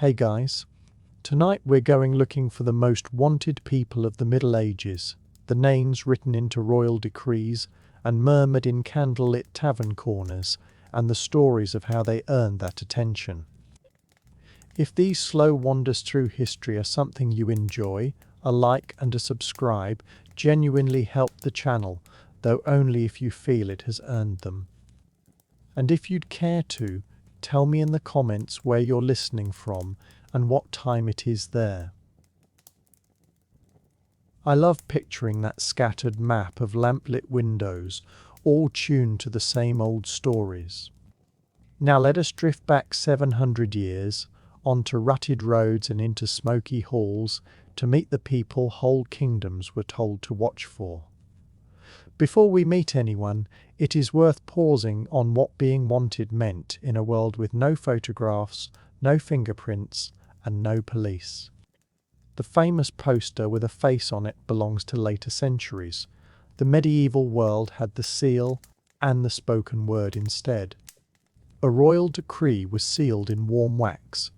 Hey guys, tonight we're going looking for the most wanted people of the Middle Ages, the names written into royal decrees and murmured in candlelit tavern corners, and the stories of how they earned that attention. If these slow wanders through history are something you enjoy, a like and a subscribe genuinely help the channel, though only if you feel it has earned them. And if you'd care to, tell me in the comments where you're listening from and what time it is there. I love picturing that scattered map of lamplit windows, all tuned to the same old stories. Now let us drift back 700 years, onto rutted roads and into smoky halls, to meet the people whole kingdoms were told to watch for. Before we meet anyone, it is worth pausing on what being wanted meant in a world with no photographs, no fingerprints, and no police. The famous poster with a face on it belongs to later centuries. The medieval world had the seal and the spoken word instead. A royal decree was sealed in warm wax,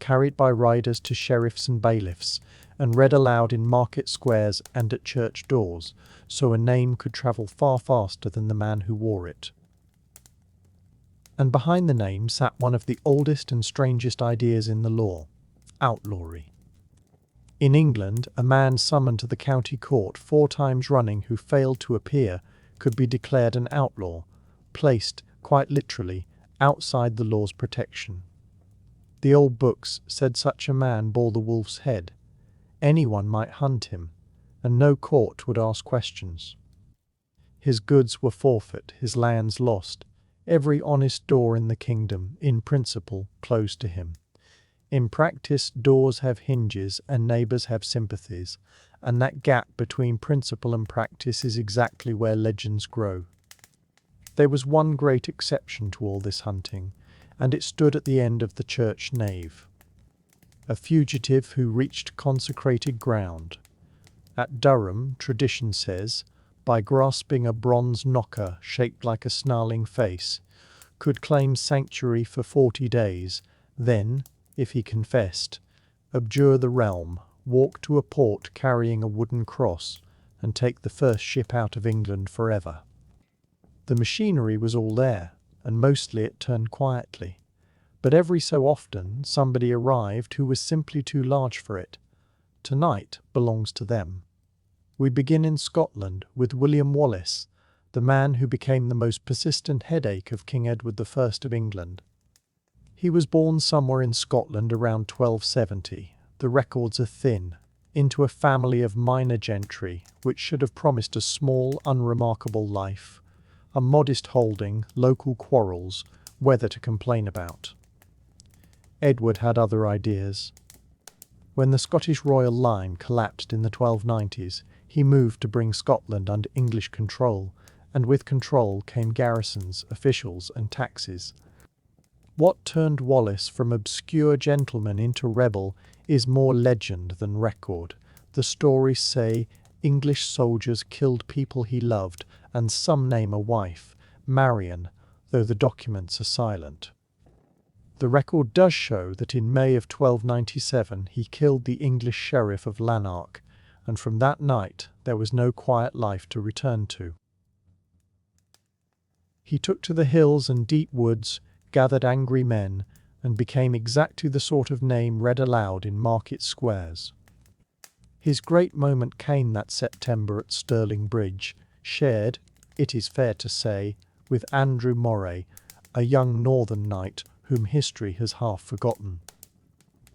carried by riders to sheriffs and bailiffs, and read aloud in market squares and at church doors, so a name could travel far faster than the man who wore it. And behind the name sat one of the oldest and strangest ideas in the law, outlawry. In England, a man summoned to the county court 4 times running who failed to appear could be declared an outlaw, placed, quite literally, outside the law's protection. The old books said such a man bore the wolf's head. Anyone might hunt him, and no court would ask questions. His goods were forfeit, his lands lost, every honest door in the kingdom, in principle, closed to him. In practice, doors have hinges and neighbours have sympathies, and that gap between principle and practice is exactly where legends grow. There was one great exception to all this hunting, and it stood at the end of the church nave. A fugitive who reached consecrated ground. At Durham, tradition says, by grasping a bronze knocker shaped like a snarling face, could claim sanctuary for 40 days, then, if he confessed, abjure the realm, walk to a port carrying a wooden cross, and take the first ship out of England forever. The machinery was all there, and mostly it turned quietly. But every so often somebody arrived who was simply too large for it. Tonight belongs to them. We begin in Scotland with William Wallace, the man who became the most persistent headache of King Edward I of England. He was born somewhere in Scotland around 1270, the records are thin, into a family of minor gentry which should have promised a small, unremarkable life, a modest holding, local quarrels, weather to complain about. Edward had other ideas. When the Scottish royal line collapsed in the 1290s, he moved to bring Scotland under English control, and with control came garrisons, officials, and taxes. What turned Wallace from obscure gentleman into rebel is more legend than record. The stories say English soldiers killed people he loved, and some name a wife, Marian, though the documents are silent. The record does show that in May of 1297 he killed the English sheriff of Lanark, and from that night there was no quiet life to return to. He took to the hills and deep woods, gathered angry men, and became exactly the sort of name read aloud in market squares. His great moment came that September at Stirling Bridge, shared, it is fair to say, with Andrew Moray, a young northern knight whom history has half forgotten.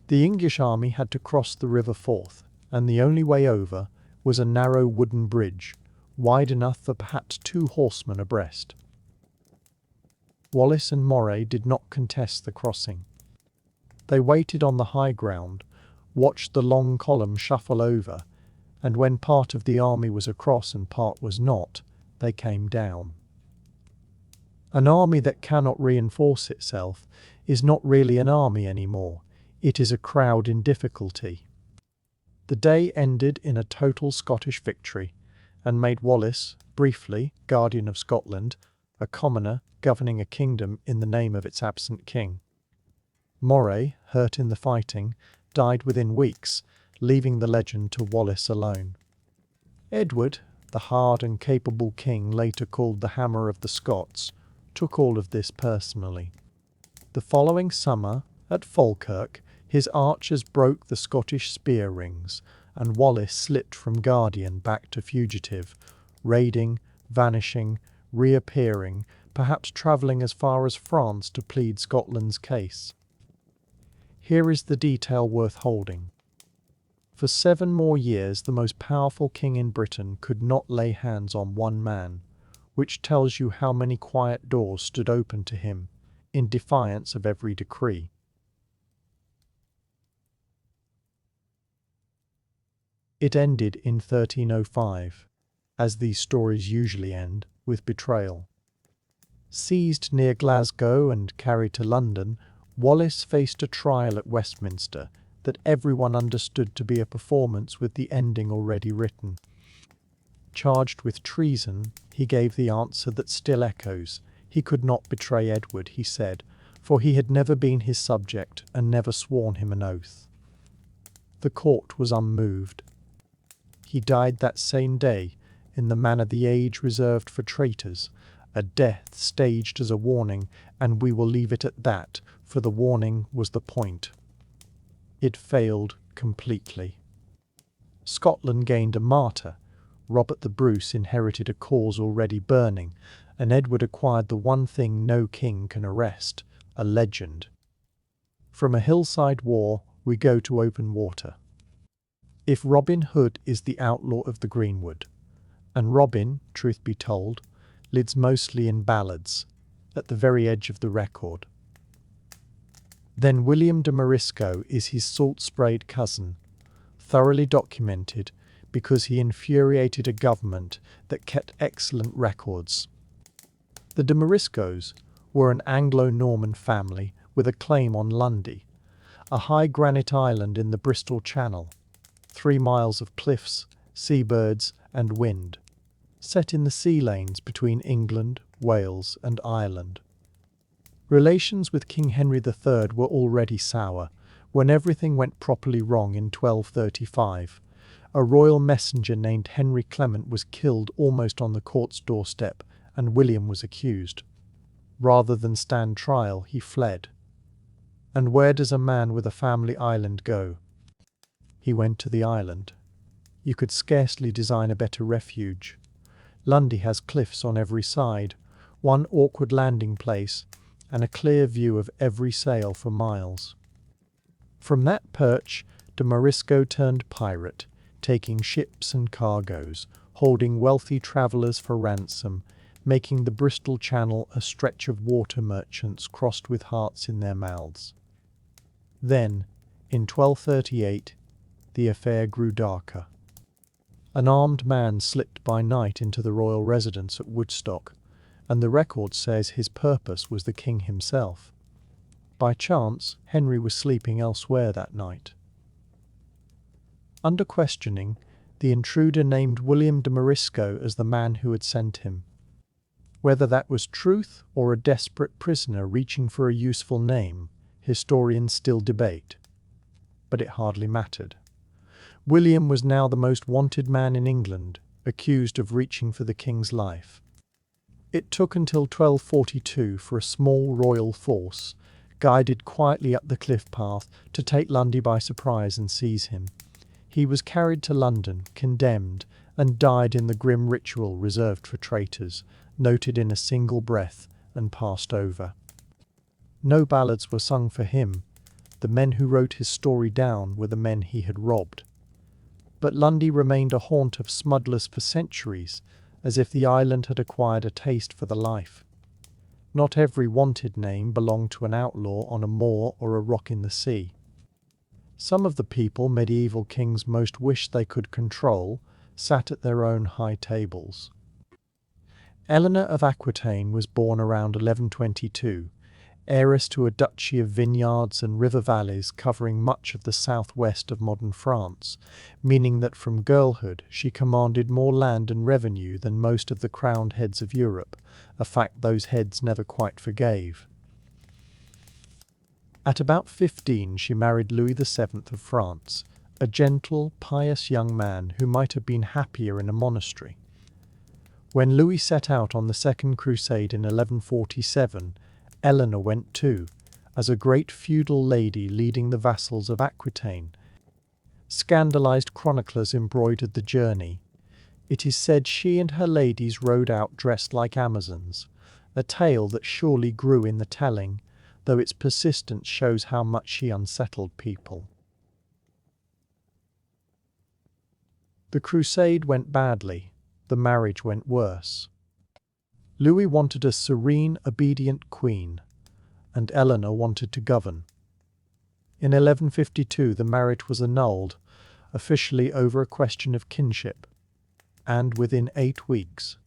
The English army had to cross the River Forth, and the only way over was a narrow wooden bridge, wide enough for perhaps 2 horsemen abreast. Wallace and Moray did not contest the crossing. They waited on the high ground, watched the long column shuffle over, and when part of the army was across and part was not, they came down. An army that cannot reinforce itself is not really an army anymore, it is a crowd in difficulty. The day ended in a total Scottish victory, and made Wallace, briefly Guardian of Scotland, a commoner governing a kingdom in the name of its absent king. Moray, hurt in the fighting, died within weeks, leaving the legend to Wallace alone. Edward, the hard and capable king later called the Hammer of the Scots, took all of this personally. The following summer, at Falkirk, his archers broke the Scottish spear rings, and Wallace slipped from guardian back to fugitive, raiding, vanishing, reappearing, perhaps travelling as far as France to plead Scotland's case. Here is the detail worth holding. For 7 more years, the most powerful king in Britain could not lay hands on one man, which tells you how many quiet doors stood open to him, in defiance of every decree. It ended in 1305, as these stories usually end, with betrayal. Seized near Glasgow and carried to London, Wallace faced a trial at Westminster that everyone understood to be a performance with the ending already written. Charged with treason, he gave the answer that still echoes. He could not betray Edward, he said, for he had never been his subject and never sworn him an oath. The court was unmoved. He died that same day, in the manner the age reserved for traitors, a death staged as a warning, and we will leave it at that, for the warning was the point. It failed completely. Scotland gained a martyr. Robert the Bruce inherited a cause already burning, and Edward acquired the one thing no king can arrest, a legend. From a hillside war, we go to open water. If Robin Hood is the outlaw of the greenwood, and Robin, truth be told, lives mostly in ballads, at the very edge of the record, then William de Morisco is his salt-sprayed cousin, thoroughly documented because he infuriated a government that kept excellent records. The de Moriscos were an Anglo-Norman family with a claim on Lundy, a high granite island in the Bristol Channel, 3 miles of cliffs, seabirds and wind, set in the sea lanes between England, Wales and Ireland. Relations with King Henry III were already sour when everything went properly wrong in 1235. A royal messenger named Henry Clement was killed almost on the court's doorstep, and William was accused. Rather than stand trial, he fled. And where does a man with a family island go? He went to the island. You could scarcely design a better refuge. Lundy has cliffs on every side, one awkward landing place, and a clear view of every sail for miles. From that perch, de Morisco turned pirate, taking ships and cargoes, holding wealthy travellers for ransom, making the Bristol Channel a stretch of water merchants crossed with hearts in their mouths. Then, in 1238, the affair grew darker. An armed man slipped by night into the royal residence at Woodstock, and the record says his purpose was the king himself. By chance, Henry was sleeping elsewhere that night. Under questioning, the intruder named William de Morisco as the man who had sent him. Whether that was truth or a desperate prisoner reaching for a useful name, historians still debate. But it hardly mattered. William was now the most wanted man in England, accused of reaching for the king's life. It took until 1242 for a small royal force, guided quietly up the cliff path, to take Lundy by surprise and seize him. He was carried to London, condemned, and died in the grim ritual reserved for traitors, noted in a single breath and passed over. No ballads were sung for him. The men who wrote his story down were the men he had robbed. But Lundy remained a haunt of smugglers for centuries, as if the island had acquired a taste for the life. Not every wanted name belonged to an outlaw on a moor or a rock in the sea. Some of the people medieval kings most wished they could control sat at their own high tables. Eleanor of Aquitaine was born around 1122, heiress to a duchy of vineyards and river valleys covering much of the southwest of modern France, meaning that from girlhood she commanded more land and revenue than most of the crowned heads of Europe, a fact those heads never quite forgave. At about 15, she married Louis VII of France, a gentle, pious young man who might have been happier in a monastery. When Louis set out on the Second Crusade in 1147, Eleanor went too, as a great feudal lady leading the vassals of Aquitaine. Scandalized chroniclers embroidered the journey. It is said she and her ladies rode out dressed like Amazons, a tale that surely grew in the telling, though its persistence shows how much she unsettled people. The crusade went badly, the marriage went worse. Louis wanted a serene, obedient queen, and Eleanor wanted to govern. In 1152 the marriage was annulled, officially over a question of kinship, and within 8 weeks,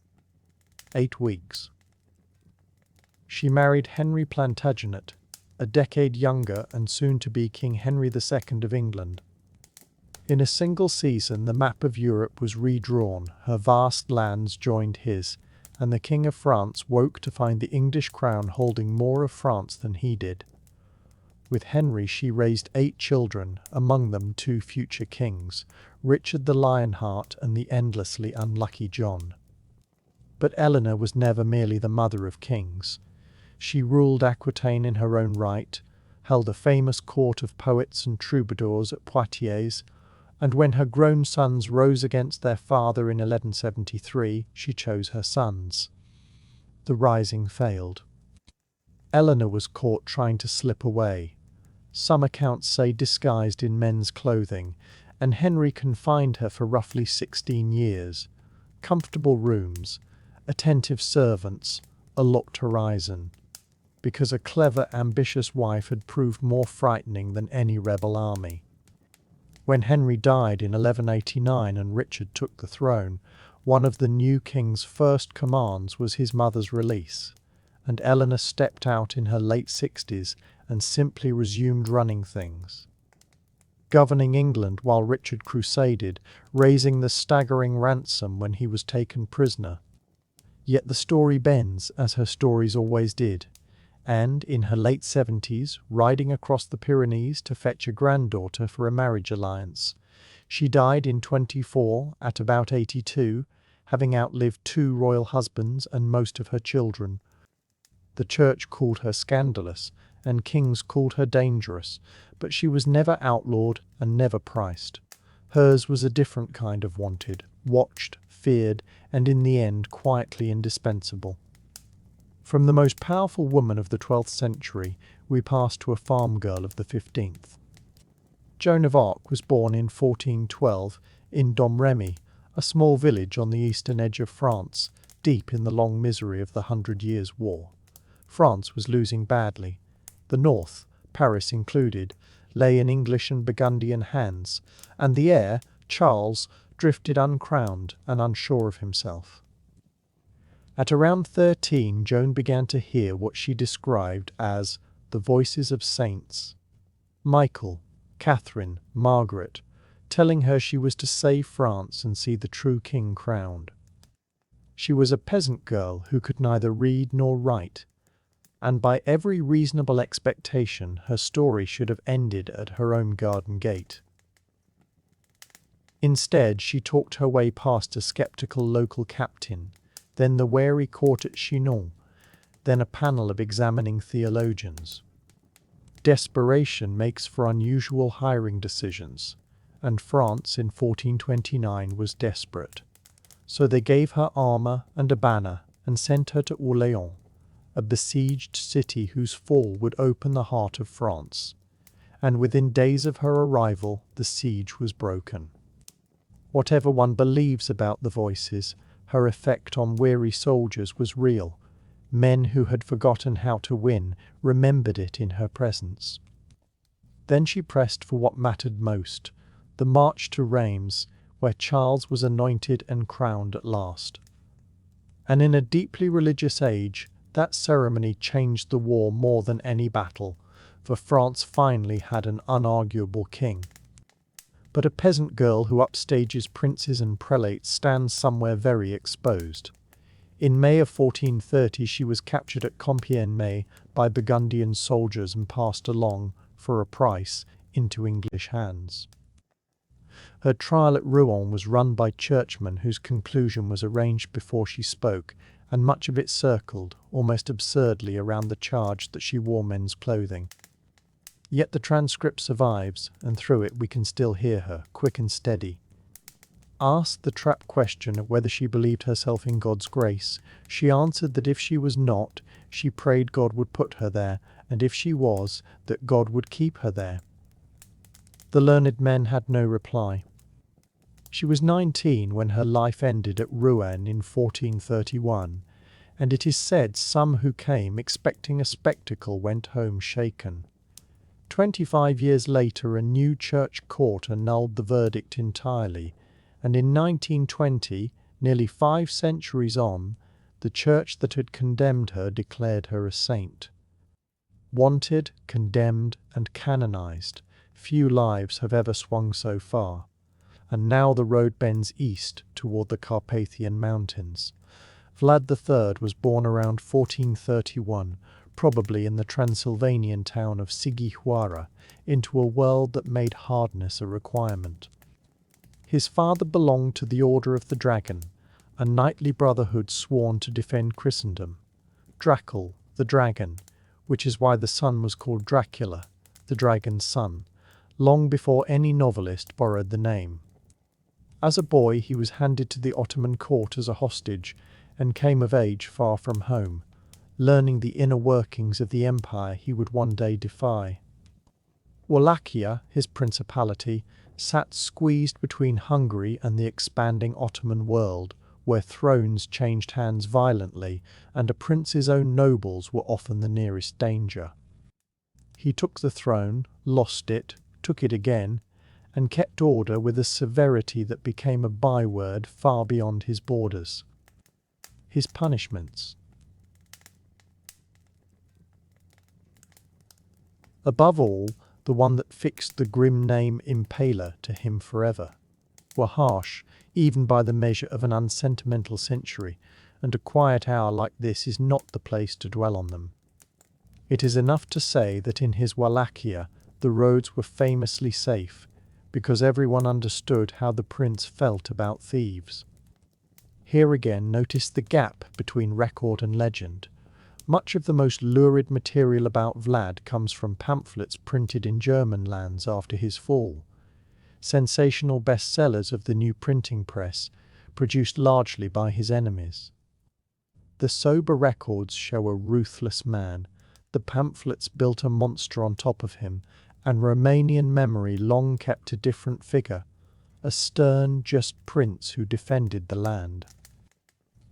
she married Henry Plantagenet, a decade younger and soon to be King Henry II of England. In a single season the map of Europe was redrawn, her vast lands joined his, and the King of France woke to find the English crown holding more of France than he did. With Henry she raised 8 children, among them 2 future kings, Richard the Lionheart and the endlessly unlucky John. But Eleanor was never merely the mother of kings. She ruled Aquitaine in her own right, held a famous court of poets and troubadours at Poitiers, and when her grown sons rose against their father in 1173, she chose her sons. The rising failed. Eleanor was caught trying to slip away, some accounts say disguised in men's clothing, and Henry confined her for roughly 16 years. Comfortable rooms, attentive servants, a locked horizon, because a clever, ambitious wife had proved more frightening than any rebel army. When Henry died in 1189 and Richard took the throne, one of the new king's first commands was his mother's release, and Eleanor stepped out in her late 60s and simply resumed running things. Governing England while Richard crusaded, raising the staggering ransom when he was taken prisoner. Yet the story bends, as her stories always did, and, in her late 70s, riding across the Pyrenees to fetch a granddaughter for a marriage alliance. She died in 24, at about 82, having outlived 2 royal husbands and most of her children. The church called her scandalous, and kings called her dangerous, but she was never outlawed and never priced. Hers was a different kind of wanted, watched, feared, and in the end quietly indispensable. From the most powerful woman of the 12th century, we pass to a farm girl of the 15th. Joan of Arc was born in 1412 in Domremy, a small village on the eastern edge of France, deep in the long misery of the 100 Years' War. France was losing badly. The north, Paris included, lay in English and Burgundian hands, and the heir, Charles, drifted uncrowned and unsure of himself. At around 13, Joan began to hear what she described as the voices of saints. Michael, Catherine, Margaret, telling her she was to save France and see the true king crowned. She was a peasant girl who could neither read nor write, and by every reasonable expectation her story should have ended at her own garden gate. Instead, she talked her way past a sceptical local captain, then the wary court at Chinon, then a panel of examining theologians. Desperation makes for unusual hiring decisions, and France in 1429 was desperate. So they gave her armour and a banner and sent her to Orléans, a besieged city whose fall would open the heart of France. And within days of her arrival, the siege was broken. Whatever one believes about the voices, her effect on weary soldiers was real. Men who had forgotten how to win remembered it in her presence. Then she pressed for what mattered most, the march to Reims, where Charles was anointed and crowned at last. And in a deeply religious age, that ceremony changed the war more than any battle, for France finally had an unarguable king. But a peasant girl who upstages princes and prelates stands somewhere very exposed. In May of 1430 she was captured at Compiègne by Burgundian soldiers and passed along, for a price, into English hands. Her trial at Rouen was run by churchmen whose conclusion was arranged before she spoke, and much of it circled, almost absurdly, around the charge that she wore men's clothing. Yet the transcript survives, and through it we can still hear her, quick and steady. Asked the trap question of whether she believed herself in God's grace, she answered that if she was not, she prayed God would put her there, and if she was, that God would keep her there. The learned men had no reply. She was 19 when her life ended at Rouen in 1431, and it is said some who came expecting a spectacle went home shaken. 25 years later, a new church court annulled the verdict entirely, and in 1920, nearly 5 centuries on, the church that had condemned her declared her a saint. Wanted, condemned, and canonized, few lives have ever swung so far. And now the road bends east toward the Carpathian Mountains. Vlad III was born around 1431, probably in the Transylvanian town of Sighișoara, into a world that made hardness a requirement. His father belonged to the Order of the Dragon, a knightly brotherhood sworn to defend Christendom. Dracal, the dragon, which is why the son was called Dracula, the dragon's son, long before any novelist borrowed the name. As a boy, he was handed to the Ottoman court as a hostage and came of age far from home, learning the inner workings of the empire he would one day defy. Wallachia, his principality, sat squeezed between Hungary and the expanding Ottoman world, where thrones changed hands violently and a prince's own nobles were often the nearest danger. He took the throne, lost it, took it again, and kept order with a severity that became a byword far beyond his borders. His punishments. Above all, the one that fixed the grim name Impaler to him forever, were harsh, even by the measure of an unsentimental century, and a quiet hour like this is not the place to dwell on them. It is enough to say that in his Wallachia the roads were famously safe, because everyone understood how the prince felt about thieves. Here again notice the gap between record and legend. Much of the most lurid material about Vlad comes from pamphlets printed in German lands after his fall. Sensational bestsellers of the new printing press, produced largely by his enemies. The sober records show a ruthless man. The pamphlets built a monster on top of him, and Romanian memory long kept a different figure, a stern, just prince who defended the land.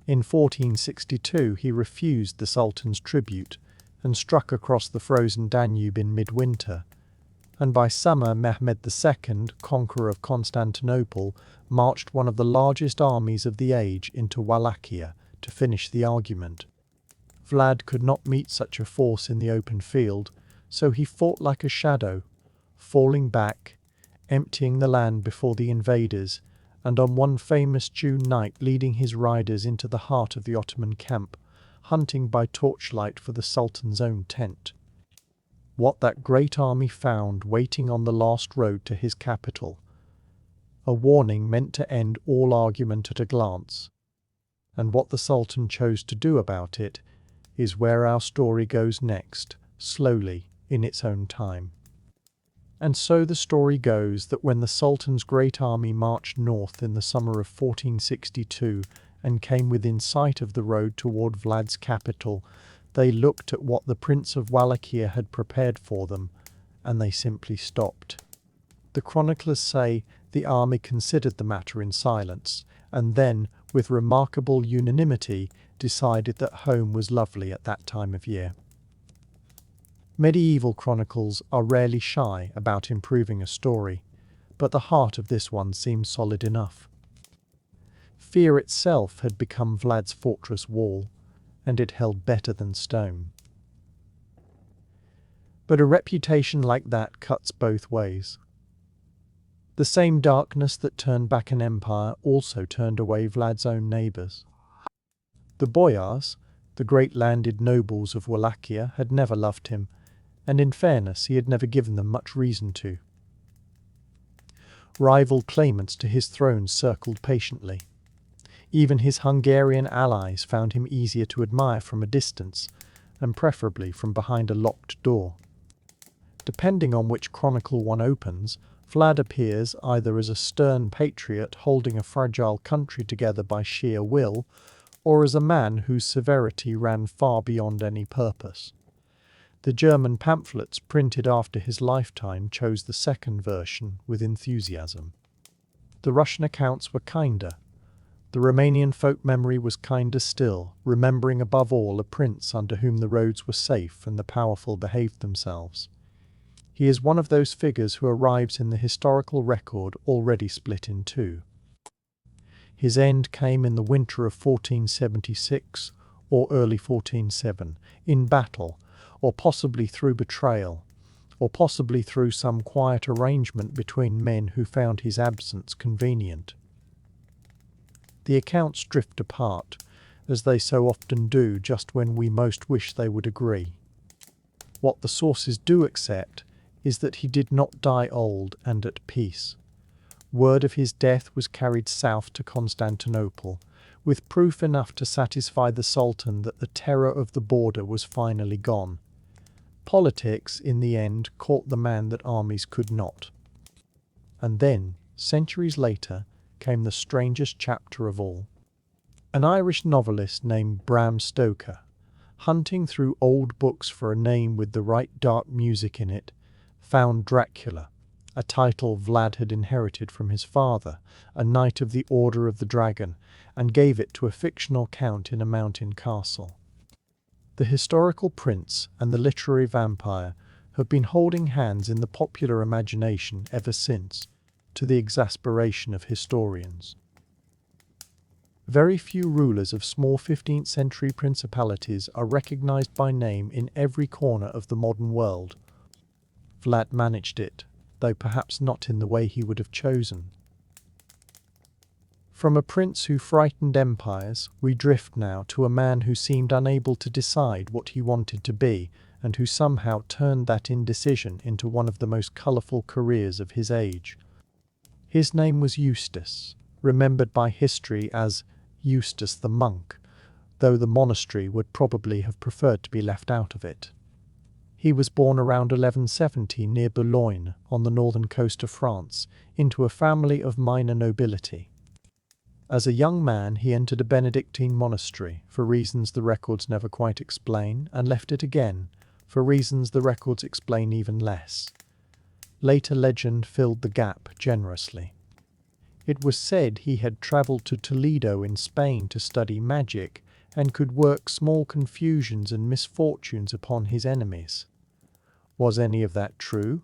In 1462 he refused the Sultan's tribute and struck across the frozen Danube in midwinter, and by summer Mehmed II, conqueror of Constantinople, marched one of the largest armies of the age into Wallachia to finish the argument. Vlad could not meet such a force in the open field, so he fought like a shadow, falling back, emptying the land before the invaders, and on one famous June night leading his riders into the heart of the Ottoman camp, hunting by torchlight for the Sultan's own tent. What that great army found waiting on the last road to his capital. A warning meant to end all argument at a glance. And what the Sultan chose to do about it is where our story goes next, slowly, in its own time. And so the story goes that when the Sultan's great army marched north in the summer of 1462 and came within sight of the road toward Vlad's capital, they looked at what the Prince of Wallachia had prepared for them, and they simply stopped. The chroniclers say the army considered the matter in silence, and then, with remarkable unanimity, decided that home was lovely at that time of year. Medieval chronicles are rarely shy about improving a story, but the heart of this one seems solid enough. Fear itself had become Vlad's fortress wall, and it held better than stone. But a reputation like that cuts both ways. The same darkness that turned back an empire also turned away Vlad's own neighbours. The boyars, The great landed nobles of Wallachia had never loved him, and in fairness he had never given them much reason to. Rival claimants to his throne circled patiently. Even his Hungarian allies found him easier to admire from a distance, and preferably from behind a locked door. Depending on which chronicle one opens, Vlad appears either as a stern patriot holding a fragile country together by sheer will, or as a man whose severity ran far beyond any purpose. The German pamphlets printed after his lifetime chose the second version with enthusiasm. The Russian accounts were kinder. The Romanian folk memory was kinder still, remembering above all a prince under whom the roads were safe and the powerful behaved themselves. He is one of those figures who arrives in the historical record already split in two. His end came in the winter of 1476 or early 1407, in battle, or possibly through betrayal, or possibly through some quiet arrangement between men who found his absence convenient. The accounts drift apart, as they so often do just when we most wish they would agree. What the sources do accept is that he did not die old and at peace. Word of his death was carried south to Constantinople, with proof enough to satisfy the Sultan that the terror of the border was finally gone. Politics, in the end, caught the man that armies could not. And then, centuries later, came the strangest chapter of all. An Irish novelist named Bram Stoker, hunting through old books for a name with the right dark music in it, found Dracula, a title Vlad had inherited from his father, a knight of the Order of the Dragon, and gave it to a fictional count in a mountain castle. The historical prince and the literary vampire have been holding hands in the popular imagination ever since, to the exasperation of historians. Very few rulers of small 15th century principalities are recognized by name in every corner of the modern world. Vlad managed it, though perhaps not in the way he would have chosen. From a prince who frightened empires, we drift now to a man who seemed unable to decide what he wanted to be, and who somehow turned that indecision into one of the most colourful careers of his age. His name was Eustace, remembered by history as Eustace the monk, though the monastery would probably have preferred to be left out of it. He was born around 1170 near Boulogne, on the northern coast of France, into a family of minor nobility. As a young man, he entered a Benedictine monastery, for reasons the records never quite explain, and left it again, for reasons the records explain even less. Later legend filled the gap generously. It was said he had travelled to Toledo in Spain to study magic, and could work small confusions and misfortunes upon his enemies. Was any of that true?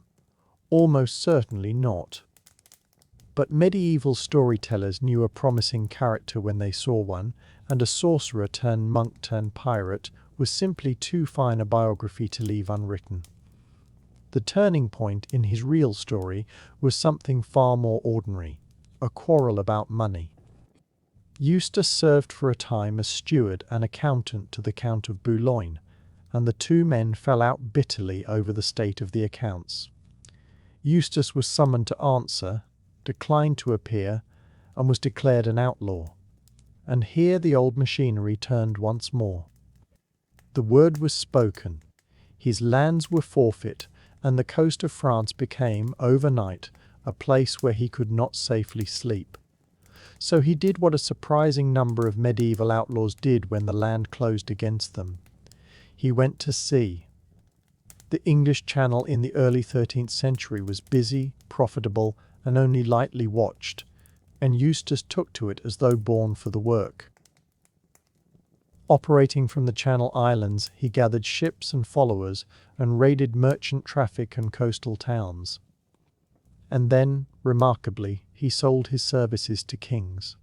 Almost certainly not. But medieval storytellers knew a promising character when they saw one, and a sorcerer turned monk turned pirate was simply too fine a biography to leave unwritten. The turning point in his real story was something far more ordinary, a quarrel about money. Eustace served for a time as steward and accountant to the Count of Boulogne, and the two men fell out bitterly over the state of the accounts. Eustace was summoned to answer, declined to appear, and was declared an outlaw. And here the old machinery turned once more. The word was spoken. His lands were forfeit, and the coast of France became, overnight, a place where he could not safely sleep. So he did what a surprising number of medieval outlaws did when the land closed against them. He went to sea. The English Channel in the early 13th century was busy, profitable, and only lightly watched, and Eustace took to it as though born for the work. Operating from the Channel Islands, he gathered ships and followers and raided merchant traffic and coastal towns. And then, remarkably, he sold his services to kings.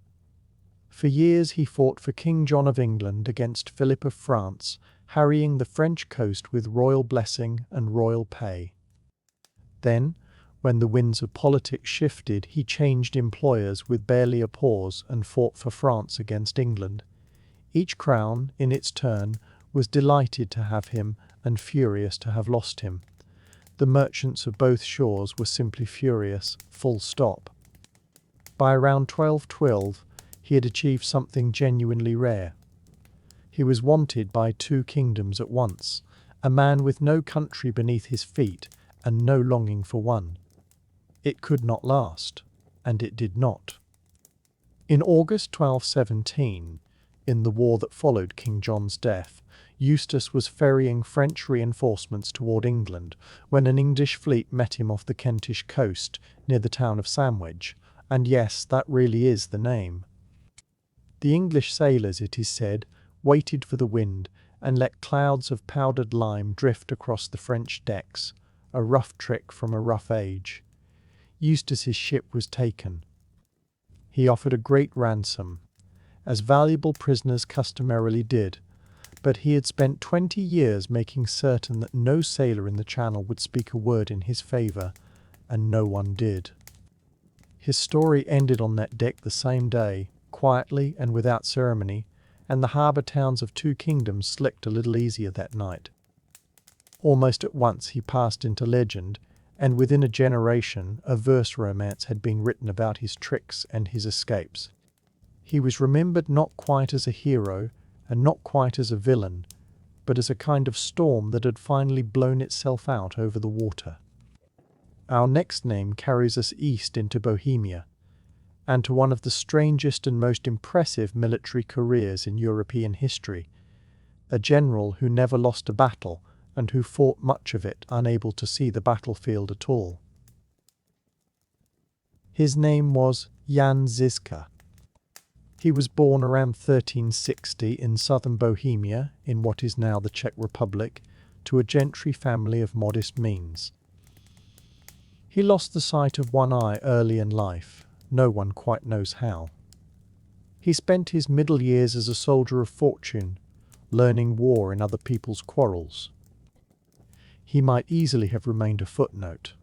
For years he fought for King John of England against Philip of France, harrying the French coast with royal blessing and royal pay. Then, when the winds of politics shifted, he changed employers with barely a pause and fought for France against England. Each crown, in its turn, was delighted to have him and furious to have lost him. The merchants of both shores were simply furious, full stop. By around 1212, he had achieved something genuinely rare. He was wanted by two kingdoms at once, a man with no country beneath his feet and no longing for one. It could not last, and it did not. In August 1217, in the war that followed King John's death, Eustace was ferrying French reinforcements toward England when an English fleet met him off the Kentish coast near the town of Sandwich, and yes, that really is the name. The English sailors, it is said, waited for the wind and let clouds of powdered lime drift across the French decks, a rough trick from a rough age. Eustace's ship was taken. He offered a great ransom, as valuable prisoners customarily did, but he had spent 20 years making certain that no sailor in the Channel would speak a word in his favour, and no one did. His story ended on that deck the same day, quietly and without ceremony, and the harbour towns of two kingdoms slipped a little easier that night. Almost at once he passed into legend, and within a generation a verse romance had been written about his tricks and his escapes. He was remembered not quite as a hero, and not quite as a villain, but as a kind of storm that had finally blown itself out over the water. Our next name carries us east into Bohemia, and to one of the strangest and most impressive military careers in European history, a general who never lost a battle and who fought much of it unable to see the battlefield at all. His name was Jan Žižka. He was born around 1360 in southern Bohemia, in what is now the Czech Republic, to a gentry family of modest means. He lost the sight of one eye early in life, no one quite knows how. He spent his middle years as a soldier of fortune, learning war in other people's quarrels. He might easily have remained a footnote.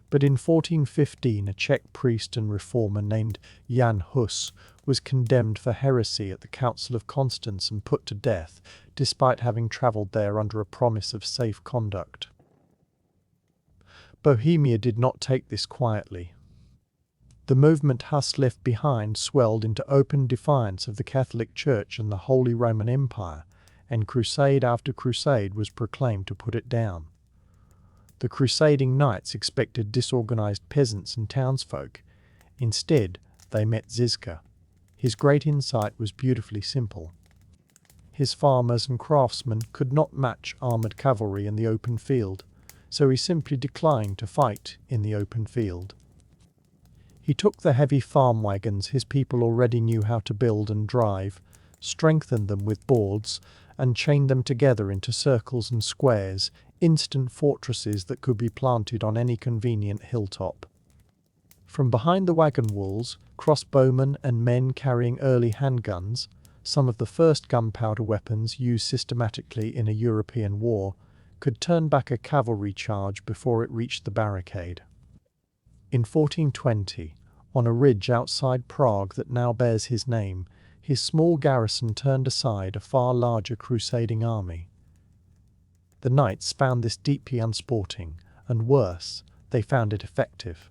But in 1415 a Czech priest and reformer named Jan Hus was condemned for heresy at the Council of Constance and put to death, despite having travelled there under a promise of safe conduct. Bohemia did not take this quietly. The movement Hus left behind swelled into open defiance of the Catholic Church and the Holy Roman Empire, and crusade after crusade was proclaimed to put it down. The crusading knights expected disorganized peasants and townsfolk. Instead, they met Žižka. His great insight was beautifully simple. His farmers and craftsmen could not match armoured cavalry in the open field, so he simply declined to fight in the open field. He took the heavy farm wagons his people already knew how to build and drive, strengthened them with boards, and chained them together into circles and squares, instant fortresses that could be planted on any convenient hilltop. From behind the wagon walls, crossbowmen and men carrying early handguns, some of the first gunpowder weapons used systematically in a European war, could turn back a cavalry charge before it reached the barricade. In 1420, on a ridge outside Prague that now bears his name, his small garrison turned aside a far larger crusading army. The knights found this deeply unsporting, and worse, they found it effective.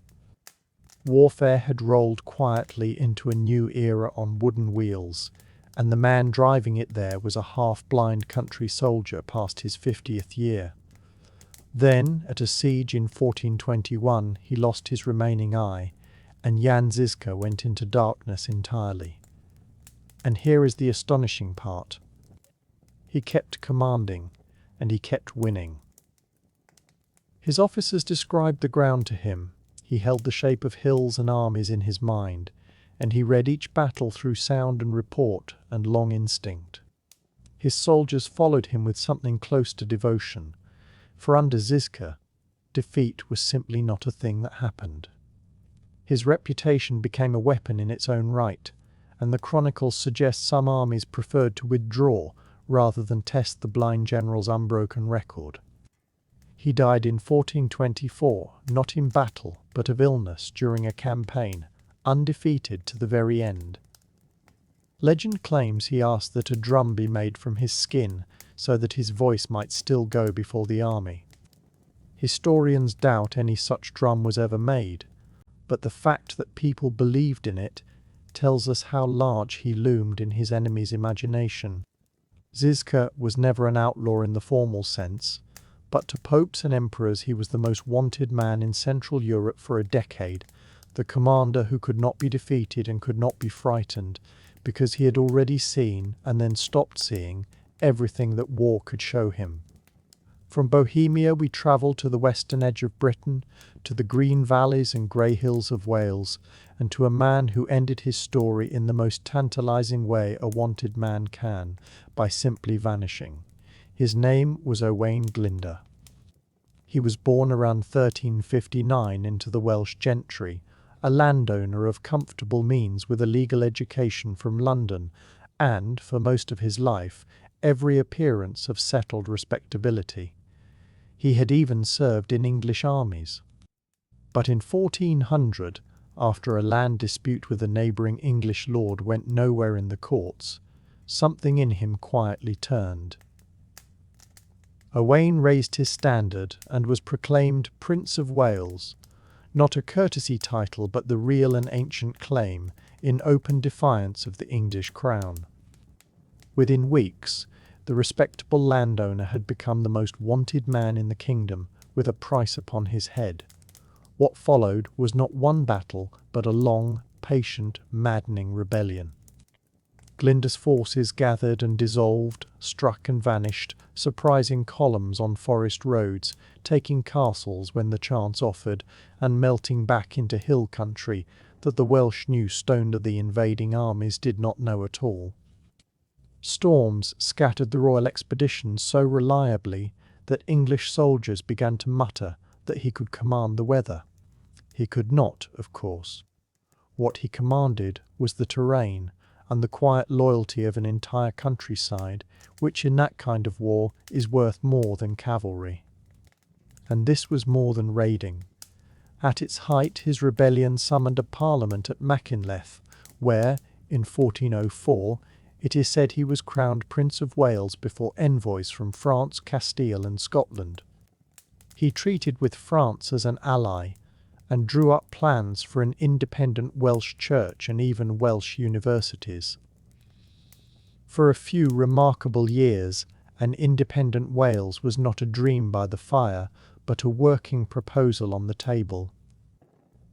Warfare had rolled quietly into a new era on wooden wheels, and the man driving it there was a half-blind country soldier past his 50th year. Then, at a siege in 1421, he lost his remaining eye, and Jan Žižka went into darkness entirely. And here is the astonishing part. He kept commanding, and he kept winning. His officers described the ground to him. He held the shape of hills and armies in his mind, and he read each battle through sound and report and long instinct. His soldiers followed him with something close to devotion, for under Žižka, defeat was simply not a thing that happened. His reputation became a weapon in its own right, and the chronicles suggest some armies preferred to withdraw rather than test the blind general's unbroken record. He died in 1424, not in battle, but of illness during a campaign, undefeated to the very end. Legend claims he asked that a drum be made from his skin so that his voice might still go before the army. Historians doubt any such drum was ever made, but the fact that people believed in it tells us how large he loomed in his enemy's imagination. Zizka was never an outlaw in the formal sense, but to popes and emperors he was the most wanted man in Central Europe for a decade, the commander who could not be defeated and could not be frightened, because he had already seen, and then stopped seeing, everything that war could show him. From Bohemia we travelled to the western edge of Britain, to the green valleys and grey hills of Wales, and to a man who ended his story in the most tantalising way a wanted man can, by simply vanishing. His name was Owain Glyndwr. He was born around 1359 into the Welsh gentry, a landowner of comfortable means with a legal education from London, and, for most of his life, every appearance of settled respectability. He had even served in English armies. But in 1400, after a land dispute with a neighbouring English lord went nowhere in the courts, something in him quietly turned. Owain raised his standard and was proclaimed Prince of Wales, not a courtesy title but the real and ancient claim, in open defiance of the English crown. Within weeks, the respectable landowner had become the most wanted man in the kingdom, with a price upon his head. What followed was not one battle, but a long, patient, maddening rebellion. Glyndwr's forces gathered and dissolved, struck and vanished, surprising columns on forest roads, taking castles when the chance offered, and melting back into hill country that the Welsh knew stoned of the invading armies did not know at all. Storms scattered the royal expeditions so reliably that English soldiers began to mutter that he could command the weather. He could not, of course. What he commanded was the terrain, and the quiet loyalty of an entire countryside, which in that kind of war is worth more than cavalry. And this was more than raiding. At its height his rebellion summoned a parliament at Machynlleth, where, in 1404, it is said he was crowned Prince of Wales before envoys from France, Castile and Scotland. He treated with France as an ally, and drew up plans for an independent Welsh church and even Welsh universities. For a few remarkable years, an independent Wales was not a dream by the fire, but a working proposal on the table.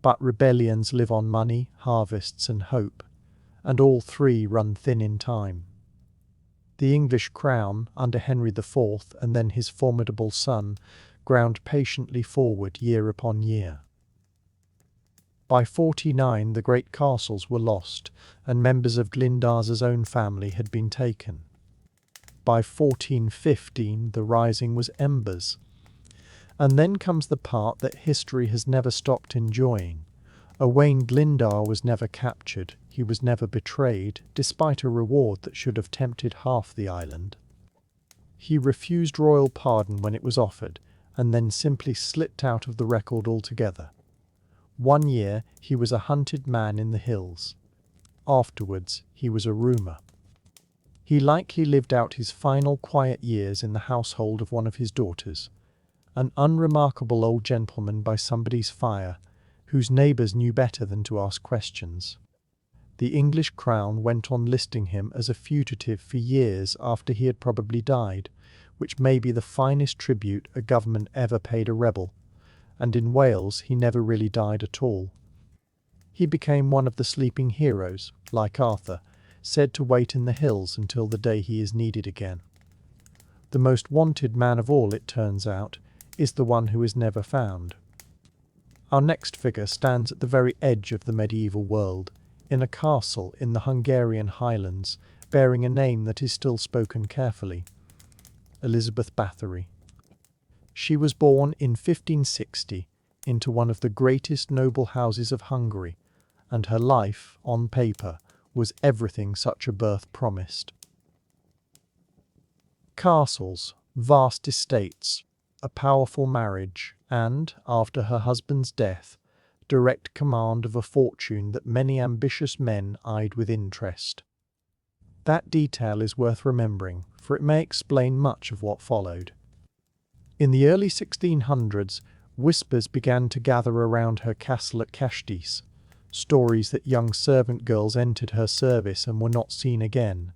But rebellions live on money, harvests and hope, and all three run thin in time. The English crown, under Henry IV and then his formidable son, ground patiently forward year upon year. By 49 the great castles were lost, and members of Glyndwr's own family had been taken. By 1415 the rising was embers. And then comes the part that history has never stopped enjoying. Owain Glyndwr was never captured, he was never betrayed, despite a reward that should have tempted half the island. He refused royal pardon when it was offered, and then simply slipped out of the record altogether. 1 year he was a hunted man in the hills. Afterwards he was a rumour. He likely lived out his final quiet years in the household of one of his daughters, an unremarkable old gentleman by somebody's fire, whose neighbours knew better than to ask questions. The English crown went on listing him as a fugitive for years after he had probably died, which may be the finest tribute a government ever paid a rebel, and in Wales he never really died at all. He became one of the sleeping heroes, like Arthur, said to wait in the hills until the day he is needed again. The most wanted man of all, it turns out, is the one who is never found. Our next figure stands at the very edge of the medieval world, in a castle in the Hungarian highlands, bearing a name that is still spoken carefully: Elizabeth Bathory. She was born in 1560 into one of the greatest noble houses of Hungary, and her life, on paper, was everything such a birth promised. Castles, vast estates, a powerful marriage, and, after her husband's death, direct command of a fortune that many ambitious men eyed with interest. That detail is worth remembering, for it may explain much of what followed. In the early 1600s, whispers began to gather around her castle at Cashtis, stories that young servant girls entered her service and were not seen again,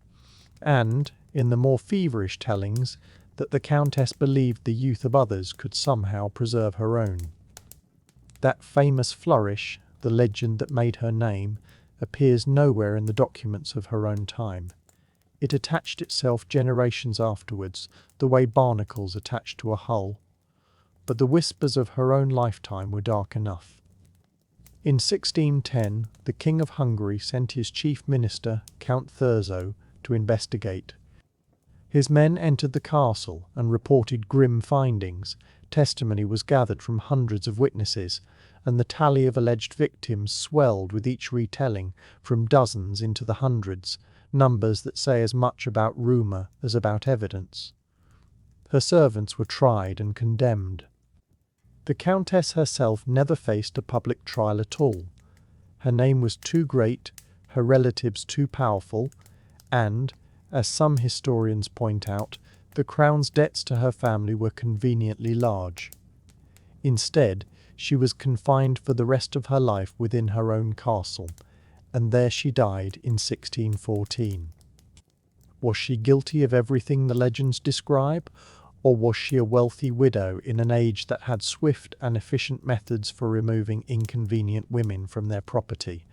and, in the more feverish tellings, that the Countess believed the youth of others could somehow preserve her own. That famous flourish, the legend that made her name, appears nowhere in the documents of her own time. It attached itself generations afterwards, the way barnacles attach to a hull. But the whispers of her own lifetime were dark enough. In 1610, the King of Hungary sent his chief minister, Count Thurzo, to investigate. His men entered the castle and reported grim findings. Testimony was gathered from hundreds of witnesses, and the tally of alleged victims swelled with each retelling, from dozens into the hundreds, numbers that say as much about rumour as about evidence. Her servants were tried and condemned. The Countess herself never faced a public trial at all. Her name was too great, her relatives too powerful, and, as some historians point out, the Crown's debts to her family were conveniently large. Instead, she was confined for the rest of her life within her own castle, and there she died in 1614. Was she guilty of everything the legends describe, or was she a wealthy widow in an age that had swift and efficient methods for removing inconvenient women from their property?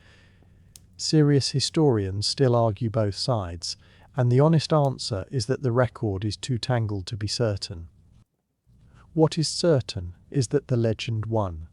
Serious historians still argue both sides, and the honest answer is that the record is too tangled to be certain. What is certain is that the legend won.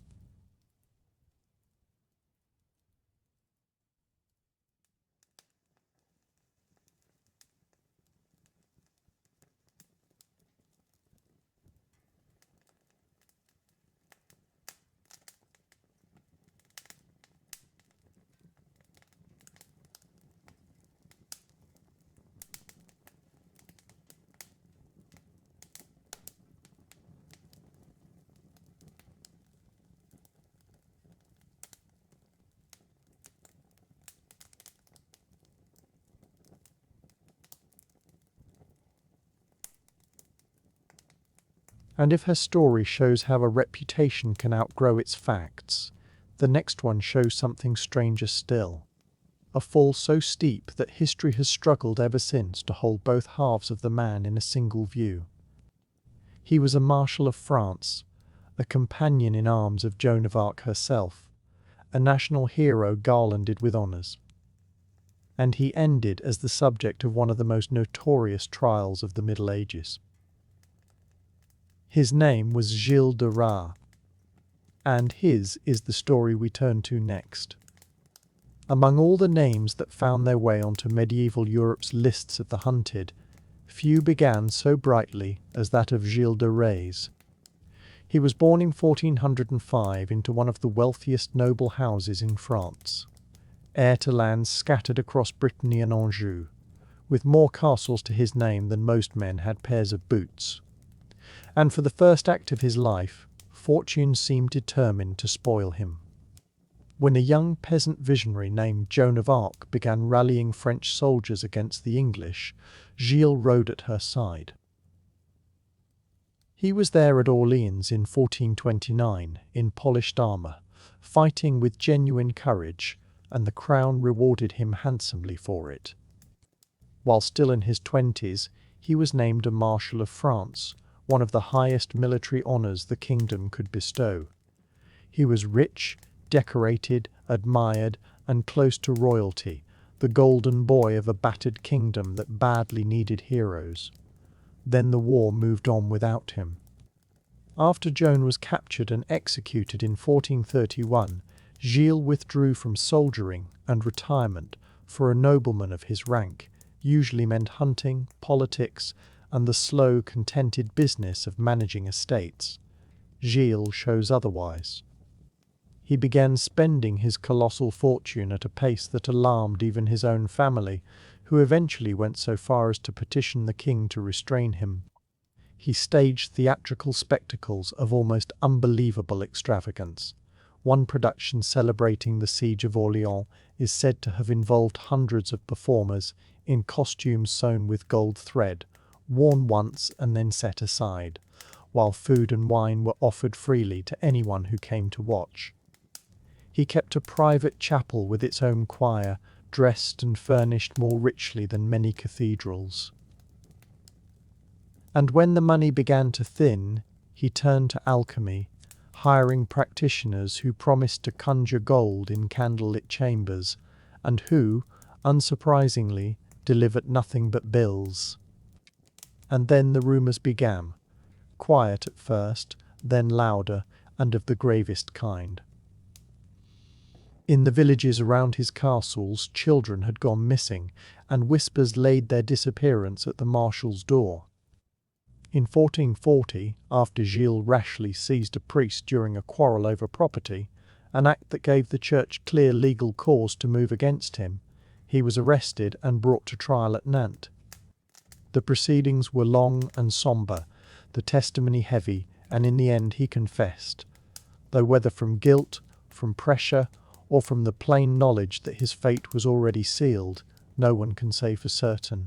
And if her story shows how a reputation can outgrow its facts, the next one shows something stranger still. A fall so steep that history has struggled ever since to hold both halves of the man in a single view. He was a Marshal of France, a companion in arms of Joan of Arc herself, a national hero garlanded with honours. And he ended as the subject of one of the most notorious trials of the Middle Ages. His name was Gilles de Rais, and his is the story we turn to next. Among all the names that found their way onto medieval Europe's lists of the hunted, few began so brightly as that of Gilles de Rais. He was born in 1405 into one of the wealthiest noble houses in France, heir to lands scattered across Brittany and Anjou, with more castles to his name than most men had pairs of boots. And for the first act of his life, fortune seemed determined to spoil him. When a young peasant visionary named Joan of Arc began rallying French soldiers against the English, Gilles rode at her side. He was there at Orleans in 1429, in polished armour, fighting with genuine courage, and the crown rewarded him handsomely for it. While still in his 20s, he was named a Marshal of France, one of the highest military honours the kingdom could bestow. He was rich, decorated, admired, and close to royalty, the golden boy of a battered kingdom that badly needed heroes. Then the war moved on without him. After Joan was captured and executed in 1431, Gilles withdrew from soldiering, and retirement, for a nobleman of his rank, usually meant hunting, politics, and the slow, contented business of managing estates. Gilles shows otherwise. He began spending his colossal fortune at a pace that alarmed even his own family, who eventually went so far as to petition the king to restrain him. He staged theatrical spectacles of almost unbelievable extravagance, One production celebrating the siege of Orléans is said to have involved hundreds of performers in costumes sewn with gold thread, worn once and then set aside, while food and wine were offered freely to anyone who came to watch. He kept a private chapel with its own choir, dressed and furnished more richly than many cathedrals. And when the money began to thin, he turned to alchemy, hiring practitioners who promised to conjure gold in candlelit chambers, and who, unsurprisingly, delivered nothing but bills. And then the rumours began, quiet at first, then louder, and of the gravest kind. In the villages around his castles, children had gone missing, and whispers laid their disappearance at the marshal's door. In 1440, after Gilles rashly seized a priest during a quarrel over property, an act that gave the church clear legal cause to move against him, he was arrested and brought to trial at Nantes. The proceedings were long and sombre, the testimony heavy, and in the end he confessed, though whether from guilt, from pressure, or from the plain knowledge that his fate was already sealed, no one can say for certain.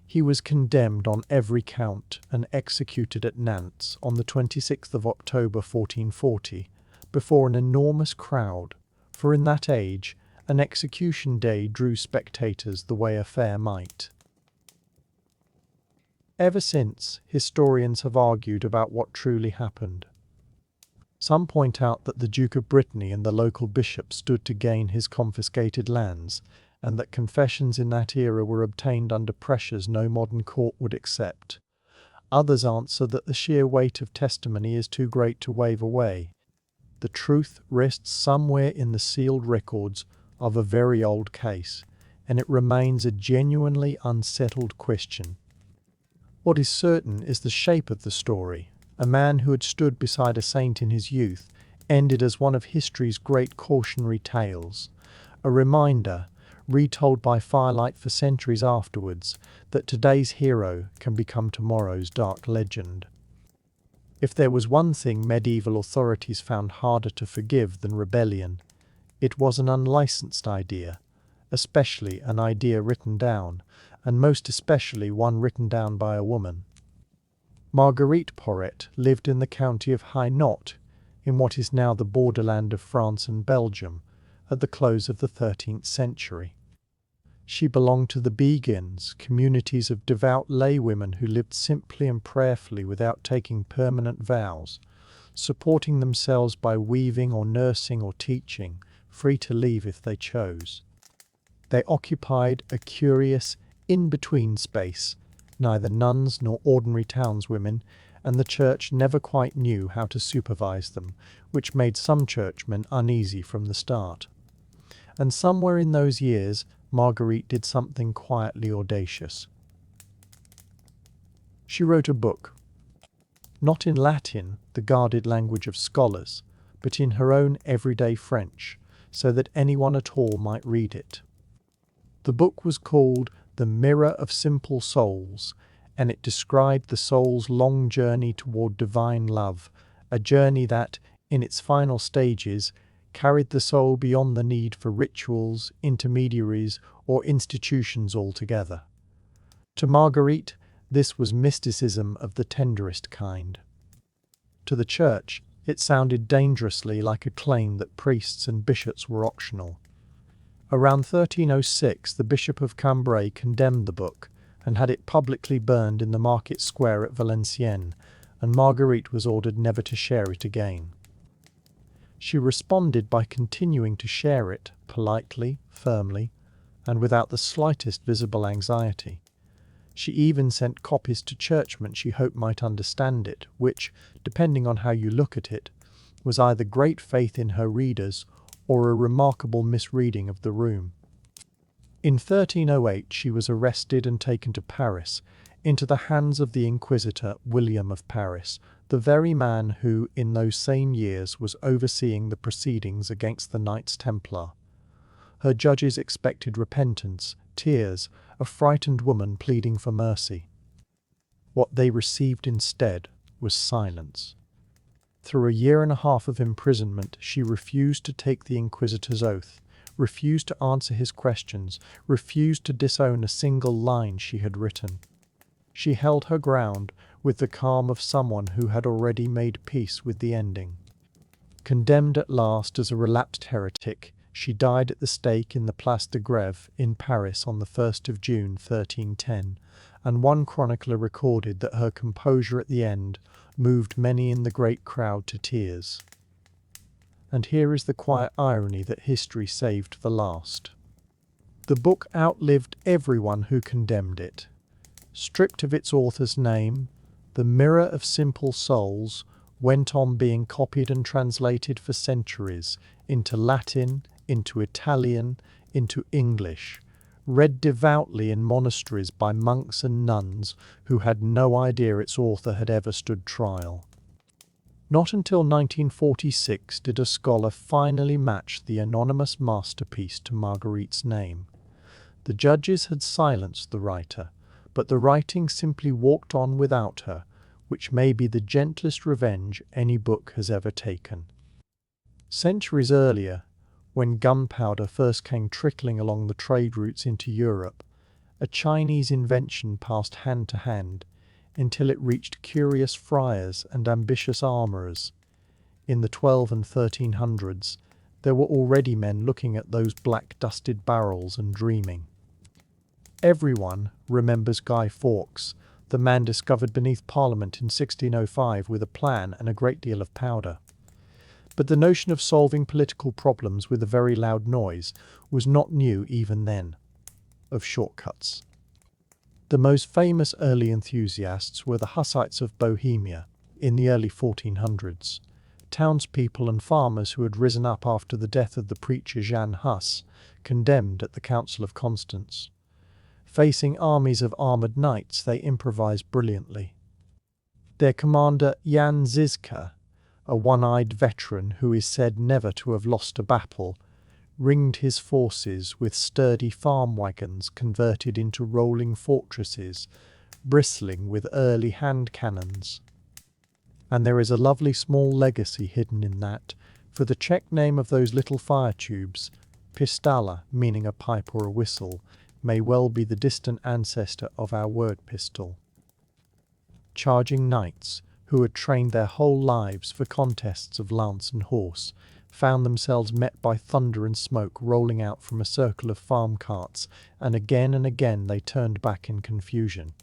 He was condemned on every count and executed at Nantes on the 26th of October 1440, before an enormous crowd, for in that age an execution day drew spectators the way a fair might. Ever since, historians have argued about what truly happened. Some point out that the Duke of Brittany and the local bishop stood to gain his confiscated lands, and that confessions in that era were obtained under pressures no modern court would accept. Others answer that the sheer weight of testimony is too great to wave away. The truth rests somewhere in the sealed records of a very old case, and it remains a genuinely unsettled question. What is certain is the shape of the story. A man who had stood beside a saint in his youth ended as one of history's great cautionary tales, a reminder, retold by firelight for centuries afterwards, that today's hero can become tomorrow's dark legend. If there was one thing medieval authorities found harder to forgive than rebellion, it was an unlicensed idea, especially an idea written down, and most especially one written down by a woman. Marguerite Porret lived in the county of Hainaut, in what is now the borderland of France and Belgium, at the close of the 13th century. She belonged to the Begins, communities of devout laywomen who lived simply and prayerfully without taking permanent vows, supporting themselves by weaving or nursing or teaching, free to leave if they chose. They occupied a curious, in-between space, neither nuns nor ordinary townswomen, and the church never quite knew how to supervise them, which made some churchmen uneasy from the start. And somewhere in those years, Marguerite did something quietly audacious. She wrote a book, not in Latin, the guarded language of scholars, but in her own everyday French, so that anyone at all might read it. The book was called The Mirror of Simple Souls, and it described the soul's long journey toward divine love, a journey that, in its final stages, carried the soul beyond the need for rituals, intermediaries, or institutions altogether. To Marguerite, this was mysticism of the tenderest kind. To the church, it sounded dangerously like a claim that priests and bishops were optional. Around 1306, the Bishop of Cambrai condemned the book and had it publicly burned in the market square at Valenciennes, and Marguerite was ordered never to share it again. She responded by continuing to share it, politely, firmly, and without the slightest visible anxiety. She even sent copies to churchmen she hoped might understand it, which, depending on how you look at it, was either great faith in her readers or a remarkable misreading of the room. In 1308 she was arrested and taken to Paris, into the hands of the Inquisitor William of Paris, the very man who, in those same years, was overseeing the proceedings against the Knights Templar. Her judges expected repentance, tears, a frightened woman pleading for mercy. What they received instead was silence. Through a year and a half of imprisonment, she refused to take the Inquisitor's oath, refused to answer his questions, refused to disown a single line she had written. She held her ground with the calm of someone who had already made peace with the ending. Condemned at last as a relapsed heretic, she died at the stake in the Place de Grève in Paris on the 1st of June 1310, and one chronicler recorded that her composure at the end moved many in the great crowd to tears. And here is the quiet irony that history saved for last. The book outlived everyone who condemned it. Stripped of its author's name, The Mirror of Simple Souls went on being copied and translated for centuries into Latin, into Italian, into English, read devoutly in monasteries by monks and nuns who had no idea its author had ever stood trial. Not until 1946 did a scholar finally match the anonymous masterpiece to Marguerite's name. The judges had silenced the writer, but the writing simply walked on without her, which may be the gentlest revenge any book has ever taken. Centuries earlier, when gunpowder first came trickling along the trade routes into Europe, a Chinese invention passed hand to hand until it reached curious friars and ambitious armourers. In the 12 and 1300s, there were already men looking at those black dusted barrels and dreaming. Everyone remembers Guy Fawkes, the man discovered beneath Parliament in 1605 with a plan and a great deal of powder. But the notion of solving political problems with a very loud noise was not new even then. Of shortcuts. The most famous early enthusiasts were the Hussites of Bohemia in the early 1400s, townspeople and farmers who had risen up after the death of the preacher Jan Hus, condemned at the Council of Constance. Facing armies of armoured knights, they improvised brilliantly. Their commander Jan Žižka, a one-eyed veteran who is said never to have lost a battle, ringed his forces with sturdy farm wagons converted into rolling fortresses, bristling with early hand cannons. And there is a lovely small legacy hidden in that, for the Czech name of those little fire tubes, pistala, meaning a pipe or a whistle, may well be the distant ancestor of our word pistol. Charging knights, who had trained their whole lives for contests of lance and horse, found themselves met by thunder and smoke rolling out from a circle of farm carts, and again they turned back in confusion.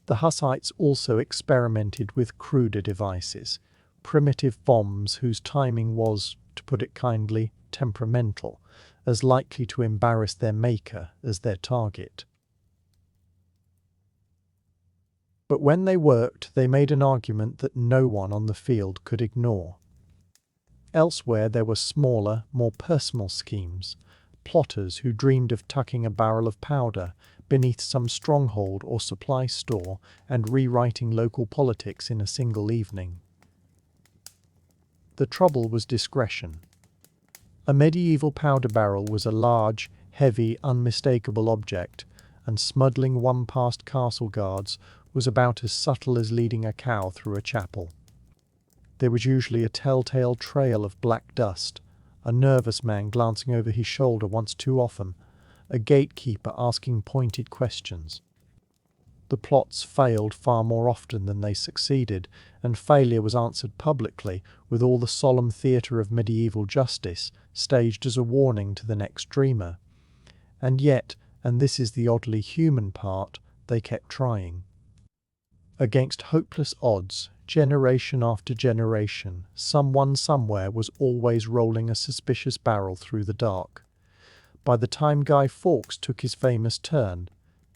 The Hussites also experimented with cruder devices, primitive bombs whose timing was, to put it kindly, temperamental, as likely to embarrass their maker as their target. But when they worked, they made an argument that no one on the field could ignore. Elsewhere there were smaller, more personal schemes, plotters who dreamed of tucking a barrel of powder beneath some stronghold or supply store and rewriting local politics in a single evening. The trouble was discretion. A medieval powder barrel was a large, heavy, unmistakable object, and smuggling one past castle guards was about as subtle as leading a cow through a chapel. There was usually a telltale trail of black dust, a nervous man glancing over his shoulder once too often, a gatekeeper asking pointed questions. The plots failed far more often than they succeeded, and failure was answered publicly with all the solemn theatre of medieval justice staged as a warning to the next dreamer. And yet, and this is the oddly human part, they kept trying. Against hopeless odds, generation after generation, someone somewhere was always rolling a suspicious barrel through the dark. By the time Guy Fawkes took his famous turn,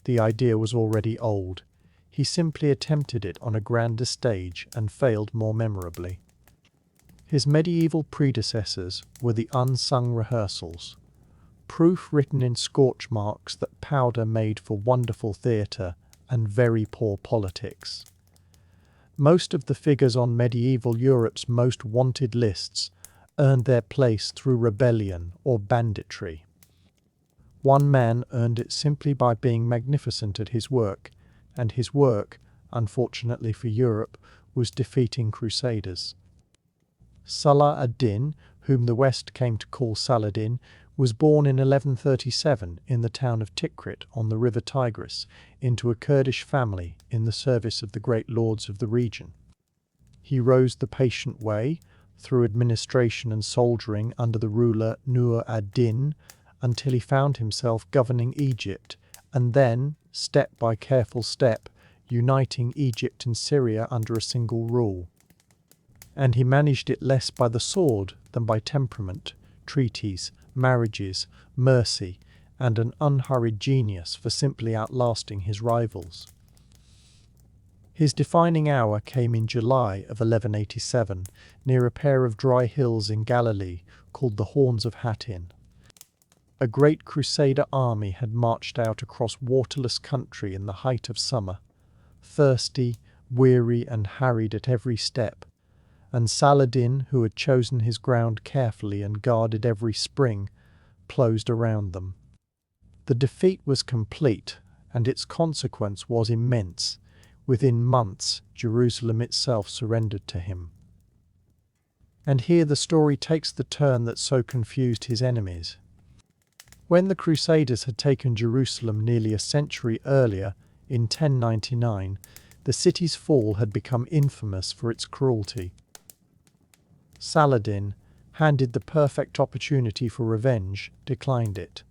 the idea was already old. He simply attempted it on a grander stage and failed more memorably. His medieval predecessors were the unsung rehearsals, proof written in scorch marks that powder made for wonderful theatre and very poor politics. Most of the figures on medieval Europe's most wanted lists earned their place through rebellion or banditry. One man earned it simply by being magnificent at his work, and his work, unfortunately for Europe, was defeating crusaders. Salah ad-Din, whom the West came to call Saladin, was born in 1137 in the town of Tikrit on the river Tigris into a Kurdish family in the service of the great lords of the region. He rose the patient way through administration and soldiering under the ruler Nur ad-Din until he found himself governing Egypt and then, step by careful step, uniting Egypt and Syria under a single rule. And he managed it less by the sword than by temperament, treaties, marriages, mercy, and an unhurried genius for simply outlasting his rivals. His defining hour came in July of 1187, near a pair of dry hills in Galilee called the Horns of Hattin. A great crusader army had marched out across waterless country in the height of summer, thirsty, weary, and harried at every step, and Saladin, who had chosen his ground carefully and guarded every spring, closed around them. The defeat was complete, and its consequence was immense. Within months, Jerusalem itself surrendered to him. And here the story takes the turn that so confused his enemies. When the Crusaders had taken Jerusalem nearly a century earlier, in 1099, the city's fall had become infamous for its cruelty. Saladin, handed the perfect opportunity for revenge, declined it.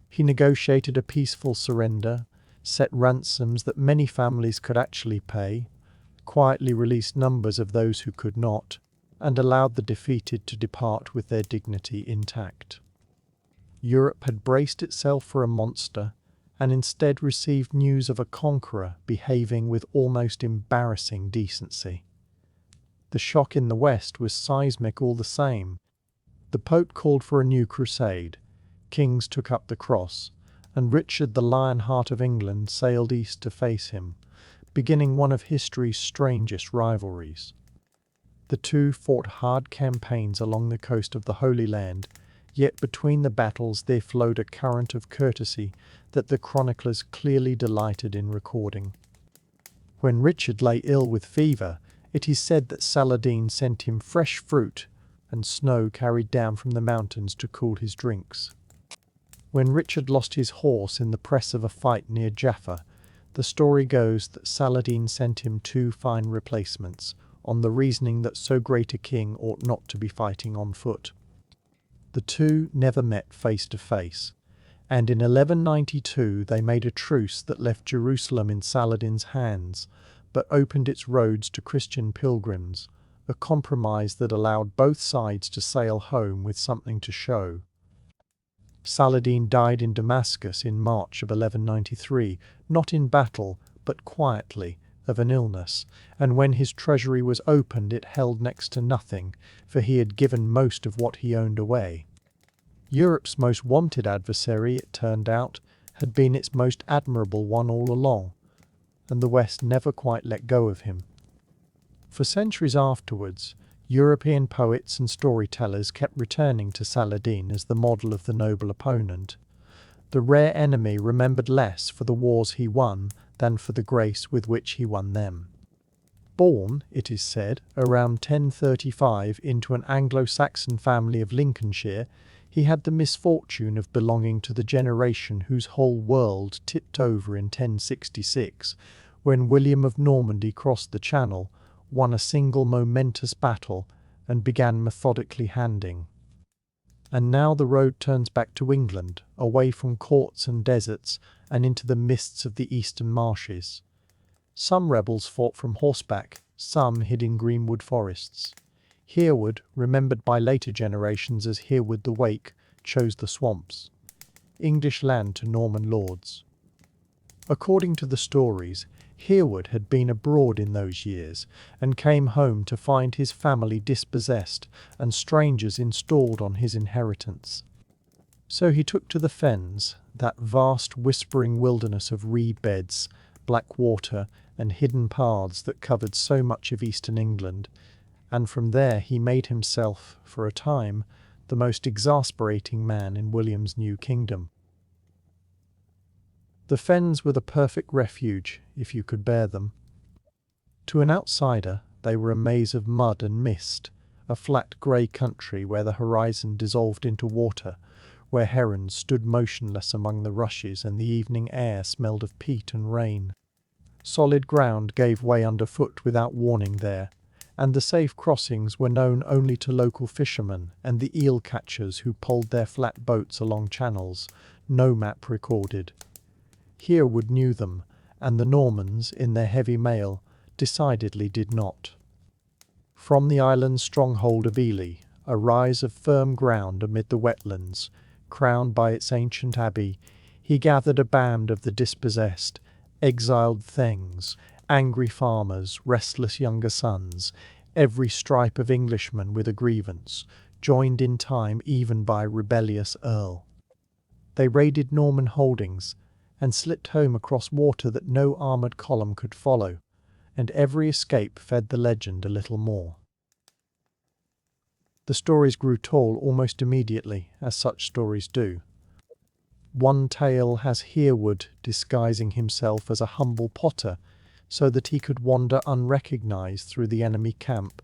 He negotiated a peaceful surrender, set ransoms that many families could actually pay, quietly released numbers of those who could not, and allowed the defeated to depart with their dignity intact. Europe had braced itself for a monster, and instead received news of a conqueror behaving with almost embarrassing decency. The shock in the West was seismic all the same. The Pope called for a new crusade, kings took up the cross, and Richard the Lionheart of England sailed east to face him, beginning one of history's strangest rivalries. The two fought hard campaigns along the coast of the Holy Land, yet between the battles there flowed a current of courtesy that the chroniclers clearly delighted in recording. When Richard lay ill with fever, it is said that Saladin sent him fresh fruit and snow carried down from the mountains to cool his drinks. When Richard lost his horse in the press of a fight near Jaffa, the story goes that Saladin sent him 2 fine replacements, on the reasoning that so great a king ought not to be fighting on foot. The two never met face to face, and in 1192 they made a truce that left Jerusalem in Saladin's hands, but opened its roads to Christian pilgrims, a compromise that allowed both sides to sail home with something to show. Saladin died in Damascus in March of 1193, not in battle, but quietly, of an illness, and when his treasury was opened it held next to nothing, for he had given most of what he owned away. Europe's most wanted adversary, it turned out, had been its most admirable one all along, and the West never quite let go of him. For centuries afterwards, European poets and storytellers kept returning to Saladin as the model of the noble opponent. The rare enemy remembered less for the wars he won than for the grace with which he won them. Born, it is said, around 1035 into an Anglo-Saxon family of Lincolnshire, he had the misfortune of belonging to the generation whose whole world tipped over in 1066, when William of Normandy crossed the Channel, won a single momentous battle, and began methodically handing. And now the road turns back to England, away from courts and deserts, and into the mists of the eastern marshes. Some rebels fought from horseback, some hid in greenwood forests. Hereward, remembered by later generations as Hereward the Wake, chose the swamps. English land to Norman lords. According to the stories, Hereward had been abroad in those years, and came home to find his family dispossessed and strangers installed on his inheritance. So he took to the fens, that vast whispering wilderness of reed beds, black water, and hidden paths that covered so much of eastern England, and from there he made himself, for a time, the most exasperating man in William's new kingdom. The fens were the perfect refuge, if you could bear them. To an outsider, they were a maze of mud and mist, a flat grey country where the horizon dissolved into water, where herons stood motionless among the rushes and the evening air smelled of peat and rain. Solid ground gave way underfoot without warning there, and the safe crossings were known only to local fishermen and the eel catchers who pulled their flat boats along channels no map recorded. Hereward knew them, and the Normans, in their heavy mail, decidedly did not. From the island's stronghold of Ely, a rise of firm ground amid the wetlands, crowned by its ancient abbey, he gathered a band of the dispossessed, exiled thengs, angry farmers, restless younger sons, every stripe of Englishman with a grievance, joined in time even by rebellious earl. They raided Norman holdings, and slipped home across water that no armoured column could follow, and every escape fed the legend a little more. The stories grew tall almost immediately, as such stories do. One tale has Hereward disguising himself as a humble potter so that he could wander unrecognised through the enemy camp,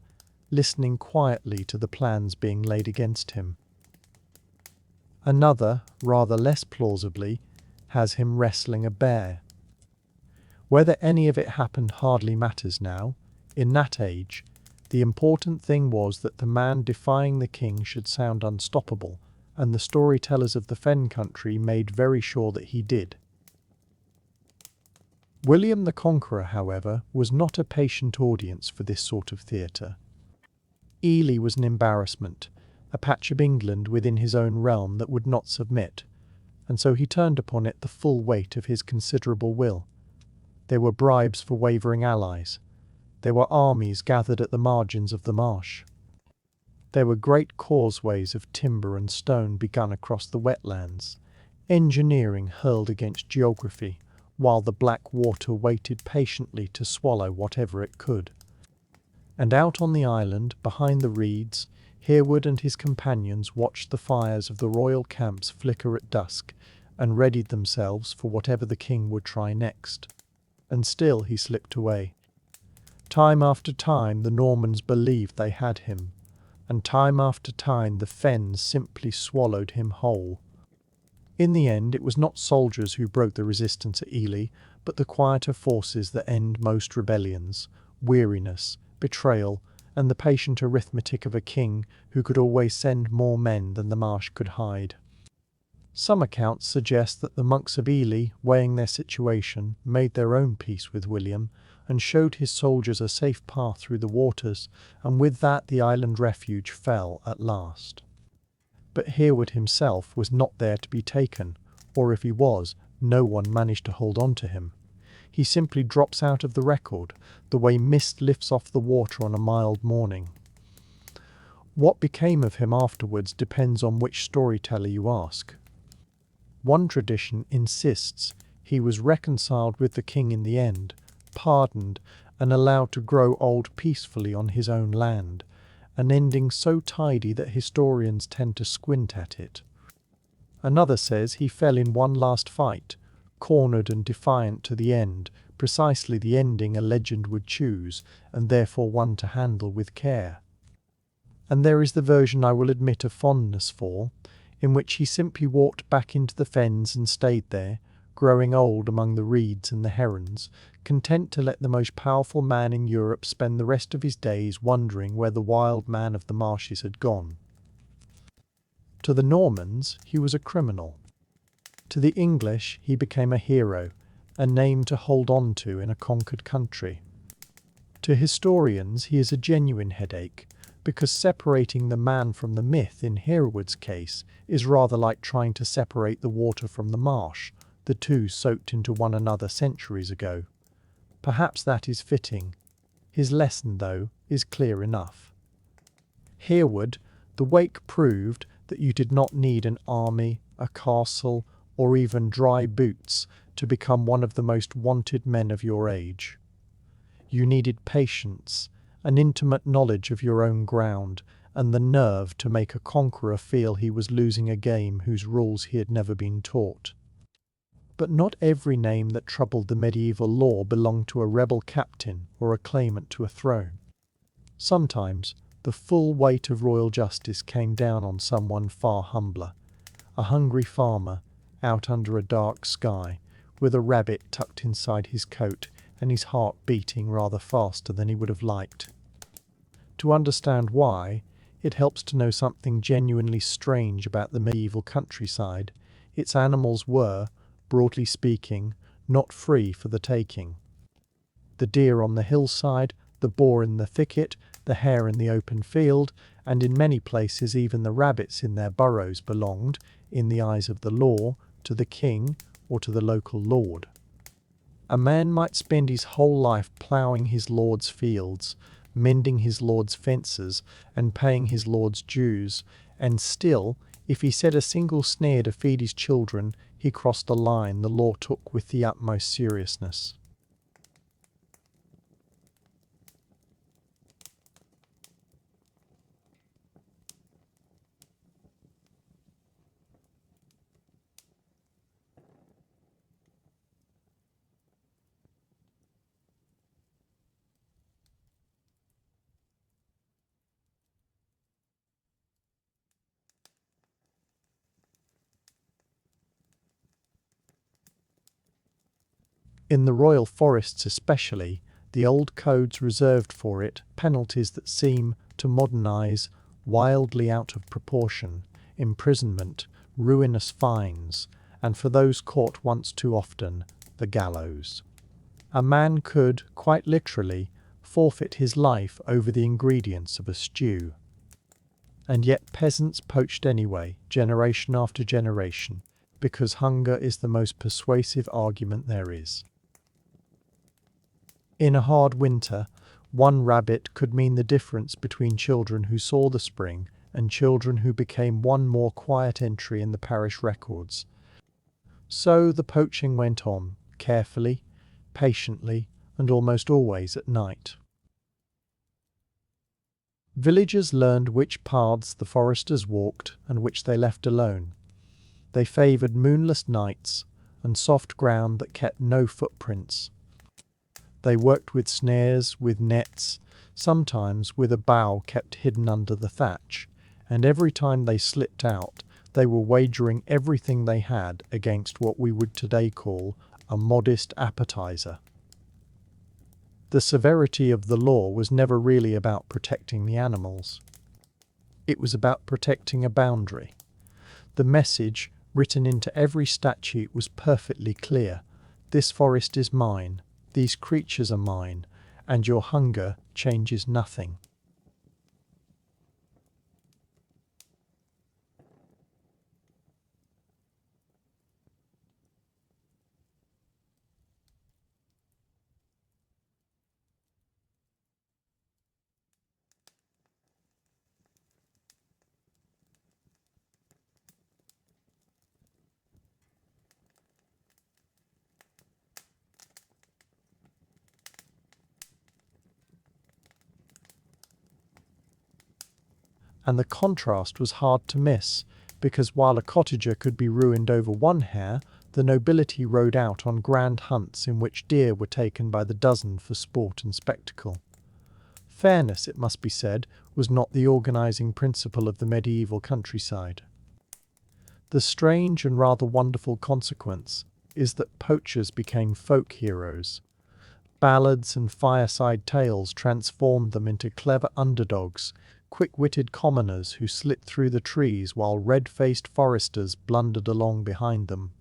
listening quietly to the plans being laid against him. Another, rather less plausibly, has him wrestling a bear. Whether any of it happened hardly matters now. In that age, the important thing was that the man defying the king should sound unstoppable, and the storytellers of the Fen country made very sure that he did. William the Conqueror, however, was not a patient audience for this sort of theatre. Ely was an embarrassment, a patch of England within his own realm that would not submit, and so he turned upon it the full weight of his considerable will. There were bribes for wavering allies. There were armies gathered at the margins of the marsh. There were great causeways of timber and stone begun across the wetlands, engineering hurled against geography, while the black water waited patiently to swallow whatever it could. And out on the island, behind the reeds, Hereward and his companions watched the fires of the royal camps flicker at dusk, and readied themselves for whatever the king would try next. And still he slipped away. Time after time the Normans believed they had him, and time after time the Fens simply swallowed him whole. In the end it was not soldiers who broke the resistance at Ely, but the quieter forces that end most rebellions, weariness, betrayal, and the patient arithmetic of a king who could always send more men than the marsh could hide. Some accounts suggest that the monks of Ely, weighing their situation, made their own peace with William, and showed his soldiers a safe path through the waters, and with that the island refuge fell at last. But Hereward himself was not there to be taken, or if he was, no one managed to hold on to him. He simply drops out of the record, the way mist lifts off the water on a mild morning. What became of him afterwards depends on which storyteller you ask. One tradition insists he was reconciled with the king in the end, pardoned, and allowed to grow old peacefully on his own land, an ending so tidy that historians tend to squint at it. Another says he fell in one last fight, cornered and defiant to the end, precisely the ending a legend would choose, and therefore one to handle with care. And there is the version I will admit a fondness for, in which he simply walked back into the fens and stayed there, growing old among the reeds and the herons, content to let the most powerful man in Europe spend the rest of his days wondering where the wild man of the marshes had gone. To the Normans he was a criminal. To the English he became a hero, a name to hold on to in a conquered country. To historians he is a genuine headache, because separating the man from the myth in Hereward's case is rather like trying to separate the water from the marsh, the two soaked into one another centuries ago. Perhaps that is fitting. His lesson, though, is clear enough. Hereward, the wake proved that you did not need an army, a castle, or even dry boots to become one of the most wanted men of your age. You needed patience, an intimate knowledge of your own ground, and the nerve to make a conqueror feel he was losing a game whose rules he had never been taught. But not every name that troubled the medieval law belonged to a rebel captain or a claimant to a throne. Sometimes, the full weight of royal justice came down on someone far humbler, a hungry farmer out under a dark sky, with a rabbit tucked inside his coat and his heart beating rather faster than he would have liked. To understand why, it helps to know something genuinely strange about the medieval countryside. Its animals were, broadly speaking, not free for the taking. The deer on the hillside, the boar in the thicket, the hare in the open field, and in many places even the rabbits in their burrows belonged, in the eyes of the law, to the king or to the local lord. A man might spend his whole life ploughing his lord's fields, mending his lord's fences, and paying his lord's dues, and still, if he said a single snare to feed his children, he crossed the line the law took with the utmost seriousness. In the royal forests especially, the old codes reserved for it penalties that seem, to modern eyes, wildly out of proportion, imprisonment, ruinous fines, and for those caught once too often, the gallows. A man could, quite literally, forfeit his life over the ingredients of a stew. And yet peasants poached anyway, generation after generation, because hunger is the most persuasive argument there is. In a hard winter, one rabbit could mean the difference between children who saw the spring and children who became one more quiet entry in the parish records. So the poaching went on, carefully, patiently, and almost always at night. Villagers learned which paths the foresters walked and which they left alone. They favoured moonless nights and soft ground that kept no footprints. They worked with snares, with nets, sometimes with a bough kept hidden under the thatch, and every time they slipped out, they were wagering everything they had against what we would today call a modest appetizer. The severity of the law was never really about protecting the animals. It was about protecting a boundary. The message, written into every statute, was perfectly clear. This forest is mine. These creatures are mine, and your hunger changes nothing. And the contrast was hard to miss, because while a cottager could be ruined over one hare, the nobility rode out on grand hunts in which deer were taken by the dozen for sport and spectacle. Fairness, it must be said, was not the organising principle of the medieval countryside. The strange and rather wonderful consequence is that poachers became folk heroes. Ballads and fireside tales transformed them into clever underdogs, quick-witted commoners who slit through the trees while red-faced foresters blundered along behind them.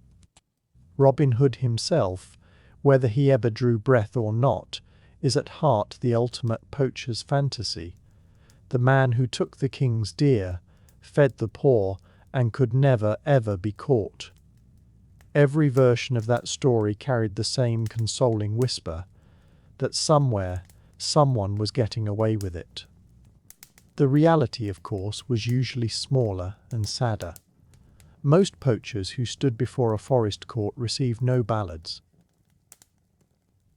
Robin Hood himself, whether he ever drew breath or not, is at heart the ultimate poacher's fantasy. The man who took the king's deer, fed the poor, and could never ever be caught. Every version of that story carried the same consoling whisper, that somewhere, someone was getting away with it. The reality, of course, was usually smaller and sadder. Most poachers who stood before a forest court received no ballads.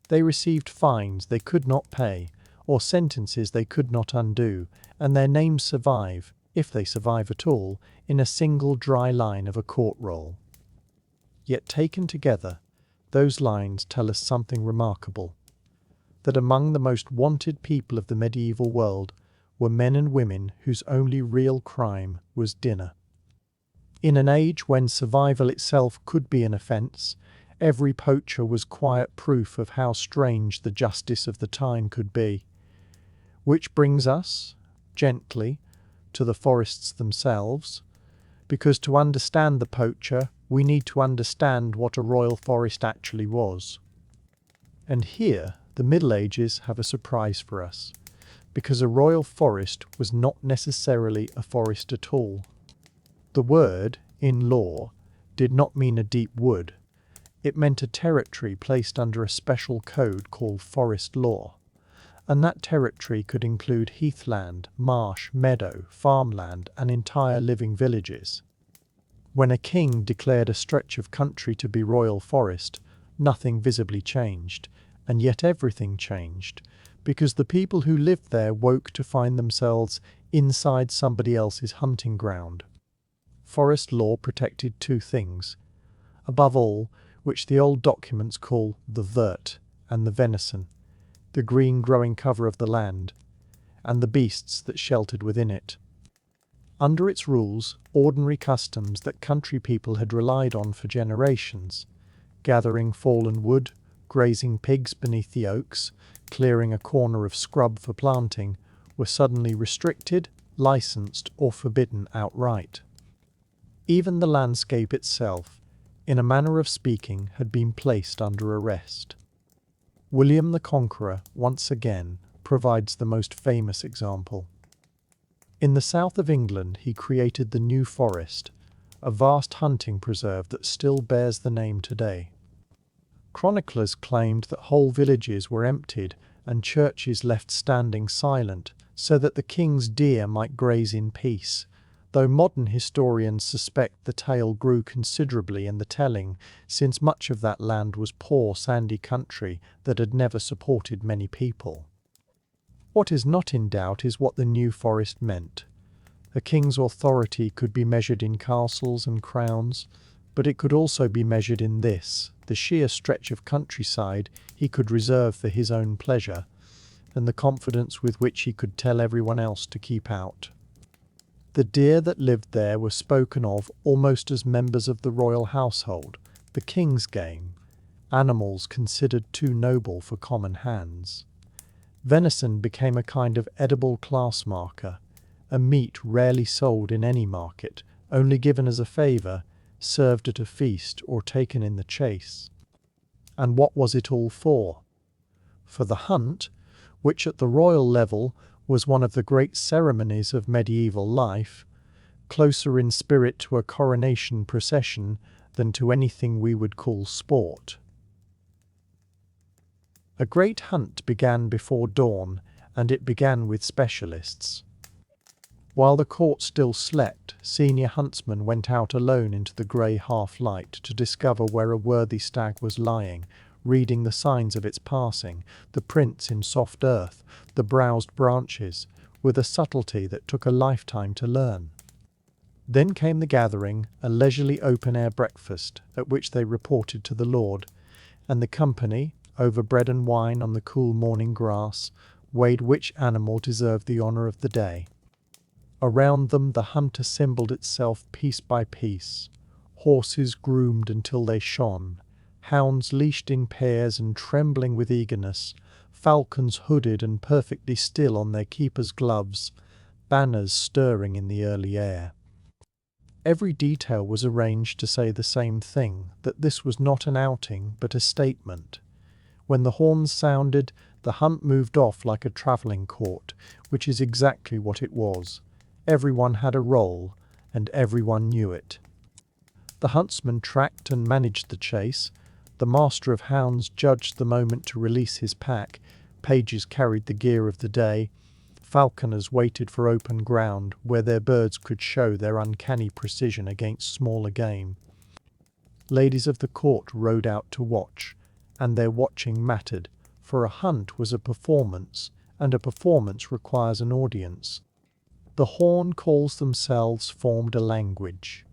They received fines they could not pay, or sentences they could not undo, and their names survive, if they survive at all, in a single dry line of a court roll. Yet taken together, those lines tell us something remarkable, that among the most wanted people of the medieval world were men and women whose only real crime was dinner. In an age when survival itself could be an offence, every poacher was quiet proof of how strange the justice of the time could be. Which brings us, gently, to the forests themselves, because to understand the poacher, we need to understand what a royal forest actually was. And here, the Middle Ages have a surprise for us, because a royal forest was not necessarily a forest at all. The word, in law, did not mean a deep wood. It meant a territory placed under a special code called forest law, and that territory could include heathland, marsh, meadow, farmland, and entire living villages. When a king declared a stretch of country to be royal forest, nothing visibly changed, and yet everything changed, because the people who lived there woke to find themselves inside somebody else's hunting ground. Forest law protected two things, above all, which the old documents call the vert and the venison, the green growing cover of the land, and the beasts that sheltered within it. Under its rules, ordinary customs that country people had relied on for generations, gathering fallen wood, grazing pigs beneath the oaks, clearing a corner of scrub for planting, were suddenly restricted, licensed, or forbidden outright. Even the landscape itself, in a manner of speaking, had been placed under arrest. William the Conqueror, once again, provides the most famous example. In the south of England he created the New Forest, a vast hunting preserve that still bears the name today. Chroniclers claimed that whole villages were emptied and churches left standing silent so that the king's deer might graze in peace, though modern historians suspect the tale grew considerably in the telling, since much of that land was poor sandy country that had never supported many people. What is not in doubt is what the New Forest meant. A king's authority could be measured in castles and crowns, but it could also be measured in this, the sheer stretch of countryside he could reserve for his own pleasure, and the confidence with which he could tell everyone else to keep out. The deer that lived there were spoken of almost as members of the royal household, the king's game, animals considered too noble for common hands. Venison became a kind of edible class marker, a meat rarely sold in any market, only given as a favour, served at a feast or taken in the chase. And what was it all for? For the hunt, which at the royal level was one of the great ceremonies of medieval life, closer in spirit to a coronation procession than to anything we would call sport. A great hunt began before dawn, and it began with specialists. While the court still slept, senior huntsmen went out alone into the grey half-light to discover where a worthy stag was lying, reading the signs of its passing, the prints in soft earth, the browsed branches, with a subtlety that took a lifetime to learn. Then came the gathering, a leisurely open-air breakfast, at which they reported to the lord, and the company, over bread and wine on the cool morning grass, weighed which animal deserved the honour of the day. Around them the hunt assembled itself piece by piece, horses groomed until they shone, hounds leashed in pairs and trembling with eagerness, falcons hooded and perfectly still on their keepers' gloves, banners stirring in the early air. Every detail was arranged to say the same thing, that this was not an outing but a statement. When the horns sounded, the hunt moved off like a travelling court, which is exactly what it was. Everyone had a role, and everyone knew it. The huntsman tracked and managed the chase. The master of hounds judged the moment to release his pack. Pages carried the gear of the day. Falconers waited for open ground, where their birds could show their uncanny precision against smaller game. Ladies of the court rode out to watch, and their watching mattered, for a hunt was a performance, and a performance requires an audience. The horn calls themselves formed a language.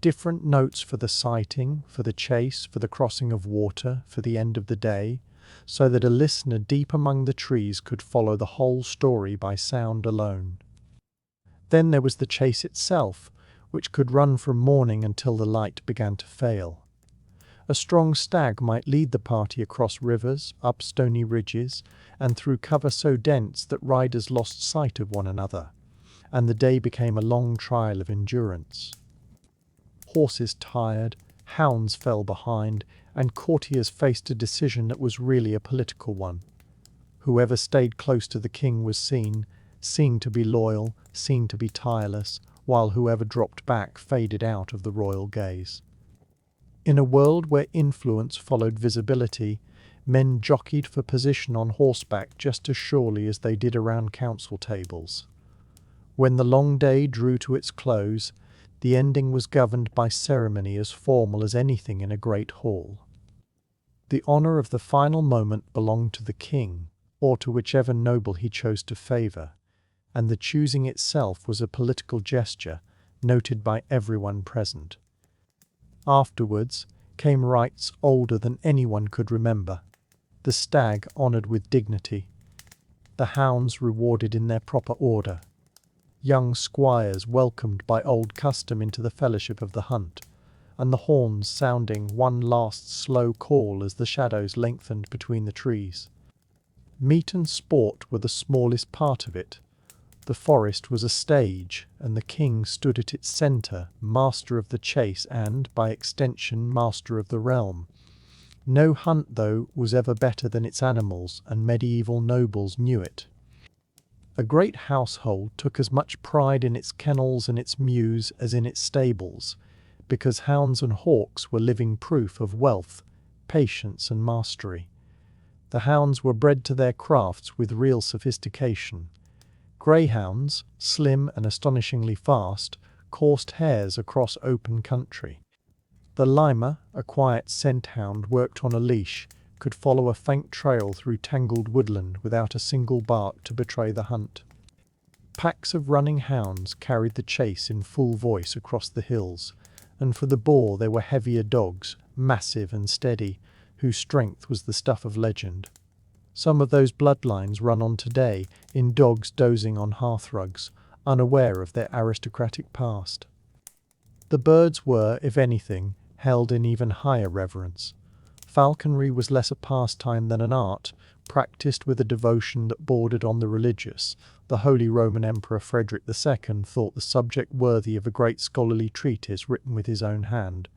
Different notes for the sighting, for the chase, for the crossing of water, for the end of the day, so that a listener deep among the trees could follow the whole story by sound alone. Then there was the chase itself, which could run from morning until the light began to fail. A strong stag might lead the party across rivers, up stony ridges, and through cover so dense that riders lost sight of one another, and the day became a long trial of endurance. Horses tired, hounds fell behind, and courtiers faced a decision that was really a political one. Whoever stayed close to the king was seen to be loyal, seen to be tireless, while whoever dropped back faded out of the royal gaze. In a world where influence followed visibility, men jockeyed for position on horseback just as surely as they did around council tables. When the long day drew to its close, the ending was governed by ceremony as formal as anything in a great hall. The honour of the final moment belonged to the king, or to whichever noble he chose to favour, and the choosing itself was a political gesture, noted by everyone present. Afterwards came rites older than anyone could remember. The stag honoured with dignity, the hounds rewarded in their proper order, young squires welcomed by old custom into the fellowship of the hunt, and the horns sounding one last slow call as the shadows lengthened between the trees. Meat and sport were the smallest part of it. The forest was a stage, and the king stood at its centre, master of the chase and, by extension, master of the realm. No hunt, though, was ever better than its animals, and medieval nobles knew it. A great household took as much pride in its kennels and its mews as in its stables, because hounds and hawks were living proof of wealth, patience, and mastery. The hounds were bred to their crafts with real sophistication. Greyhounds, slim and astonishingly fast, coursed hares across open country. The lima, a quiet scent hound worked on a leash, could follow a faint trail through tangled woodland without a single bark to betray the hunt. Packs of running hounds carried the chase in full voice across the hills, and for the boar there were heavier dogs, massive and steady, whose strength was the stuff of legend. Some of those bloodlines run on today in dogs dozing on hearthrugs, unaware of their aristocratic past. The birds were, if anything, held in even higher reverence. Falconry was less a pastime than an art, practiced with a devotion that bordered on the religious. The Holy Roman Emperor Frederick II thought the subject worthy of a great scholarly treatise written with his own hand.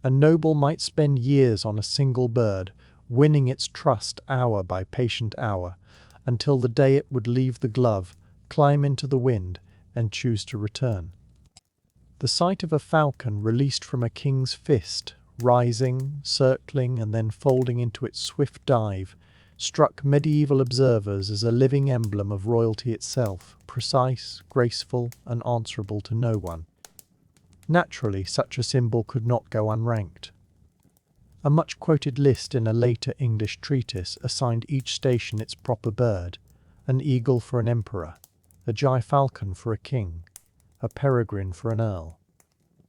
A noble might spend years on a single bird, winning its trust hour by patient hour, until the day it would leave the glove, climb into the wind, and choose to return. The sight of a falcon released from a king's fist, rising, circling, and then folding into its swift dive, struck medieval observers as a living emblem of royalty itself, precise, graceful, and answerable to no one. Naturally, such a symbol could not go unranked. A much-quoted list in a later English treatise assigned each station its proper bird, an eagle for an emperor, a gyfalcon for a king, a peregrine for an earl,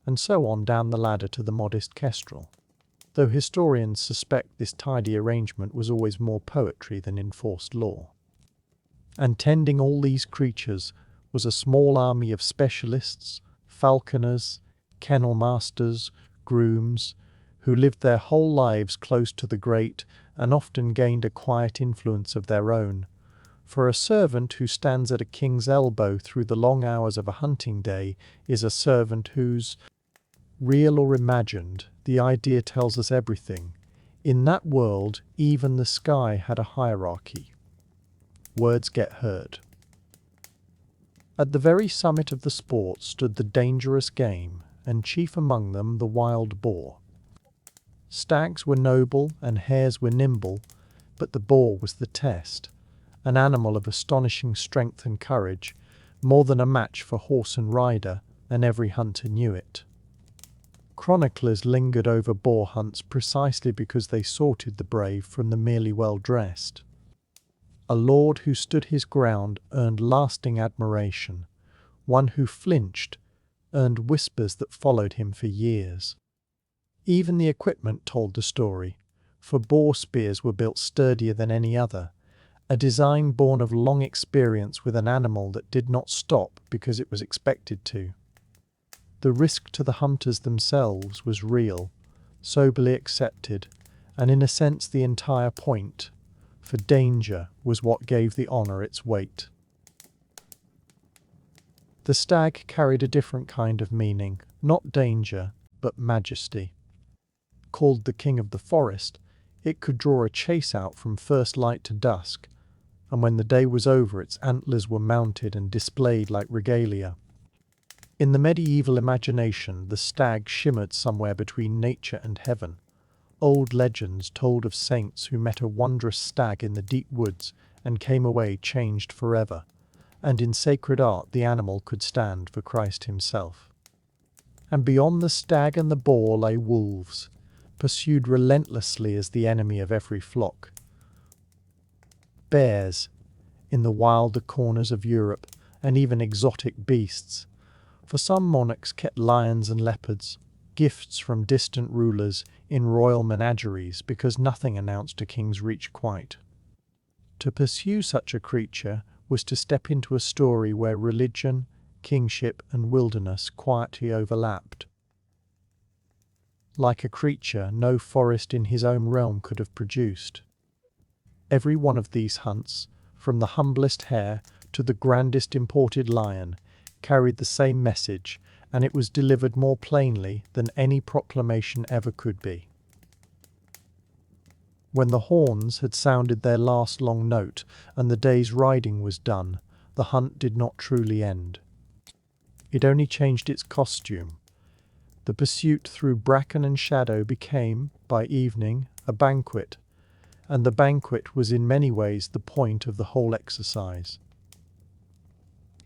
and so on down the ladder to the modest kestrel, though historians suspect this tidy arrangement was always more poetry than enforced law. And tending all these creatures was a small army of specialists, falconers, kennel masters, grooms, who lived their whole lives close to the great and often gained a quiet influence of their own. For a servant who stands at a king's elbow through the long hours of a hunting day is a servant whose, real or imagined, the idea tells us everything. In that world, even the sky had a hierarchy. Words get heard. At the very summit of the sport stood the dangerous game, and chief among them the wild boar. Stags were noble and hares were nimble, but the boar was the test, an animal of astonishing strength and courage, more than a match for horse and rider, and every hunter knew it. Chroniclers lingered over boar hunts precisely because they sorted the brave from the merely well-dressed. A lord who stood his ground earned lasting admiration. One who flinched earned whispers that followed him for years. Even the equipment told the story. for boar spears were built sturdier than any other, a design born of long experience with an animal that did not stop because it was expected to. The risk to the hunters themselves was real, soberly accepted, and in a sense the entire point, for danger was what gave the honour its weight. The stag carried a different kind of meaning, not danger, but majesty. Called the king of the forest, it could draw a chase out from first light to dusk, and when the day was over its antlers were mounted and displayed like regalia. In the medieval imagination, the stag shimmered somewhere between nature and heaven. Old legends told of saints who met a wondrous stag in the deep woods and came away changed forever, and in sacred art the animal could stand for Christ himself. And beyond the stag and the boar lay wolves, pursued relentlessly as the enemy of every flock. Bears, in the wilder corners of Europe, and even exotic beasts. For some monarchs kept lions and leopards, gifts from distant rulers in royal menageries because nothing announced a king's reach quite. To pursue such a creature was to step into a story where religion, kingship and wilderness quietly overlapped. Like a creature no forest in his own realm could have produced. Every one of these hunts, from the humblest hare to the grandest imported lion, carried the same message, and it was delivered more plainly than any proclamation ever could be. When the horns had sounded their last long note and the day's riding was done, the hunt did not truly end. It only changed its costume. The pursuit through bracken and shadow became, by evening, a banquet, and the banquet was in many ways the point of the whole exercise.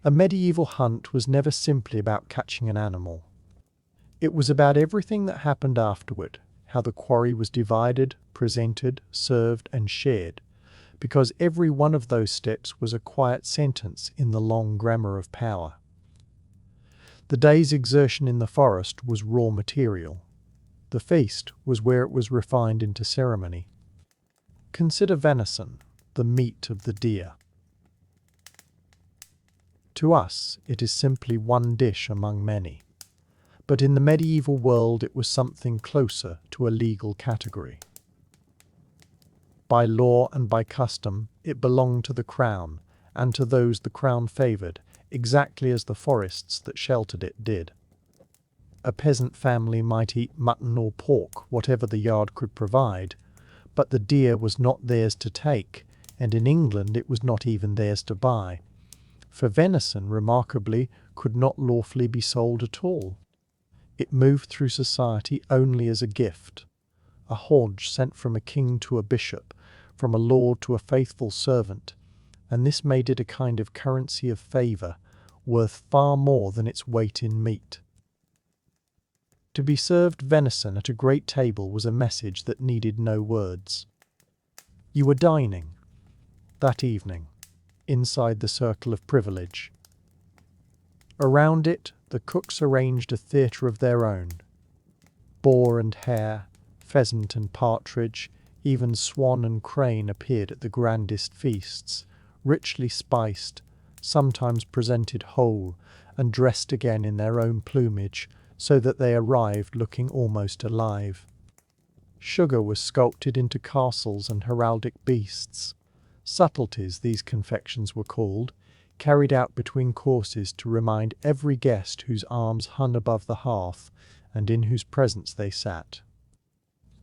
A medieval hunt was never simply about catching an animal. It was about everything that happened afterward, how the quarry was divided, presented, served and shared, because every one of those steps was a quiet sentence in the long grammar of power. The day's exertion in the forest was raw material. The feast was where it was refined into ceremony. Consider venison, the meat of the deer. To us, it is simply one dish among many. But in the medieval world it was something closer to a legal category. By law and by custom, it belonged to the crown, and to those the crown favoured, exactly as the forests that sheltered it did. A peasant family might eat mutton or pork, whatever the yard could provide, but the deer was not theirs to take, and in England it was not even theirs to buy. For venison, remarkably, could not lawfully be sold at all. It moved through society only as a gift, a hodge sent from a king to a bishop, from a lord to a faithful servant, and this made it a kind of currency of favour, worth far more than its weight in meat. To be served venison at a great table was a message that needed no words. You were dining, that evening, inside the circle of privilege. Around it, the cooks arranged a theatre of their own. Boar and hare, pheasant and partridge, even swan and crane appeared at the grandest feasts, richly spiced, sometimes presented whole, and dressed again in their own plumage, so that they arrived looking almost alive. Sugar was sculpted into castles and heraldic beasts. Subtleties, these confections were called, carried out between courses to remind every guest whose arms hung above the hearth and in whose presence they sat.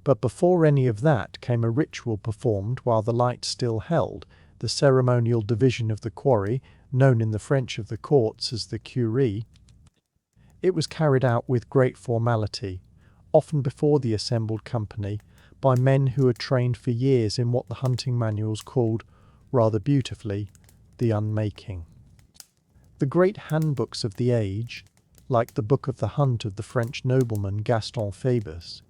But before any of that came a ritual performed while the light still held, the ceremonial division of the quarry, known in the French of the courts as the curie. It was carried out with great formality, often before the assembled company, by men who had trained for years in what the hunting manuals called, rather beautifully, the unmaking. The great handbooks of the age, like the Book of the Hunt of the French nobleman Gaston Phoebus,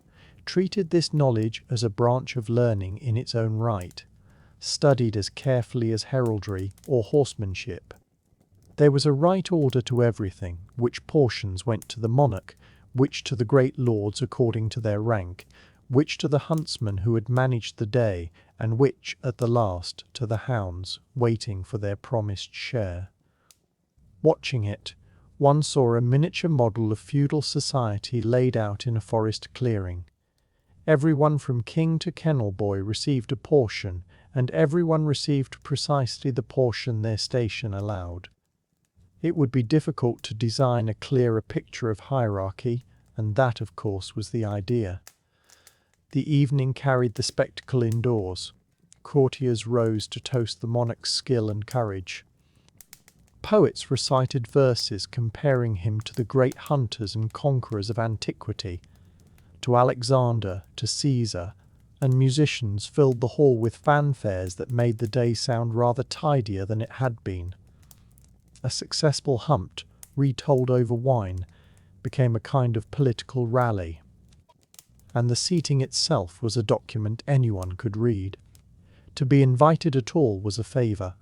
treated this knowledge as a branch of learning in its own right, studied as carefully as heraldry or horsemanship. There was a right order to everything, which portions went to the monarch, which to the great lords according to their rank, which to the huntsman who had managed the day, and which, at the last, to the hounds, waiting for their promised share. Watching it, one saw a miniature model of feudal society laid out in a forest clearing. Everyone from king to kennel boy received a portion, and everyone received precisely the portion their station allowed. It would be difficult to design a clearer picture of hierarchy, and that, of course, was the idea. The evening carried the spectacle indoors. Courtiers rose to toast the monarch's skill and courage. Poets recited verses comparing him to the great hunters and conquerors of antiquity, to Alexander, to Caesar, and musicians filled the hall with fanfares that made the day sound rather tidier than it had been. A successful hunt, retold over wine, became a kind of political rally, and the seating itself was a document anyone could read. To be invited at all was a favour.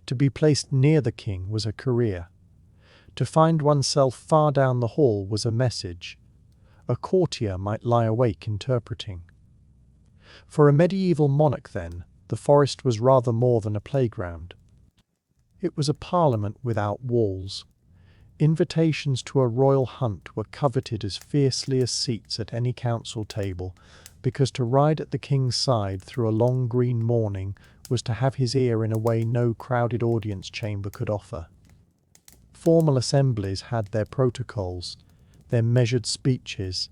To be placed near the king was a career. To find oneself far down the hall was a message. A courtier might lie awake interpreting. For a medieval monarch, then, the forest was rather more than a playground. It was a parliament without walls. Invitations to a royal hunt were coveted as fiercely as seats at any council table, because to ride at the king's side through a long green morning was to have his ear in a way no crowded audience chamber could offer. Formal assemblies had their protocols, their measured speeches,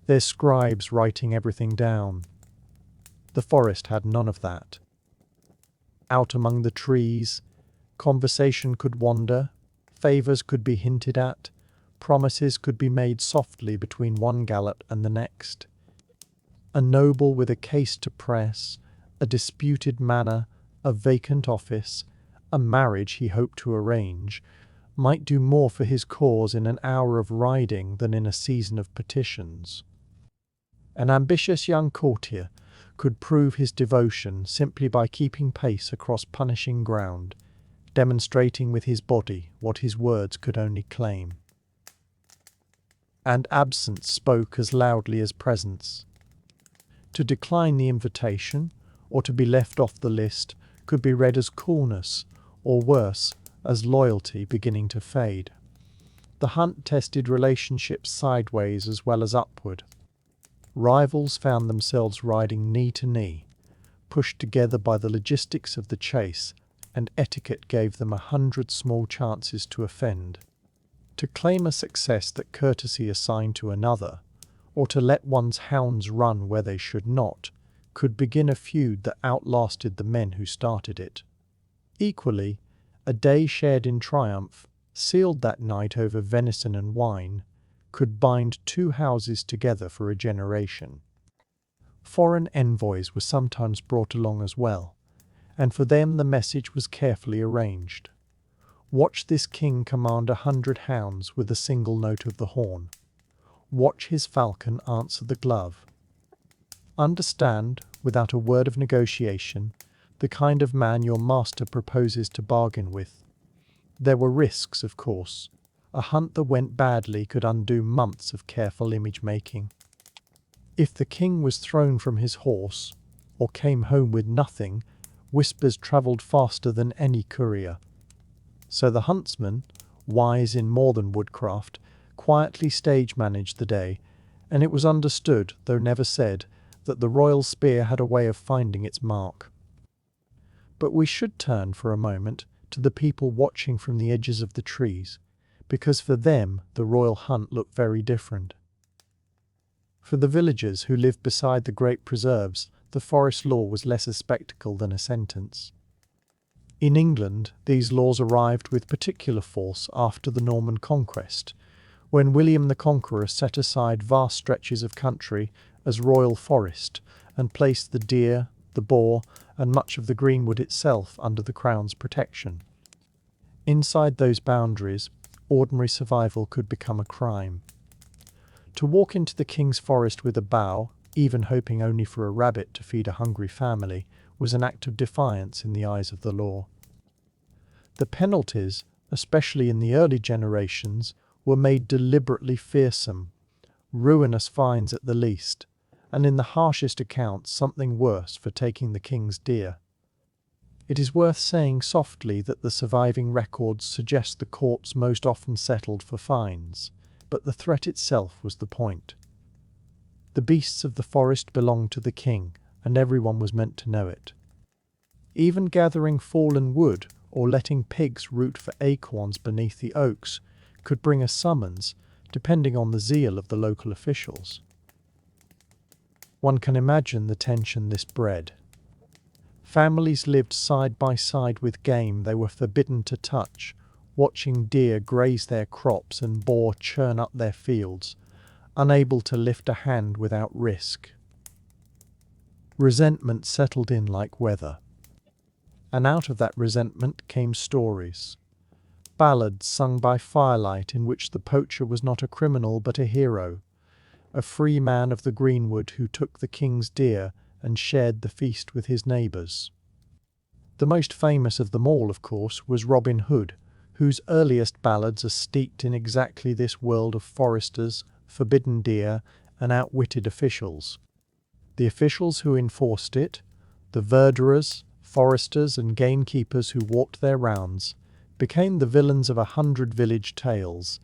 their scribes writing everything down. The forest had none of that. Out among the trees, conversation could wander, favours could be hinted at, promises could be made softly between one gallop and the next. A noble with a case to press, a disputed manor, a vacant office, a marriage he hoped to arrange, might do more for his cause in an hour of riding than in a season of petitions. An ambitious young courtier could prove his devotion simply by keeping pace across punishing ground, demonstrating with his body what his words could only claim. And absence spoke as loudly as presence. To decline the invitation, or to be left off the list, could be read as coolness, or worse, as loyalty beginning to fade. The hunt tested relationships sideways as well as upward. Rivals found themselves riding knee to knee, pushed together by the logistics of the chase, and etiquette gave them 100 small chances to offend. To claim a success that courtesy assigned to another, or to let one's hounds run where they should not, could begin a feud that outlasted the men who started it. Equally, a day shared in triumph, sealed that night over venison and wine, could bind two houses together for a generation. Foreign envoys were sometimes brought along as well, and for them the message was carefully arranged. Watch this king command 100 hounds with a single note of the horn. Watch his falcon answer the glove. Understand, without a word of negotiation, the kind of man your master proposes to bargain with. There were risks, of course. A hunt that went badly could undo months of careful image-making. If the king was thrown from his horse, or came home with nothing, whispers travelled faster than any courier. So the huntsman, wise in more than woodcraft, quietly stage-managed the day, and it was understood, though never said, that the royal spear had a way of finding its mark. But we should turn for a moment to the people watching from the edges of the trees, because for them the royal hunt looked very different. For the villagers who lived beside the great preserves, the forest law was less a spectacle than a sentence. In England, these laws arrived with particular force after the Norman conquest, when William the Conqueror set aside vast stretches of country as royal forest and placed the deer, the boar, and much of the greenwood itself under the Crown's protection. Inside those boundaries, ordinary survival could become a crime. To walk into the king's forest with a bow, even hoping only for a rabbit to feed a hungry family, was an act of defiance in the eyes of the law. The penalties, especially in the early generations, were made deliberately fearsome, ruinous fines at the least, and in the harshest accounts something worse for taking the king's deer. It is worth saying softly that the surviving records suggest the courts most often settled for fines, but the threat itself was the point. The beasts of the forest belonged to the king, and everyone was meant to know it. Even gathering fallen wood or letting pigs root for acorns beneath the oaks could bring a summons, depending on the zeal of the local officials. One can imagine the tension this bred. Families lived side by side with game they were forbidden to touch, watching deer graze their crops and boar churn up their fields, unable to lift a hand without risk. Resentment settled in like weather. And out of that resentment came stories. Ballads sung by firelight in which the poacher was not a criminal but a hero, a free man of the greenwood who took the king's deer and shared the feast with his neighbours. The most famous of them all, of course, was Robin Hood, whose earliest ballads are steeped in exactly this world of foresters, forbidden deer, and outwitted officials. The officials who enforced it, the verderers, foresters, and gamekeepers who walked their rounds, became the villains of 100 village tales,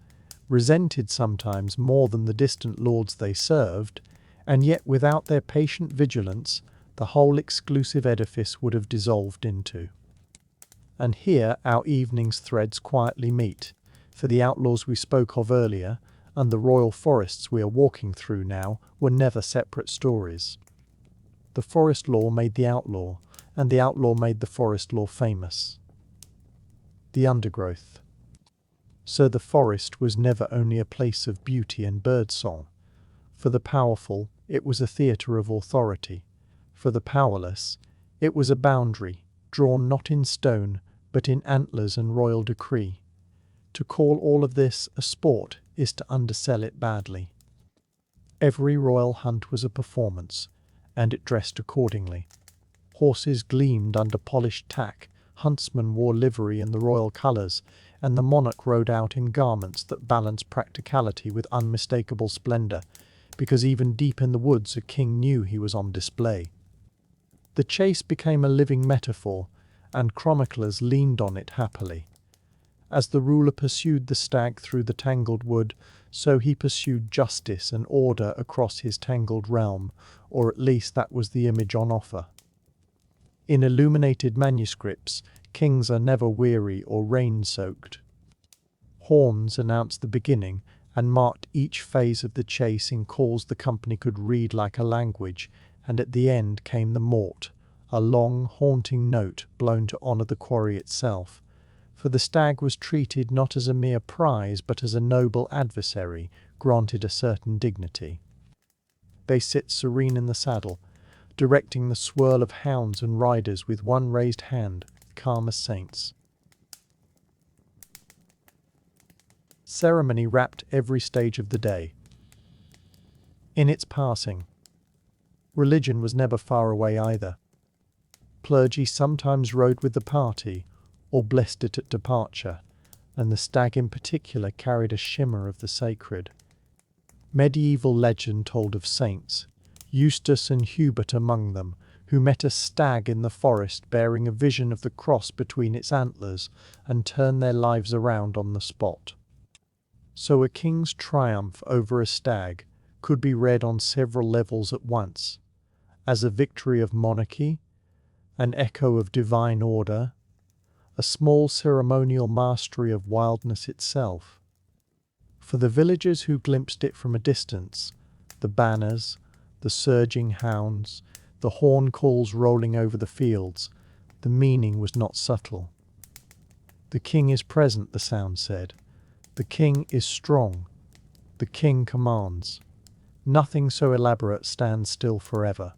resented sometimes more than the distant lords they served, and yet without their patient vigilance the whole exclusive edifice would have dissolved into. And here our evening's threads quietly meet, for the outlaws we spoke of earlier and the royal forests we are walking through now were never separate stories. The forest law made the outlaw, and the outlaw made the forest law famous. The undergrowth. So the forest was never only a place of beauty and birdsong. For the powerful, it was a theatre of authority. For the powerless, it was a boundary, drawn not in stone, but in antlers and royal decree. To call all of this a sport is to undersell it badly. Every royal hunt was a performance, and it dressed accordingly. Horses gleamed under polished tack, huntsmen wore livery in the royal colours, and the monarch rode out in garments that balanced practicality with unmistakable splendour, because even deep in the woods a king knew he was on display. The chase became a living metaphor, and chroniclers leaned on it happily. As the ruler pursued the stag through the tangled wood, so he pursued justice and order across his tangled realm, or at least that was the image on offer. In illuminated manuscripts, kings are never weary or rain-soaked. Horns announced the beginning and marked each phase of the chase in calls the company could read like a language, and at the end came the mort, a long, haunting note blown to honour the quarry itself. For the stag was treated not as a mere prize but as a noble adversary, granted a certain dignity. They sit serene in the saddle, directing the swirl of hounds and riders with one raised hand, calm as saints. Ceremony wrapped every stage of the day. In its passing, religion was never far away either. Clergy sometimes rode with the party, or blessed it at departure, and the stag in particular carried a shimmer of the sacred. Medieval legend told of saints, Eustace and Hubert among them, who met a stag in the forest bearing a vision of the cross between its antlers and turned their lives around on the spot. So a king's triumph over a stag could be read on several levels at once, as a victory of monarchy, an echo of divine order, a small ceremonial mastery of wildness itself. For the villagers who glimpsed it from a distance, the banners, the surging hounds, the horn calls rolling over the fields, the meaning was not subtle. The king is present, the sound said. The king is strong. The king commands. Nothing so elaborate stands still forever.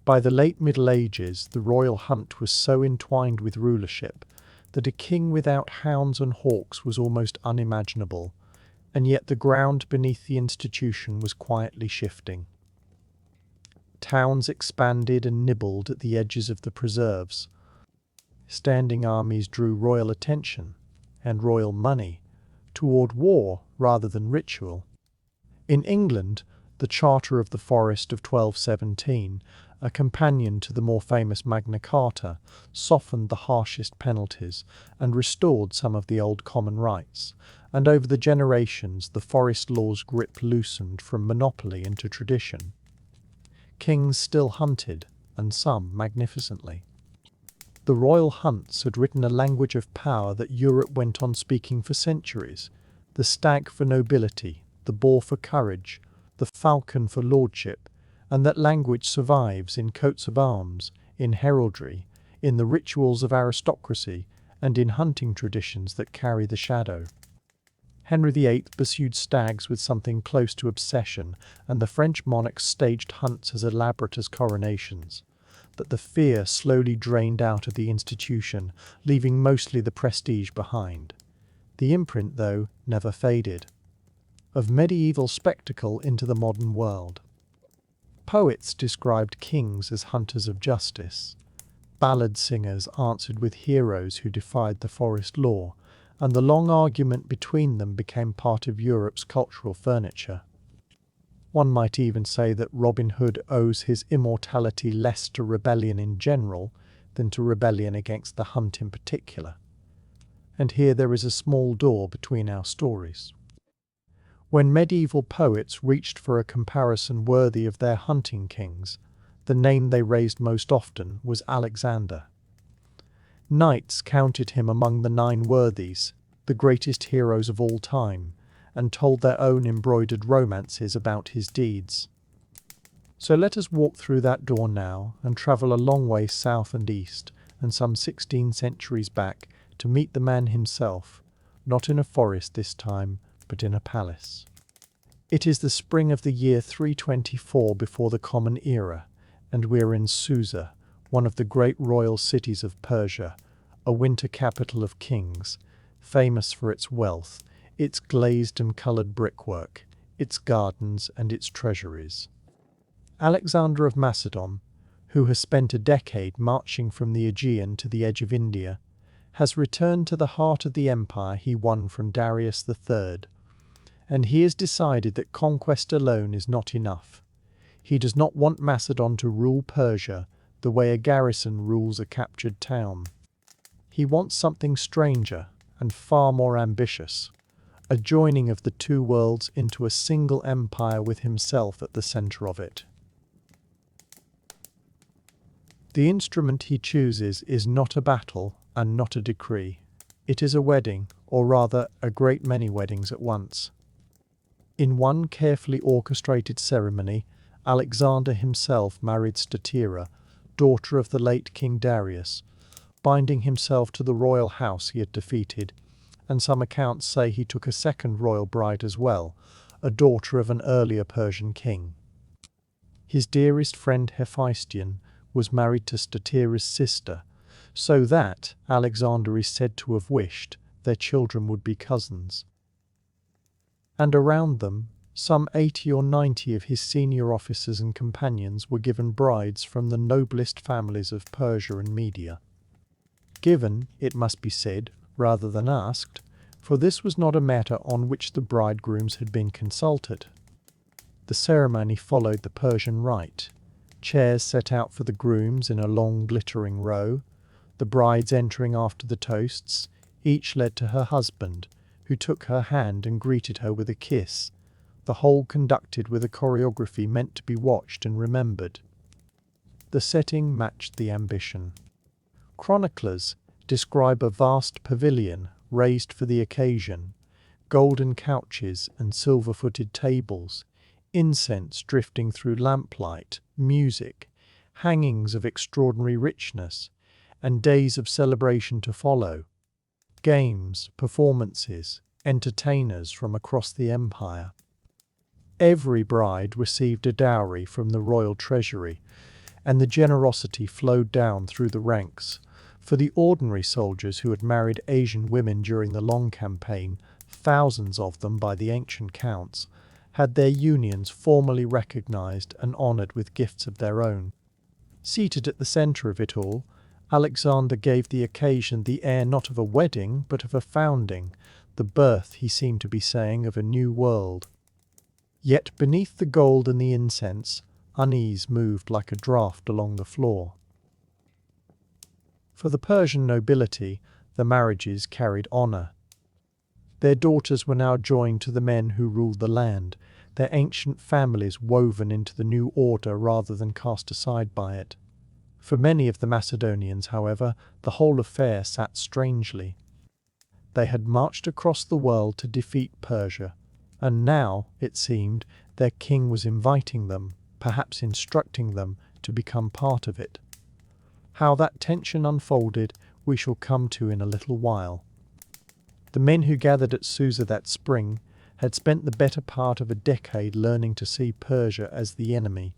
By the late Middle Ages, the royal hunt was so entwined with rulership that a king without hounds and hawks was almost unimaginable, and yet the ground beneath the institution was quietly shifting. Towns expanded and nibbled at the edges of the preserves. Standing armies drew royal attention, and royal money, toward war rather than ritual. In England, the Charter of the Forest of 1217, a companion to the more famous Magna Carta, softened the harshest penalties and restored some of the old common rights, and over the generations the forest law's grip loosened from monopoly into tradition. Kings still hunted, and some magnificently. The royal hunts had written a language of power that Europe went on speaking for centuries: the stag for nobility, the boar for courage, the falcon for lordship, and that language survives in coats of arms, in heraldry, in the rituals of aristocracy, and in hunting traditions that carry the shadow. Henry VIII pursued stags with something close to obsession, and the French monarchs staged hunts as elaborate as coronations. But the fear slowly drained out of the institution, leaving mostly the prestige behind. The imprint, though, never faded. Of medieval spectacle into the modern world. Poets described kings as hunters of justice. Ballad singers answered with heroes who defied the forest law, and the long argument between them became part of Europe's cultural furniture. One might even say that Robin Hood owes his immortality less to rebellion in general than to rebellion against the hunt in particular. And here there is a small door between our stories. When medieval poets reached for a comparison worthy of their hunting kings, the name they raised most often was Alexander. Knights counted him among the 9 worthies, the greatest heroes of all time, and told their own embroidered romances about his deeds. So let us walk through that door now and travel a long way south and east, and some 16 centuries back, to meet the man himself, not in a forest this time, but in a palace. It is the spring of the year 324 before the Common Era, and we are in Susa, one of the great royal cities of Persia, a winter capital of kings, famous for its wealth, its glazed and coloured brickwork, its gardens and its treasuries. Alexander of Macedon, who has spent a decade marching from the Aegean to the edge of India, has returned to the heart of the empire he won from Darius III, and he has decided that conquest alone is not enough. He does not want Macedon to rule Persia the way a garrison rules a captured town. He wants something stranger and far more ambitious, a joining of the 2 worlds into a single empire with himself at the centre of it. The instrument he chooses is not a battle and not a decree. It is a wedding, or rather a great many weddings at once. In one carefully orchestrated ceremony, Alexander himself married Statira, daughter of the late King Darius, binding himself to the royal house he had defeated, and some accounts say he took a second royal bride as well, a daughter of an earlier Persian king. His dearest friend Hephaestion was married to Statira's sister, so that, Alexander is said to have wished, their children would be cousins. And around them, some 80 or 90 of his senior officers and companions were given brides from the noblest families of Persia and Media. Given, it must be said, rather than asked, for this was not a matter on which the bridegrooms had been consulted. The ceremony followed the Persian rite. Chairs set out for the grooms in a long glittering row, the brides entering after the toasts, each led to her husband, who took her hand and greeted her with a kiss, the whole conducted with a choreography meant to be watched and remembered. The setting matched the ambition. Chroniclers describe a vast pavilion raised for the occasion, golden couches and silver-footed tables, incense drifting through lamplight, music, hangings of extraordinary richness, and days of celebration to follow. Games, performances, entertainers from across the empire. Every bride received a dowry from the royal treasury, and the generosity flowed down through the ranks. For the ordinary soldiers who had married Asian women during the Long Campaign, thousands of them by the ancient counts, had their unions formally recognized and honored with gifts of their own. Seated at the center of it all, Alexander gave the occasion the air not of a wedding, but of a founding, the birth, he seemed to be saying, of a new world. Yet beneath the gold and the incense, unease moved like a draught along the floor. For the Persian nobility, the marriages carried honor. Their daughters were now joined to the men who ruled the land, their ancient families woven into the new order rather than cast aside by it. For many of the Macedonians, however, the whole affair sat strangely. They had marched across the world to defeat Persia, and now, it seemed, their king was inviting them, perhaps instructing them, to become part of it. How that tension unfolded we shall come to in a little while. The men who gathered at Susa that spring had spent the better part of a decade learning to see Persia as the enemy.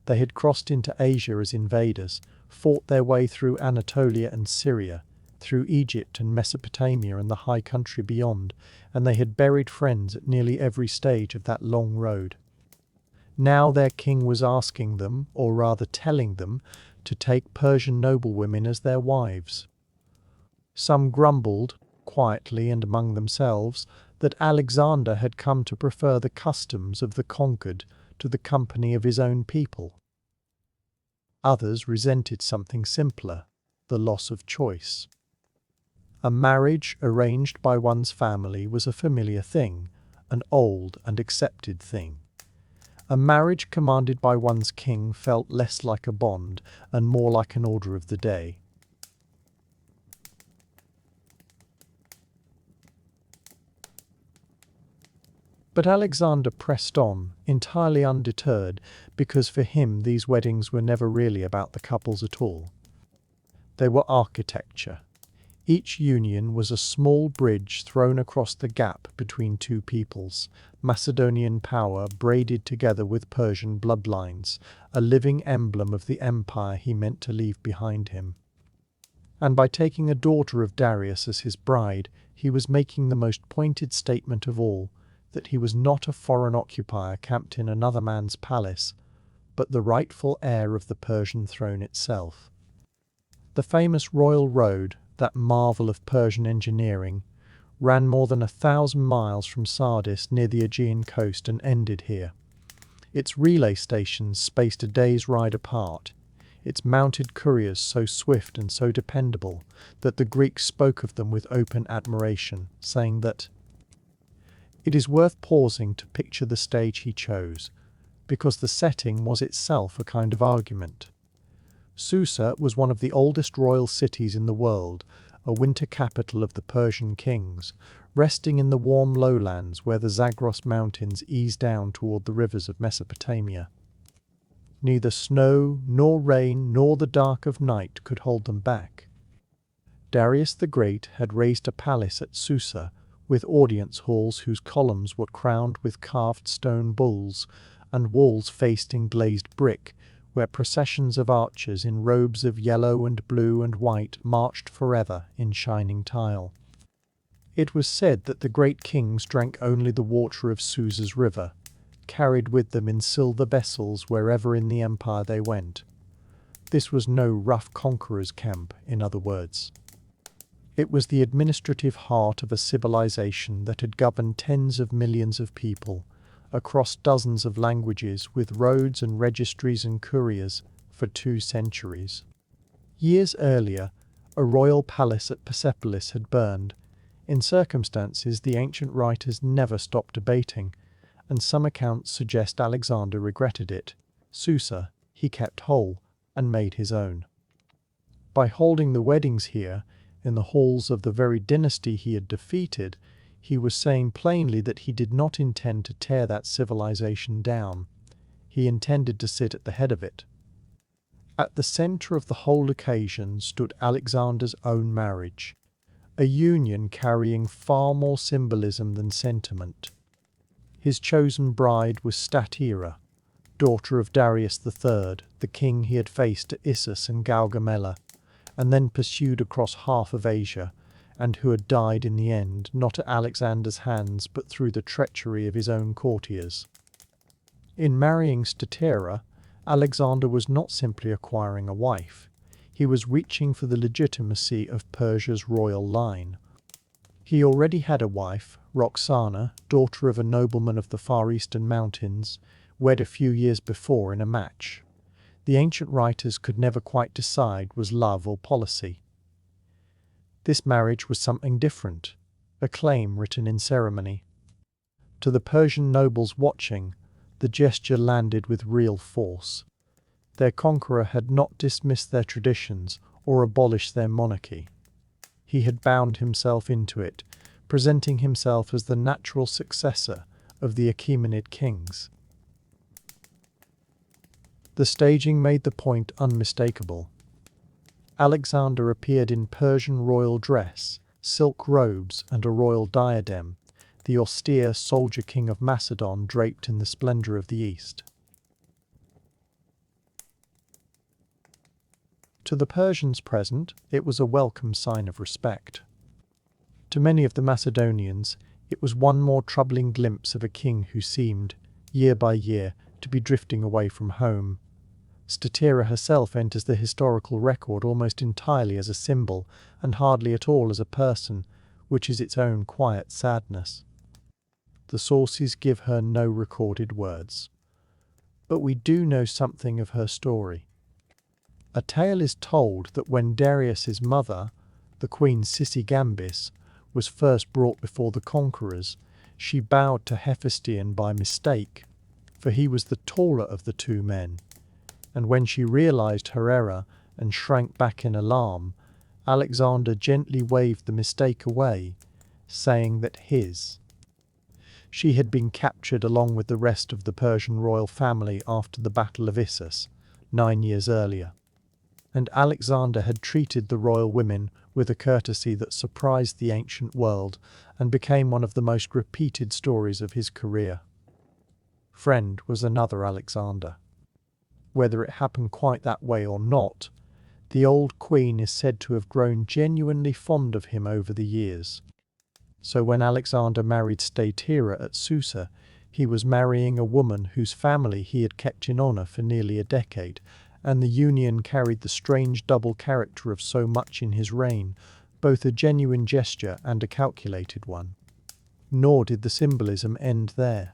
They had crossed into Asia as invaders, fought their way through Anatolia and Syria, through Egypt and Mesopotamia and the high country beyond, and they had buried friends at nearly every stage of that long road. Now their king was asking them, or rather telling them, to take Persian noblewomen as their wives. Some grumbled, quietly and among themselves, that Alexander had come to prefer the customs of the conquered to the company of his own people. Others resented something simpler, the loss of choice. A marriage arranged by one's family was a familiar thing, an old and accepted thing. A marriage commanded by one's king felt less like a bond and more like an order of the day. But Alexander pressed on, entirely undeterred, because for him these weddings were never really about the couples at all. They were architecture. Each union was a small bridge thrown across the gap between two peoples, Macedonian power braided together with Persian bloodlines, a living emblem of the empire he meant to leave behind him. And by taking a daughter of Darius as his bride, he was making the most pointed statement of all, that he was not a foreign occupier camped in another man's palace, but the rightful heir of the Persian throne itself. The famous royal road, that marvel of Persian engineering, ran more than 1,000 miles from Sardis near the Aegean coast and ended here. Its relay stations spaced a day's ride apart, its mounted couriers so swift and so dependable that the Greeks spoke of them with open admiration, saying that it is worth pausing to picture the stage he chose, because the setting was itself a kind of argument. Susa was one of the oldest royal cities in the world, a winter capital of the Persian kings, resting in the warm lowlands where the Zagros mountains ease down toward the rivers of Mesopotamia. Neither snow, nor rain, nor the dark of night could hold them back. Darius the Great had raised a palace at Susa, with audience halls whose columns were crowned with carved stone bulls, and walls faced in glazed brick, where processions of archers in robes of yellow and blue and white marched forever in shining tile. It was said that the great kings drank only the water of Susa's river, carried with them in silver vessels wherever in the empire they went. This was no rough conqueror's camp, in other words. It was the administrative heart of a civilization that had governed tens of millions of people, across dozens of languages, with roads and registries and couriers, for 2 centuries. Years earlier, a royal palace at Persepolis had burned, in circumstances the ancient writers never stopped debating, and some accounts suggest Alexander regretted it. Susa he kept whole and made his own. By holding the weddings here, in the halls of the very dynasty he had defeated, he was saying plainly that he did not intend to tear that civilization down. He intended to sit at the head of it. At the center of the whole occasion stood Alexander's own marriage, a union carrying far more symbolism than sentiment. His chosen bride was Statira, daughter of Darius III, the king he had faced at Issus and Gaugamela, and then pursued across half of Asia, and who had died in the end, not at Alexander's hands, but through the treachery of his own courtiers. In marrying Statira, Alexander was not simply acquiring a wife. He was reaching for the legitimacy of Persia's royal line. He already had a wife, Roxana, daughter of a nobleman of the far eastern mountains, wed a few years before in a match. The ancient writers could never quite decide was love or policy. This marriage was something different, a claim written in ceremony. To the Persian nobles watching, the gesture landed with real force. Their conqueror had not dismissed their traditions or abolished their monarchy. He had bound himself into it, presenting himself as the natural successor of the Achaemenid kings. The staging made the point unmistakable. Alexander appeared in Persian royal dress, silk robes, and a royal diadem, the austere soldier king of Macedon draped in the splendor of the East. To the Persians present, it was a welcome sign of respect. To many of the Macedonians, it was one more troubling glimpse of a king who seemed, year by year, to be drifting away from home. Statira herself enters the historical record almost entirely as a symbol and hardly at all as a person, which is its own quiet sadness. The sources give her no recorded words. But we do know something of her story. A tale is told that when Darius's mother, the queen Sisygambis, was first brought before the conquerors, she bowed to Hephaestion by mistake, for he was the taller of the two men, and when she realized her error and shrank back in alarm, Alexander gently waved the mistake away, saying that she had been captured along with the rest of the Persian royal family after the Battle of Issus, 9 years earlier, and Alexander had treated the royal women with a courtesy that surprised the ancient world and became one of the most repeated stories of his career. Friend was another Alexander. Whether it happened quite that way or not, the old queen is said to have grown genuinely fond of him over the years. So when Alexander married Statira at Susa, he was marrying a woman whose family he had kept in honor for nearly a decade, and the union carried the strange double character of so much in his reign, both a genuine gesture and a calculated one. Nor did the symbolism end there.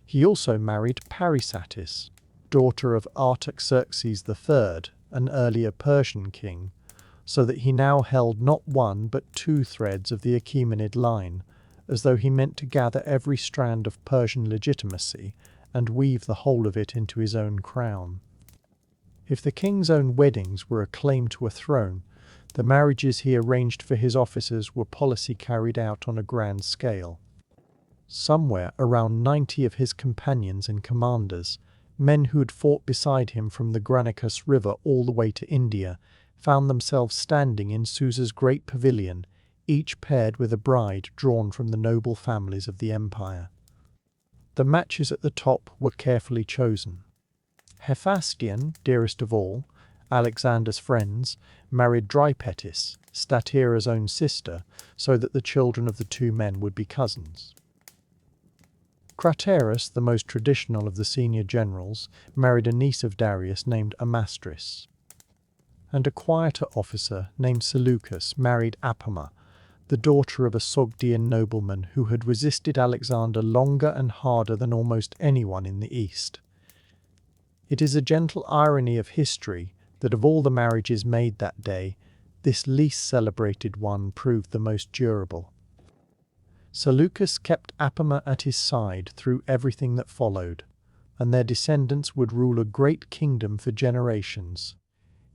He also married Parysatis, daughter of Artaxerxes III, an earlier Persian king, so that he now held not one but 2 threads of the Achaemenid line, as though he meant to gather every strand of Persian legitimacy and weave the whole of it into his own crown. If the king's own weddings were a claim to a throne, the marriages he arranged for his officers were policy carried out on a grand scale. Somewhere around 90 of his companions and commanders, men who had fought beside him from the Granicus River all the way to India, found themselves standing in Susa's great pavilion, each paired with a bride drawn from the noble families of the empire. The matches at the top were carefully chosen. Hephaestion, dearest of all, Alexander's friends, married Drypetis, Statira's own sister, so that the children of the 2 men would be cousins. Craterus, the most traditional of the senior generals, married a niece of Darius named Amastris. And a quieter officer named Seleucus married Apama, the daughter of a Sogdian nobleman who had resisted Alexander longer and harder than almost anyone in the East. It is a gentle irony of history that of all the marriages made that day, this least celebrated one proved the most durable. Seleucus kept Apama at his side through everything that followed, and their descendants would rule a great kingdom for generations,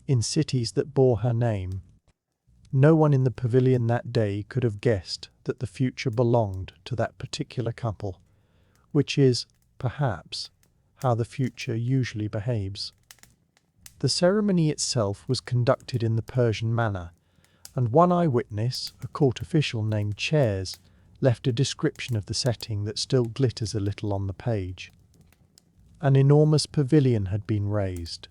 in cities that bore her name. No one in the pavilion that day could have guessed that the future belonged to that particular couple, which is, perhaps, how the future usually behaves. The ceremony itself was conducted in the Persian manner, and one eyewitness, a court official named Chares, left a description of the setting that still glitters a little on the page. An enormous pavilion had been raised,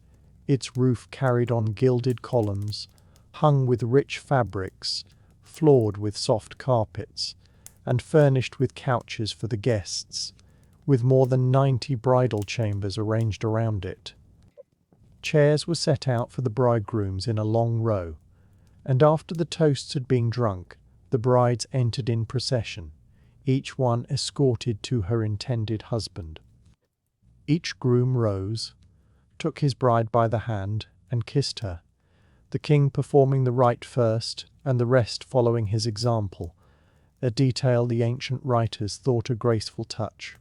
its roof carried on gilded columns, hung with rich fabrics, floored with soft carpets, and furnished with couches for the guests, with more than 90 bridal chambers arranged around it. Chairs were set out for the bridegrooms in a long row, and after the toasts had been drunk, the brides entered in procession, each one escorted to her intended husband. Each groom rose, took his bride by the hand, and kissed her, the king performing the rite first, and the rest following his example, a detail the ancient writers thought a graceful touch.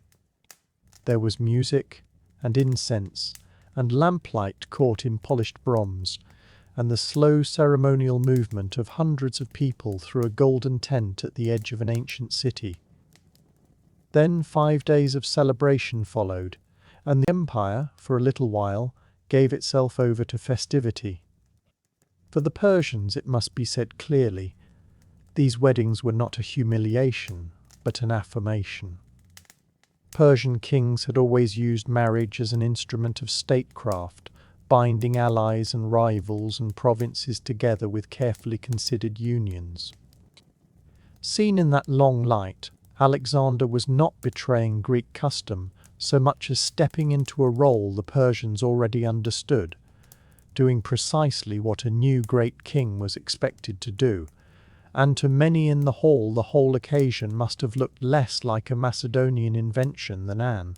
There was music, and incense, and lamplight caught in polished bronze, and the slow ceremonial movement of hundreds of people through a golden tent at the edge of an ancient city. Then 5 days of celebration followed, and the empire, for a little while, gave itself over to festivity. For the Persians, it must be said clearly, these weddings were not a humiliation, but an affirmation. Persian kings had always used marriage as an instrument of statecraft, binding allies and rivals and provinces together with carefully considered unions. Seen in that long light, Alexander was not betraying Greek custom so much as stepping into a role the Persians already understood, doing precisely what a new great king was expected to do, and to many in the whole occasion must have looked less like a Macedonian invention than an.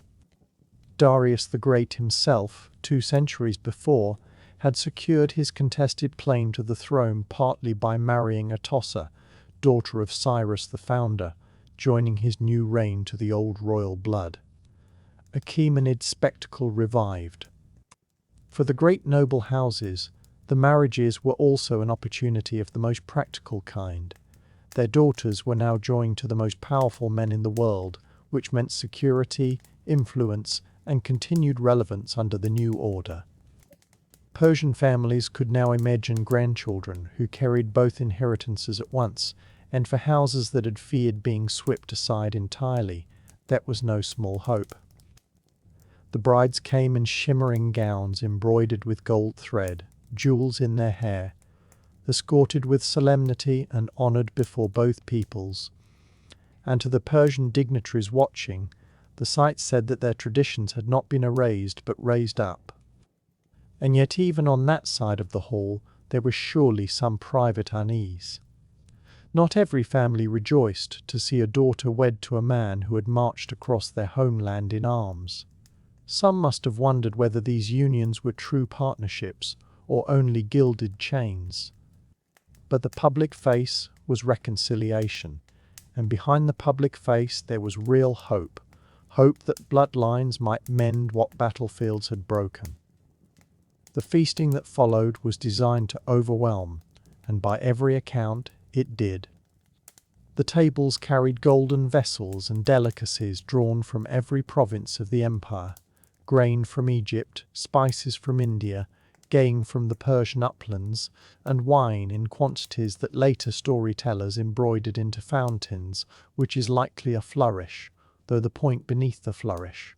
Darius the Great himself, 2 centuries before, had secured his contested claim to the throne partly by marrying Atossa, daughter of Cyrus the Founder, joining his new reign to the old royal blood. Achaemenid spectacle revived. For the great noble houses, the marriages were also an opportunity of the most practical kind. Their daughters were now joined to the most powerful men in the world, which meant security, influence, and continued relevance under the new order. Persian families could now imagine grandchildren who carried both inheritances at once, and for houses that had feared being swept aside entirely, that was no small hope. The brides came in shimmering gowns embroidered with gold thread, jewels in their hair, escorted with solemnity and honoured before both peoples. And to the Persian dignitaries watching, the sight said that their traditions had not been erased but raised up. And yet even on that side of the hall there was surely some private unease. Not every family rejoiced to see a daughter wed to a man who had marched across their homeland in arms. Some must have wondered whether these unions were true partnerships or only gilded chains. But the public face was reconciliation, and behind the public face there was real hope, hope that bloodlines might mend what battlefields had broken. The feasting that followed was designed to overwhelm, and by every account it did. The tables carried golden vessels and delicacies drawn from every province of the empire, grain from Egypt, spices from India, game from the Persian uplands, and wine in quantities that later storytellers embroidered into fountains, which is likely a flourish, though the point beneath the flourish.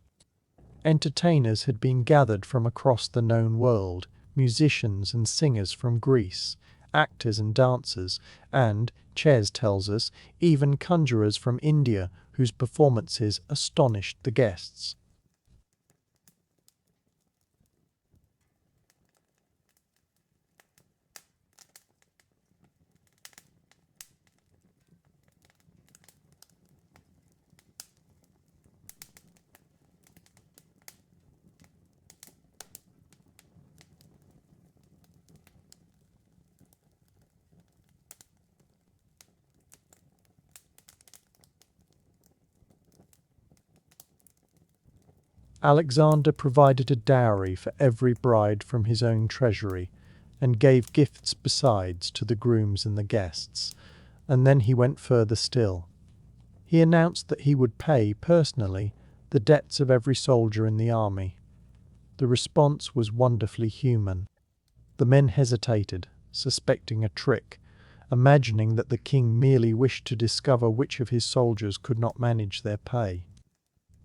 Entertainers had been gathered from across the known world, musicians and singers from Greece, actors and dancers, and, Ches tells us, even conjurers from India whose performances astonished the guests. Alexander provided a dowry for every bride from his own treasury, and gave gifts besides to the grooms and the guests, and then he went further still. He announced that he would pay, personally, the debts of every soldier in the army. The response was wonderfully human. The men hesitated, suspecting a trick, imagining that the king merely wished to discover which of his soldiers could not manage their pay.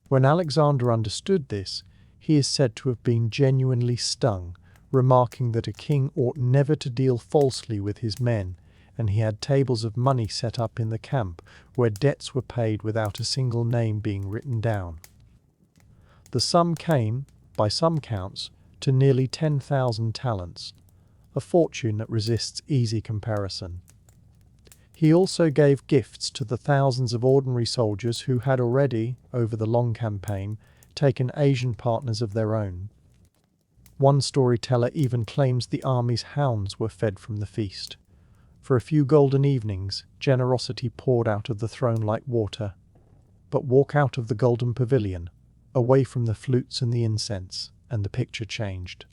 When Alexander understood this, he is said to have been genuinely stung, remarking that a king ought never to deal falsely with his men, and he had tables of money set up in the camp where debts were paid without a single name being written down. The sum came, by some counts, to nearly 10,000 talents, a fortune that resists easy comparison. He also gave gifts to the thousands of ordinary soldiers who had already, over the long campaign, taken Asian partners of their own. One storyteller even claims the army's hounds were fed from the feast. For a few golden evenings, generosity poured out of the throne like water. But walk out of the golden pavilion, away from the flutes and the incense, and the picture changed.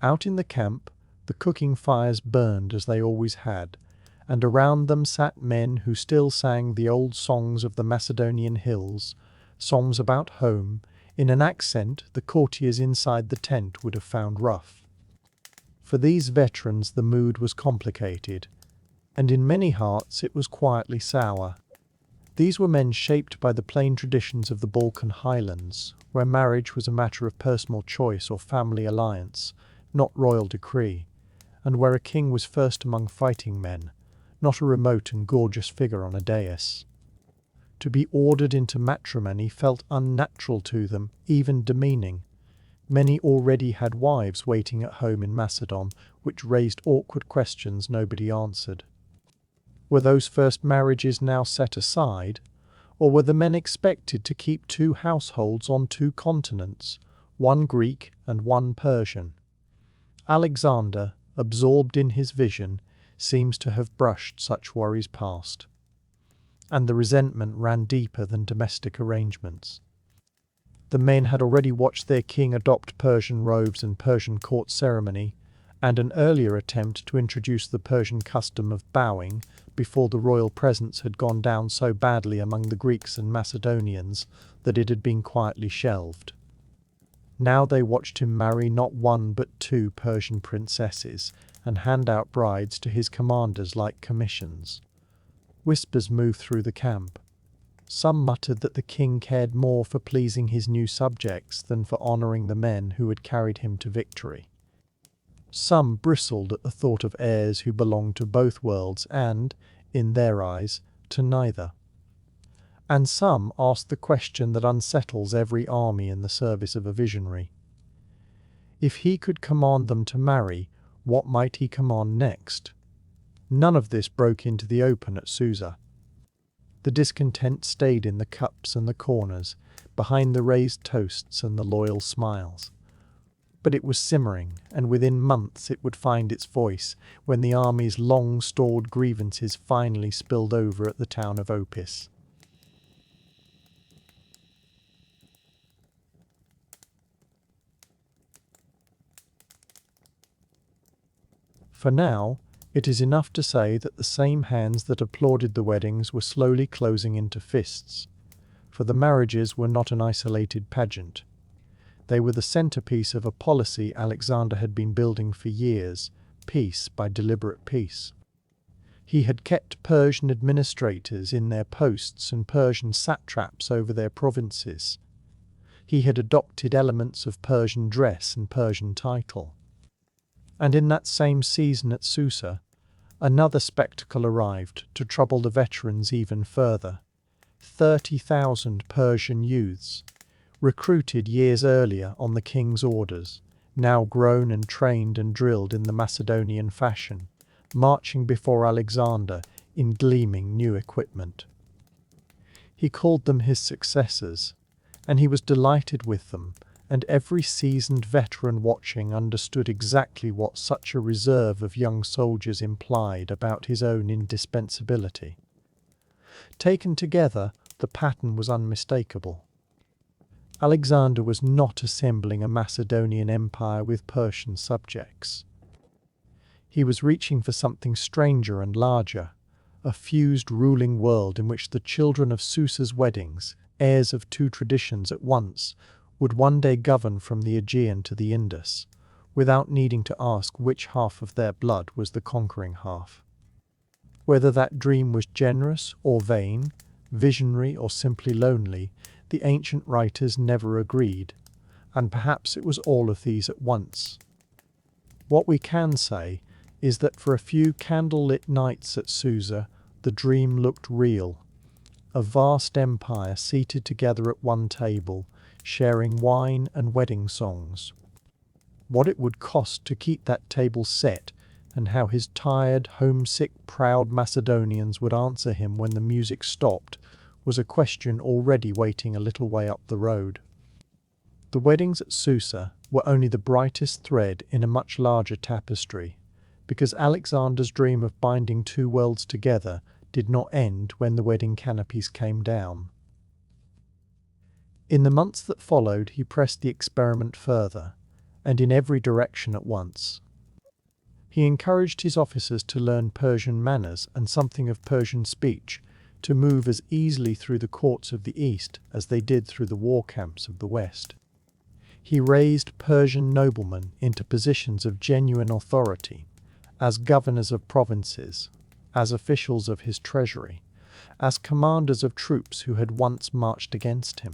Out in the camp, the cooking fires burned as they always had, and around them sat men who still sang the old songs of the Macedonian hills, songs about home, in an accent the courtiers inside the tent would have found rough. For these veterans the mood was complicated, and in many hearts it was quietly sour. These were men shaped by the plain traditions of the Balkan highlands, where marriage was a matter of personal choice or family alliance, not royal decree, and where a king was first among fighting men, not a remote and gorgeous figure on a dais. To be ordered into matrimony felt unnatural to them, even demeaning. Many already had wives waiting at home in Macedon, which raised awkward questions nobody answered. Were those first marriages now set aside, or were the men expected to keep two households on two continents, one Greek and one Persian? Alexander, absorbed in his vision, seems to have brushed such worries past. And the resentment ran deeper than domestic arrangements. The men had already watched their king adopt Persian robes and Persian court ceremony, and an earlier attempt to introduce the Persian custom of bowing before the royal presence had gone down so badly among the Greeks and Macedonians that it had been quietly shelved. Now they watched him marry not one but two Persian princesses and hand out brides to his commanders like commissions. Whispers moved through the camp. Some muttered that the king cared more for pleasing his new subjects than for honouring the men who had carried him to victory. Some bristled at the thought of heirs who belonged to both worlds and, in their eyes, to neither. And some asked the question that unsettles every army in the service of a visionary. If he could command them to marry, what might he command next? None of this broke into the open at Susa. The discontent stayed in the cups and the corners, behind the raised toasts and the loyal smiles. But it was simmering, and within months it would find its voice when the army's long-stored grievances finally spilled over at the town of Opis. For now, it is enough to say that the same hands that applauded the weddings were slowly closing into fists, for the marriages were not an isolated pageant. They were the centerpiece of a policy Alexander had been building for years, piece by deliberate piece. He had kept Persian administrators in their posts and Persian satraps over their provinces. He had adopted elements of Persian dress and Persian title. And in that same season at Susa, another spectacle arrived to trouble the veterans even further. 30,000 Persian youths, recruited years earlier on the king's orders, now grown and trained and drilled in the Macedonian fashion, marching before Alexander in gleaming new equipment. He called them his successors, and he was delighted with them, and every seasoned veteran watching understood exactly what such a reserve of young soldiers implied about his own indispensability. Taken together, the pattern was unmistakable. Alexander was not assembling a Macedonian empire with Persian subjects. He was reaching for something stranger and larger, a fused ruling world in which the children of Susa's weddings, heirs of two traditions at once, would one day govern from the Aegean to the Indus, without needing to ask which half of their blood was the conquering half. Whether that dream was generous or vain, visionary or simply lonely, the ancient writers never agreed, and perhaps it was all of these at once. What we can say is that for a few candlelit nights at Susa, the dream looked real. A vast empire seated together at one table, sharing wine and wedding songs. What it would cost to keep that table set and how his tired, homesick, proud Macedonians would answer him when the music stopped was a question already waiting a little way up the road. The weddings at Susa were only the brightest thread in a much larger tapestry, because Alexander's dream of binding two worlds together did not end when the wedding canopies came down. In the months that followed, he pressed the experiment further, and in every direction at once. He encouraged his officers to learn Persian manners and something of Persian speech, to move as easily through the courts of the East as they did through the war camps of the West. He raised Persian noblemen into positions of genuine authority, as governors of provinces, as officials of his treasury, as commanders of troops who had once marched against him.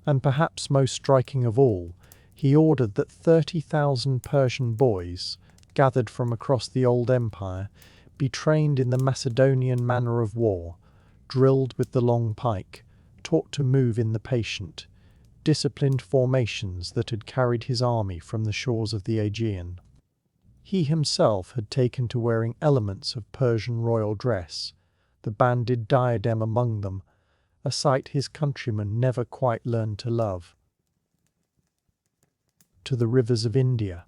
And perhaps most striking of all, he ordered that 30,000 Persian boys, gathered from across the old empire, be trained in the Macedonian manner of war, drilled with the long pike, taught to move in the patient, disciplined formations that had carried his army from the shores of the Aegean. He himself had taken to wearing elements of Persian royal dress, the banded diadem among them, a sight his countrymen never quite learned to love. To the rivers of India.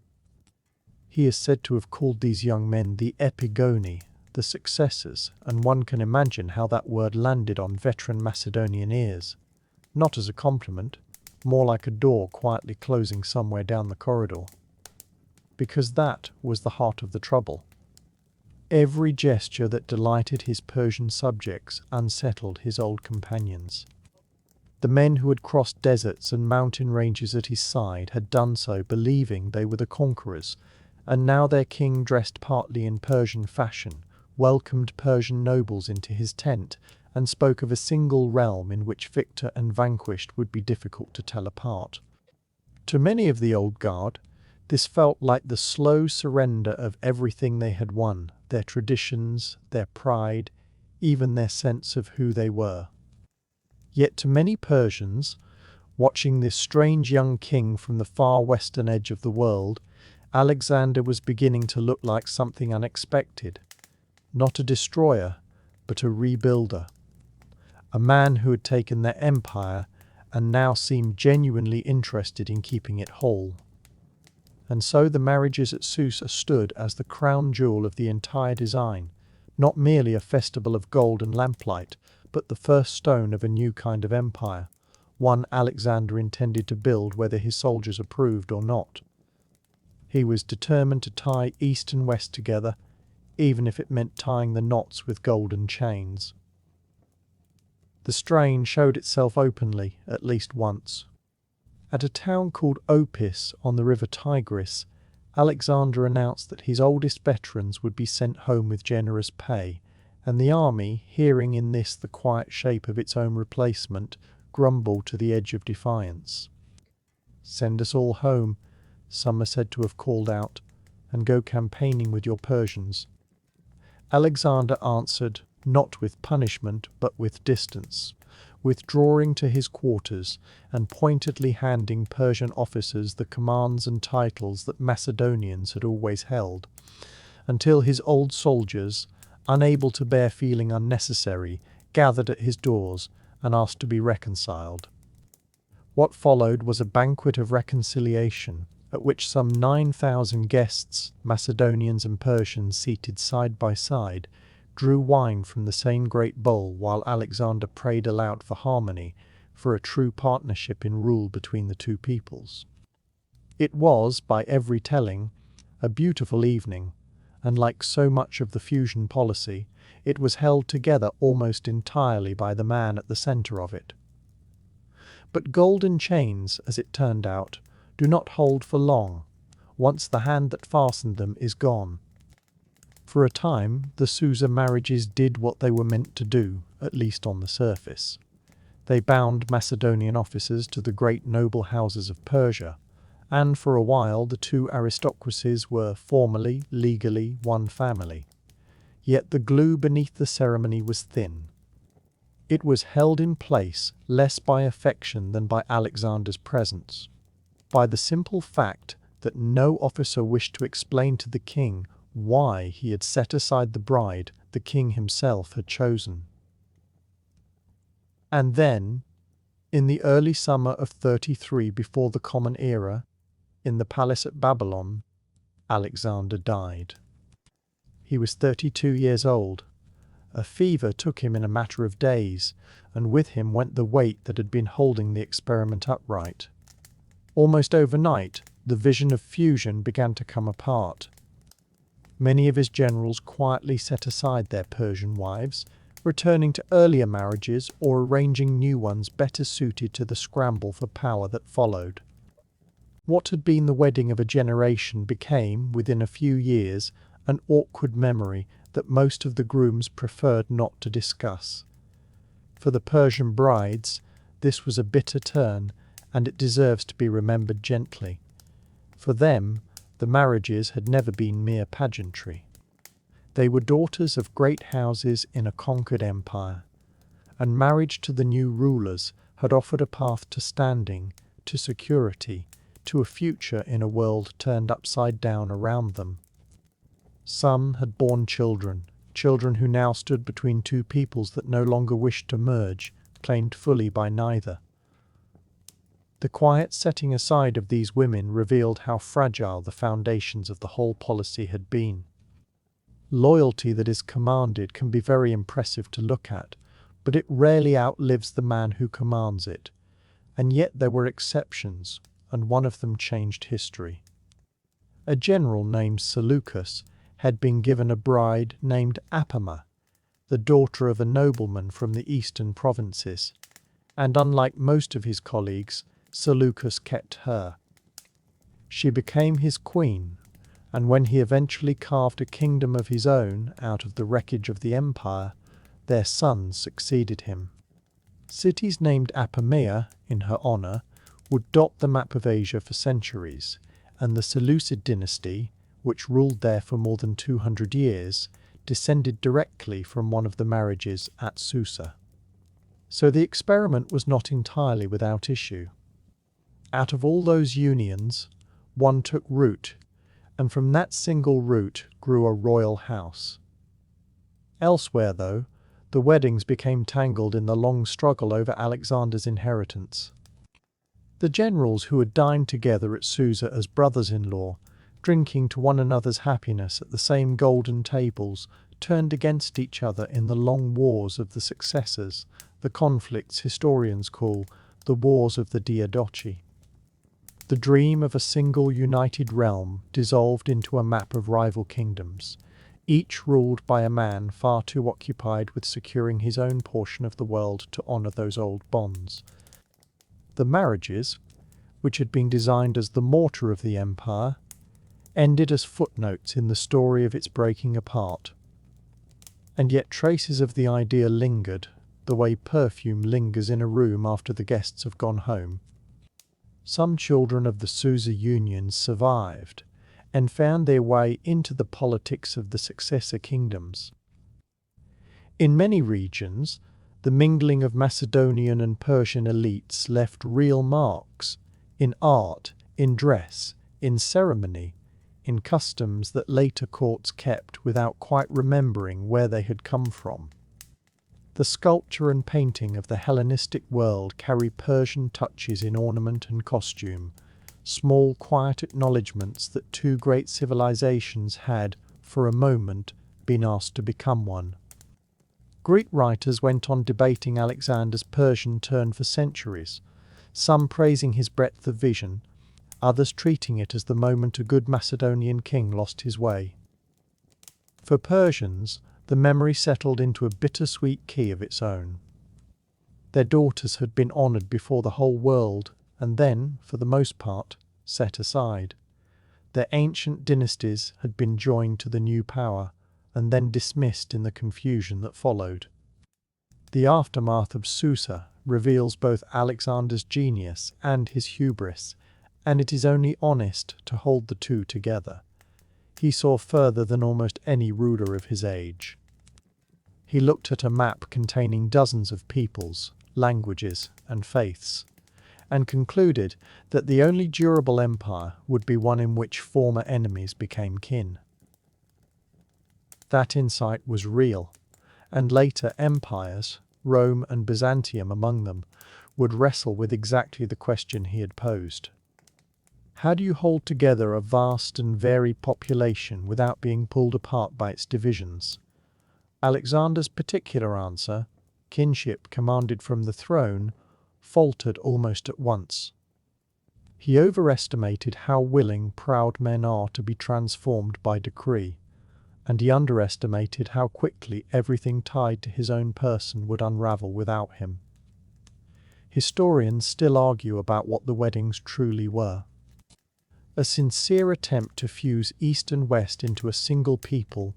He is said to have called these young men the epigoni, the successors, and one can imagine how that word landed on veteran Macedonian ears. Not as a compliment, more like a door quietly closing somewhere down the corridor. Because that was the heart of the trouble. Every gesture that delighted his Persian subjects unsettled his old companions. The men who had crossed deserts and mountain ranges at his side had done so believing they were the conquerors, and now their king, dressed partly in Persian fashion, welcomed Persian nobles into his tent and spoke of a single realm in which victor and vanquished would be difficult to tell apart. To many of the old guard, this felt like the slow surrender of everything they had won, their traditions, their pride, even their sense of who they were. Yet to many Persians, watching this strange young king from the far western edge of the world, Alexander was beginning to look like something unexpected. Not a destroyer, but a rebuilder. A man who had taken their empire and now seemed genuinely interested in keeping it whole. And so the marriages at Susa stood as the crown jewel of the entire design, not merely a festival of gold and lamplight, but the first stone of a new kind of empire, one Alexander intended to build whether his soldiers approved or not. He was determined to tie East and West together, even if it meant tying the knots with golden chains. The strain showed itself openly, at least once. At a town called Opis on the river Tigris, Alexander announced that his oldest veterans would be sent home with generous pay, and the army, hearing in this the quiet shape of its own replacement, grumbled to the edge of defiance. "Send us all home," some are said to have called out, "and go campaigning with your Persians." Alexander answered, not with punishment, but with distance, withdrawing to his quarters and pointedly handing Persian officers the commands and titles that Macedonians had always held, until his old soldiers, unable to bear feeling unnecessary, gathered at his doors and asked to be reconciled. What followed was a banquet of reconciliation, at which some 9,000 guests, Macedonians and Persians seated side by side, drew wine from the same great bowl while Alexander prayed aloud for harmony, for a true partnership in rule between the two peoples. It was, by every telling, a beautiful evening, and like so much of the fusion policy, it was held together almost entirely by the man at the centre of it. But golden chains, as it turned out, do not hold for long. Once the hand that fastened them is gone. For a time, the Susa marriages did what they were meant to do, at least on the surface. They bound Macedonian officers to the great noble houses of Persia, and for a while the two aristocracies were formally, legally, one family. Yet the glue beneath the ceremony was thin. It was held in place less by affection than by Alexander's presence, by the simple fact that no officer wished to explain to the king why he had set aside the bride the king himself had chosen. And then, in the early summer of 33 before the Common Era, in the palace at Babylon, Alexander died. He was 32 years old. A fever took him in a matter of days, and with him went the weight that had been holding the experiment upright. Almost overnight, the vision of fusion began to come apart. Many of his generals quietly set aside their Persian wives, returning to earlier marriages or arranging new ones better suited to the scramble for power that followed. What had been the wedding of a generation became, within a few years, an awkward memory that most of the grooms preferred not to discuss. For the Persian brides, this was a bitter turn, and it deserves to be remembered gently. For them, the marriages had never been mere pageantry. They were daughters of great houses in a conquered empire, and marriage to the new rulers had offered a path to standing, to security, to a future in a world turned upside down around them. Some had borne children who now stood between two peoples that no longer wished to merge, claimed fully by neither. The quiet setting aside of these women revealed how fragile the foundations of the whole policy had been. Loyalty that is commanded can be very impressive to look at, but it rarely outlives the man who commands it. And yet there were exceptions, and one of them changed history. A general named Seleucus had been given a bride named Apama, the daughter of a nobleman from the eastern provinces, and unlike most of his colleagues, Seleucus kept her. She became his queen, and when he eventually carved a kingdom of his own out of the wreckage of the empire, their sons succeeded him. Cities named Apamea, in her honor, would dot the map of Asia for centuries, and the Seleucid dynasty, which ruled there for more than 200 years, descended directly from one of the marriages at Susa. So the experiment was not entirely without issue. Out of all those unions, one took root, and from that single root grew a royal house. Elsewhere, though, the weddings became tangled in the long struggle over Alexander's inheritance. The generals who had dined together at Susa as brothers-in-law, drinking to one another's happiness at the same golden tables, turned against each other in the long wars of the successors, the conflicts historians call the Wars of the Diadochi. The dream of a single united realm dissolved into a map of rival kingdoms, each ruled by a man far too occupied with securing his own portion of the world to honor those old bonds. The marriages, which had been designed as the mortar of the empire, ended as footnotes in the story of its breaking apart. And yet traces of the idea lingered, the way perfume lingers in a room after the guests have gone home. Some children of the Susa unions survived, and found their way into the politics of the successor kingdoms. In many regions, the mingling of Macedonian and Persian elites left real marks, in art, in dress, in ceremony, in customs that later courts kept without quite remembering where they had come from. The sculpture and painting of the Hellenistic world carry Persian touches in ornament and costume, small quiet acknowledgements that two great civilizations had, for a moment, been asked to become one. Greek writers went on debating Alexander's Persian turn for centuries, some praising his breadth of vision, others treating it as the moment a good Macedonian king lost his way. For Persians, the memory settled into a bittersweet key of its own. Their daughters had been honoured before the whole world, and then, for the most part, set aside. Their ancient dynasties had been joined to the new power, and then dismissed in the confusion that followed. The aftermath of Susa reveals both Alexander's genius and his hubris, and it is only honest to hold the two together. He saw further than almost any ruler of his age. He looked at a map containing dozens of peoples, languages, and faiths, and concluded that the only durable empire would be one in which former enemies became kin. That insight was real, and later empires, Rome and Byzantium among them, would wrestle with exactly the question he had posed. How do you hold together a vast and varied population without being pulled apart by its divisions? Alexander's particular answer, kinship commanded from the throne, faltered almost at once. He overestimated how willing proud men are to be transformed by decree, and he underestimated how quickly everything tied to his own person would unravel without him. Historians still argue about what the weddings truly were. A sincere attempt to fuse East and West into a single people,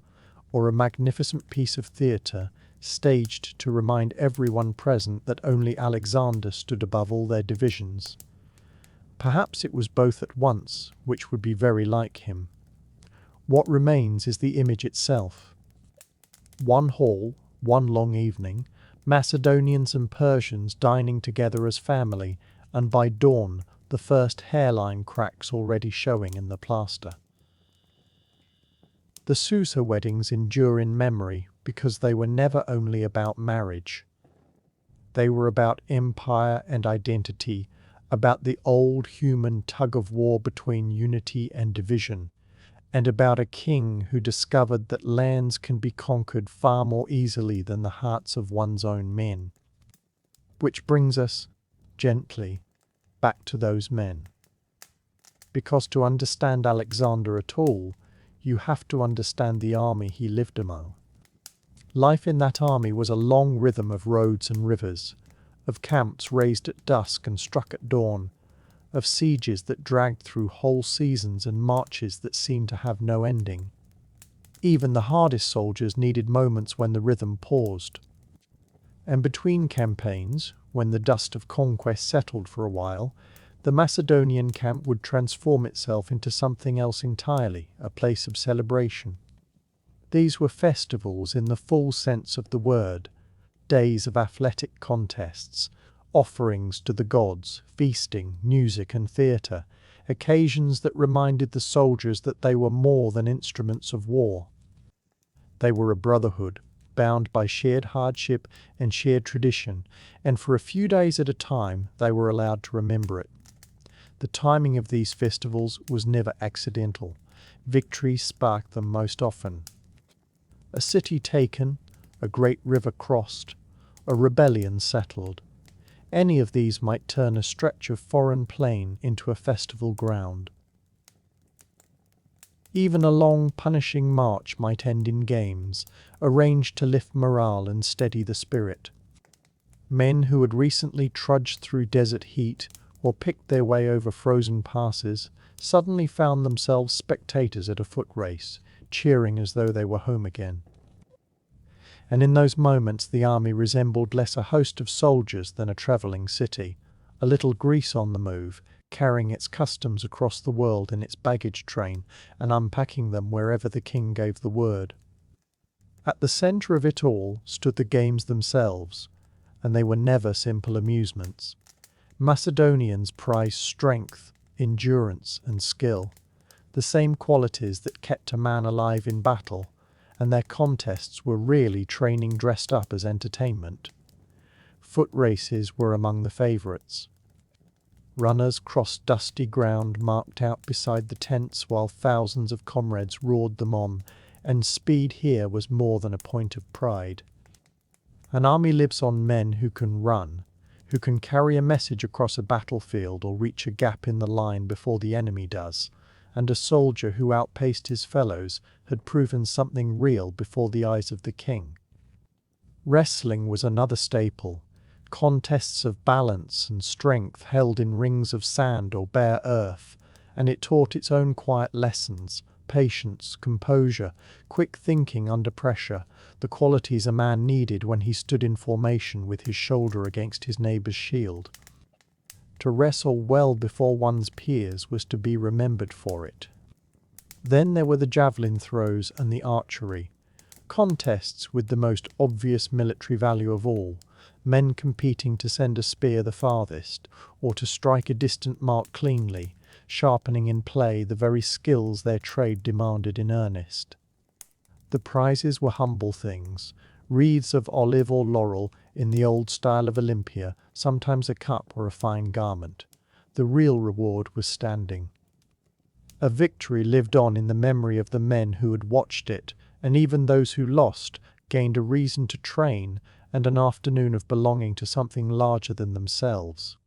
or a magnificent piece of theatre staged to remind everyone present that only Alexander stood above all their divisions. Perhaps it was both at once, which would be very like him. What remains is the image itself. One hall, one long evening, Macedonians and Persians dining together as family, and by dawn the first hairline cracks already showing in the plaster. The Susa weddings endure in memory because they were never only about marriage. They were about empire and identity, about the old human tug-of-war between unity and division, and about a king who discovered that lands can be conquered far more easily than the hearts of one's own men. Which brings us, gently, back to those men. Because to understand Alexander at all, you have to understand the army he lived among. Life in that army was a long rhythm of roads and rivers, of camps raised at dusk and struck at dawn, of sieges that dragged through whole seasons and marches that seemed to have no ending. Even the hardest soldiers needed moments when the rhythm paused. And between campaigns, when the dust of conquest settled for a while, the Macedonian camp would transform itself into something else entirely, a place of celebration. These were festivals in the full sense of the word, days of athletic contests, offerings to the gods, feasting, music and theatre, occasions that reminded the soldiers that they were more than instruments of war. They were a brotherhood, bound by shared hardship and shared tradition, and for a few days at a time they were allowed to remember it. The timing of these festivals was never accidental. Victory sparked them most often. A city taken, a great river crossed, a rebellion settled. Any of these might turn a stretch of foreign plain into a festival ground. Even a long, punishing march might end in games, arranged to lift morale and steady the spirit. Men who had recently trudged through desert heat or picked their way over frozen passes suddenly found themselves spectators at a foot race, cheering as though they were home again. And in those moments the army resembled less a host of soldiers than a travelling city, a little Greece on the move, carrying its customs across the world in its baggage train and unpacking them wherever the king gave the word. At the centre of it all stood the games themselves, and they were never simple amusements. Macedonians prized strength, endurance and skill, the same qualities that kept a man alive in battle, and their contests were really training dressed up as entertainment. Foot races were among the favourites. Runners crossed dusty ground marked out beside the tents while thousands of comrades roared them on, and speed here was more than a point of pride. An army lives on men who can run, who can carry a message across a battlefield or reach a gap in the line before the enemy does, and a soldier who outpaced his fellows had proven something real before the eyes of the king. Wrestling was another staple, contests of balance and strength held in rings of sand or bare earth, and it taught its own quiet lessons, patience, composure, quick thinking under pressure, the qualities a man needed when he stood in formation with his shoulder against his neighbour's shield. To wrestle well before one's peers was to be remembered for it. Then there were the javelin throws and the archery, contests with the most obvious military value of all, men competing to send a spear the farthest, or to strike a distant mark cleanly, sharpening in play the very skills their trade demanded in earnest. The prizes were humble things, wreaths of olive or laurel in the old style of Olympia, sometimes a cup or a fine garment. The real reward was standing. A victory lived on in the memory of the men who had watched it, and even those who lost gained a reason to train and an afternoon of belonging to something larger than themselves.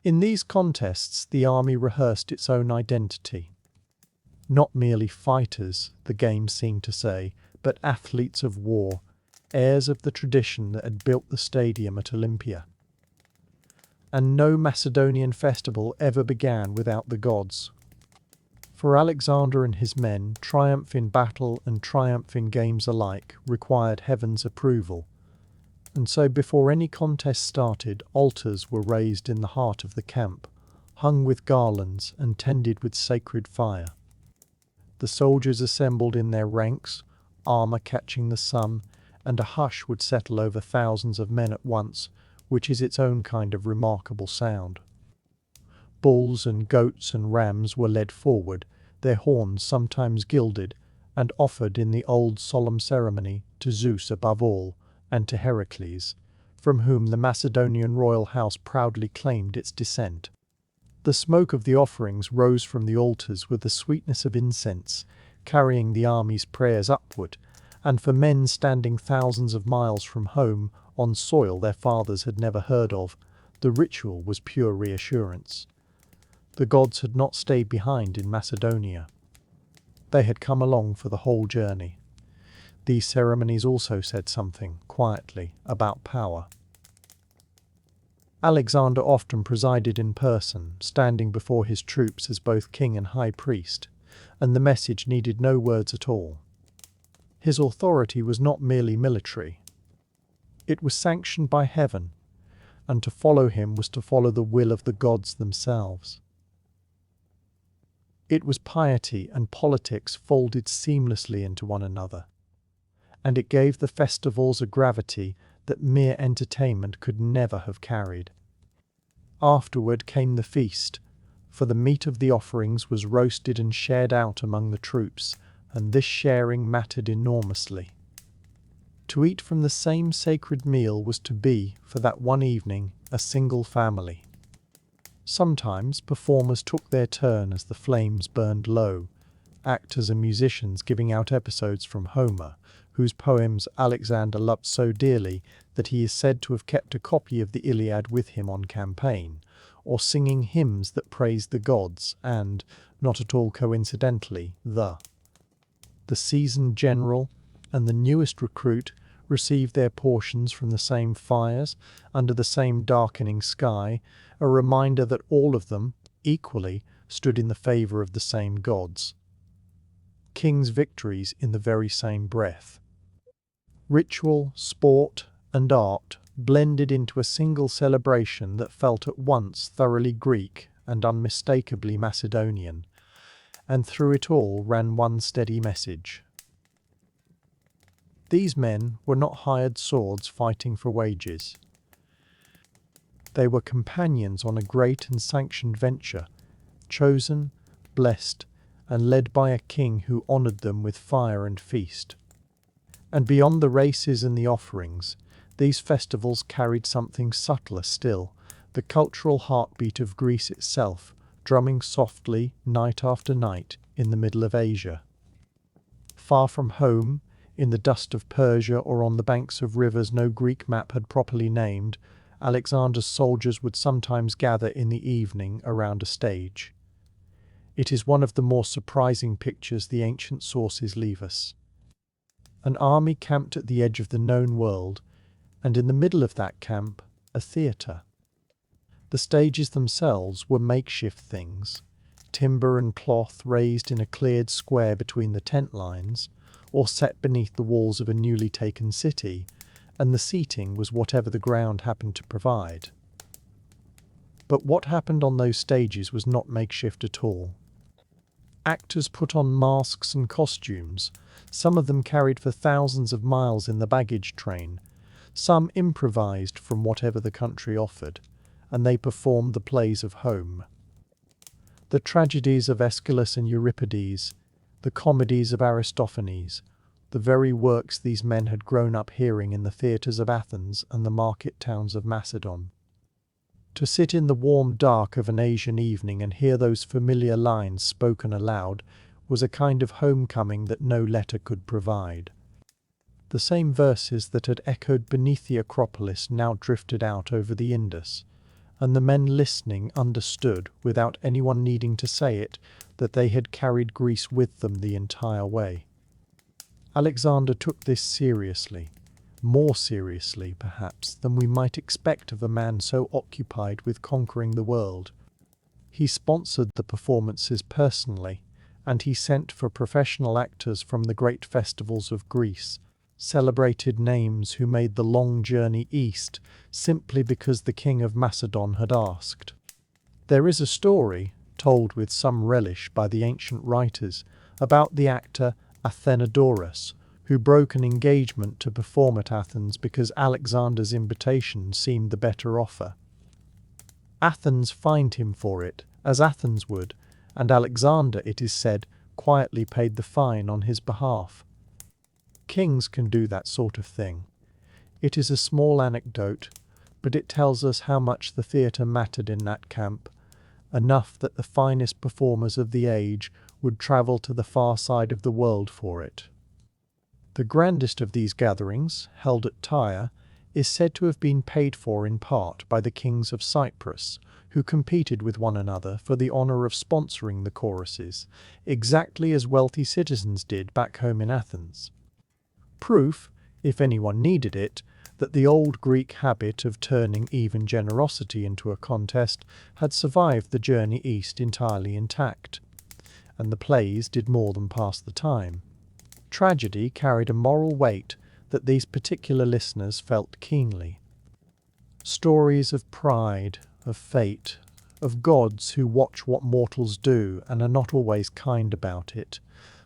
In these contests, the army rehearsed its own identity. Not merely fighters, the game seemed to say, but athletes of war, heirs of the tradition that had built the stadium at Olympia. And no Macedonian festival ever began without the gods. For Alexander and his men, triumph in battle and triumph in games alike required heaven's approval. And so before any contest started, altars were raised in the heart of the camp, hung with garlands and tended with sacred fire. The soldiers assembled in their ranks, armour catching the sun, and a hush would settle over thousands of men at once, which is its own kind of remarkable sound. Bulls and goats and rams were led forward, their horns sometimes gilded, and offered in the old solemn ceremony to Zeus above all, and to Heracles, from whom the Macedonian royal house proudly claimed its descent. The smoke of the offerings rose from the altars with the sweetness of incense, carrying the army's prayers upward, and for men standing thousands of miles from home, on soil their fathers had never heard of, the ritual was pure reassurance. The gods had not stayed behind in Macedonia. They had come along for the whole journey. These ceremonies also said something, quietly, about power. Alexander often presided in person, standing before his troops as both king and high priest, and the message needed no words at all. His authority was not merely military. It was sanctioned by heaven, and to follow him was to follow the will of the gods themselves. It was piety and politics folded seamlessly into one another, and it gave the festivals a gravity that mere entertainment could never have carried. Afterward came the feast, for the meat of the offerings was roasted and shared out among the troops, and this sharing mattered enormously. To eat from the same sacred meal was to be, for that one evening, a single family. Sometimes performers took their turn as the flames burned low, actors and musicians giving out episodes from Homer, whose poems Alexander loved so dearly that he is said to have kept a copy of the Iliad with him on campaign, or singing hymns that praised the gods and, not at all coincidentally, the seasoned general and the newest recruit received their portions from the same fires, under the same darkening sky, a reminder that all of them, equally, stood in the favour of the same gods. Kings' victories in the very same breath. Ritual, sport, and art blended into a single celebration that felt at once thoroughly Greek and unmistakably Macedonian, and through it all ran one steady message. These men were not hired swords fighting for wages. They were companions on a great and sanctioned venture, chosen, blessed, and led by a king who honoured them with fire and feast. And beyond the races and the offerings, these festivals carried something subtler still, the cultural heartbeat of Greece itself, drumming softly, night after night, in the middle of Asia. Far from home, in the dust of Persia or on the banks of rivers no Greek map had properly named, Alexander's soldiers would sometimes gather in the evening around a stage. It is one of the more surprising pictures the ancient sources leave us. An army camped at the edge of the known world, and in the middle of that camp, a theatre. The stages themselves were makeshift things, timber and cloth raised in a cleared square between the tent lines, or set beneath the walls of a newly taken city, and the seating was whatever the ground happened to provide. But what happened on those stages was not makeshift at all. Actors put on masks and costumes, some of them carried for thousands of miles in the baggage train, some improvised from whatever the country offered, and they performed the plays of home. The tragedies of Aeschylus and Euripides, the comedies of Aristophanes, the very works these men had grown up hearing in the theatres of Athens and the market towns of Macedon. To sit in the warm dark of an Asian evening and hear those familiar lines spoken aloud was a kind of homecoming that no letter could provide. The same verses that had echoed beneath the Acropolis now drifted out over the Indus, and the men listening understood, without anyone needing to say it, that they had carried Greece with them the entire way. Alexander took this seriously, more seriously, perhaps, than we might expect of a man so occupied with conquering the world. He sponsored the performances personally, and he sent for professional actors from the great festivals of Greece, celebrated names who made the long journey east simply because the king of Macedon had asked. There is a story, told with some relish by the ancient writers, about the actor Athenodorus, who broke an engagement to perform at Athens because Alexander's invitation seemed the better offer. Athens fined him for it, as Athens would, and Alexander, it is said, quietly paid the fine on his behalf. Kings can do that sort of thing. It is a small anecdote, but it tells us how much the theatre mattered in that camp, enough that the finest performers of the age would travel to the far side of the world for it. The grandest of these gatherings, held at Tyre, is said to have been paid for in part by the kings of Cyprus, who competed with one another for the honour of sponsoring the choruses, exactly as wealthy citizens did back home in Athens. Proof, if anyone needed it, that the old Greek habit of turning even generosity into a contest had survived the journey east entirely intact, and the plays did more than pass the time. Tragedy carried a moral weight that these particular listeners felt keenly. Stories of pride, of fate, of gods who watch what mortals do and are not always kind about it,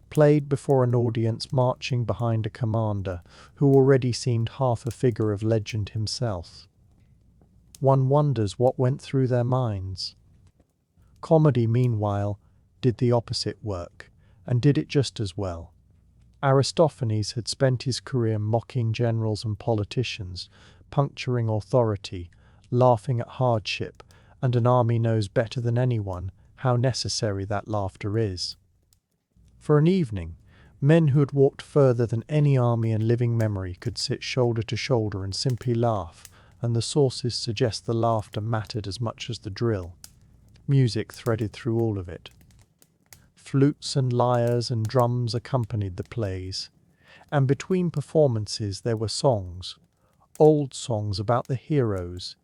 played before an audience marching behind a commander who already seemed half a figure of legend himself. One wonders what went through their minds. Comedy, meanwhile, did the opposite work, and did it just as well. Aristophanes had spent his career mocking generals and politicians, puncturing authority, laughing at hardship, and an army knows better than anyone how necessary that laughter is. For an evening, men who had walked further than any army in living memory could sit shoulder to shoulder and simply laugh, and the sources suggest the laughter mattered as much as the drill. Music threaded through all of it. Flutes and lyres and drums accompanied the plays, and between performances there were songs, old songs about the heroes,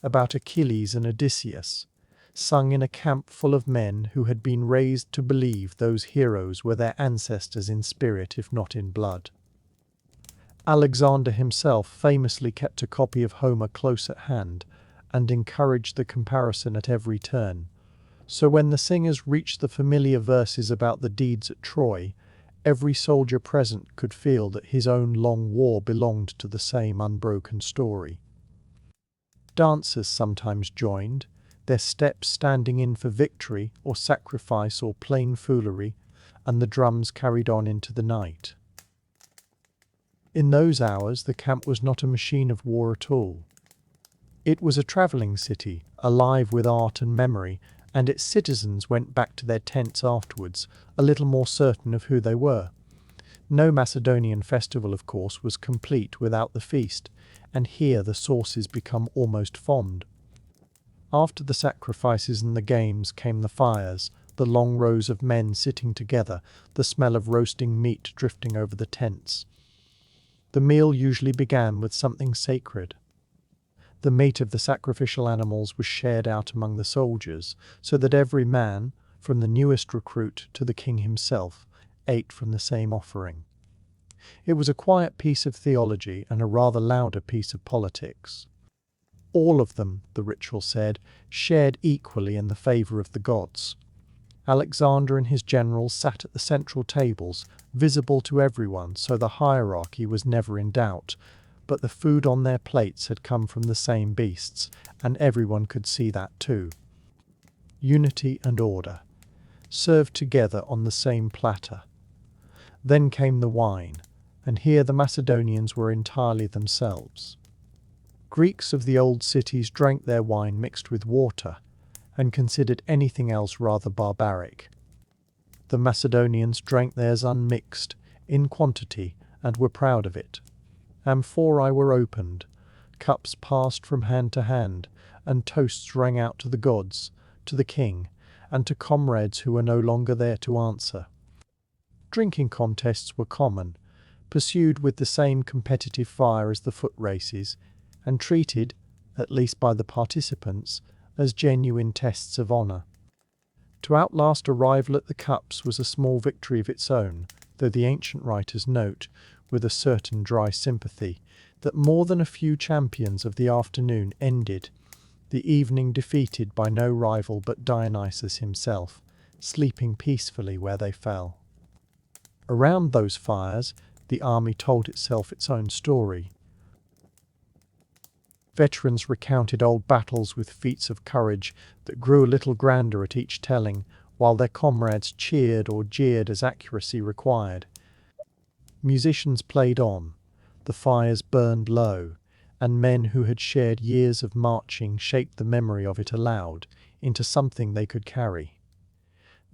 about Achilles and Odysseus, sung in a camp full of men who had been raised to believe those heroes were their ancestors in spirit if not in blood. Alexander himself famously kept a copy of Homer close at hand and encouraged the comparison at every turn. So when the singers reached the familiar verses about the deeds at Troy, every soldier present could feel that his own long war belonged to the same unbroken story. Dancers sometimes joined, their steps standing in for victory or sacrifice or plain foolery, and the drums carried on into the night. In those hours the camp was not a machine of war at all. It was a travelling city, alive with art and memory, and its citizens went back to their tents afterwards, a little more certain of who they were. No Macedonian festival, of course, was complete without the feast, and here the sources become almost fond. After the sacrifices and the games came the fires, the long rows of men sitting together, the smell of roasting meat drifting over the tents. The meal usually began with something sacred. The meat of the sacrificial animals was shared out among the soldiers, so that every man, from the newest recruit to the king himself, ate from the same offering. It was a quiet piece of theology and a rather louder piece of politics. All of them, the ritual said, shared equally in the favour of the gods. Alexander and his generals sat at the central tables, visible to everyone, so the hierarchy was never in doubt, but the food on their plates had come from the same beasts, and everyone could see that too. Unity and order, served together on the same platter, Then came the wine, and here the Macedonians were entirely themselves. Greeks of the old cities drank their wine mixed with water, and considered anything else rather barbaric. The Macedonians drank theirs unmixed, in quantity, and were proud of it. Amphorae were opened, cups passed from hand to hand, and toasts rang out to the gods, to the king, and to comrades who were no longer there to answer. Drinking contests were common, pursued with the same competitive fire as the foot races, and treated, at least by the participants, as genuine tests of honour. To outlast a rival at the cups was a small victory of its own, though the ancient writers note, with a certain dry sympathy, that more than a few champions of the afternoon ended the evening defeated by no rival but Dionysus himself, sleeping peacefully where they fell. Around those fires, the army told itself its own story. Veterans recounted old battles with feats of courage that grew a little grander at each telling, while their comrades cheered or jeered as accuracy required. Musicians played on, the fires burned low, and men who had shared years of marching shaped the memory of it aloud into something they could carry.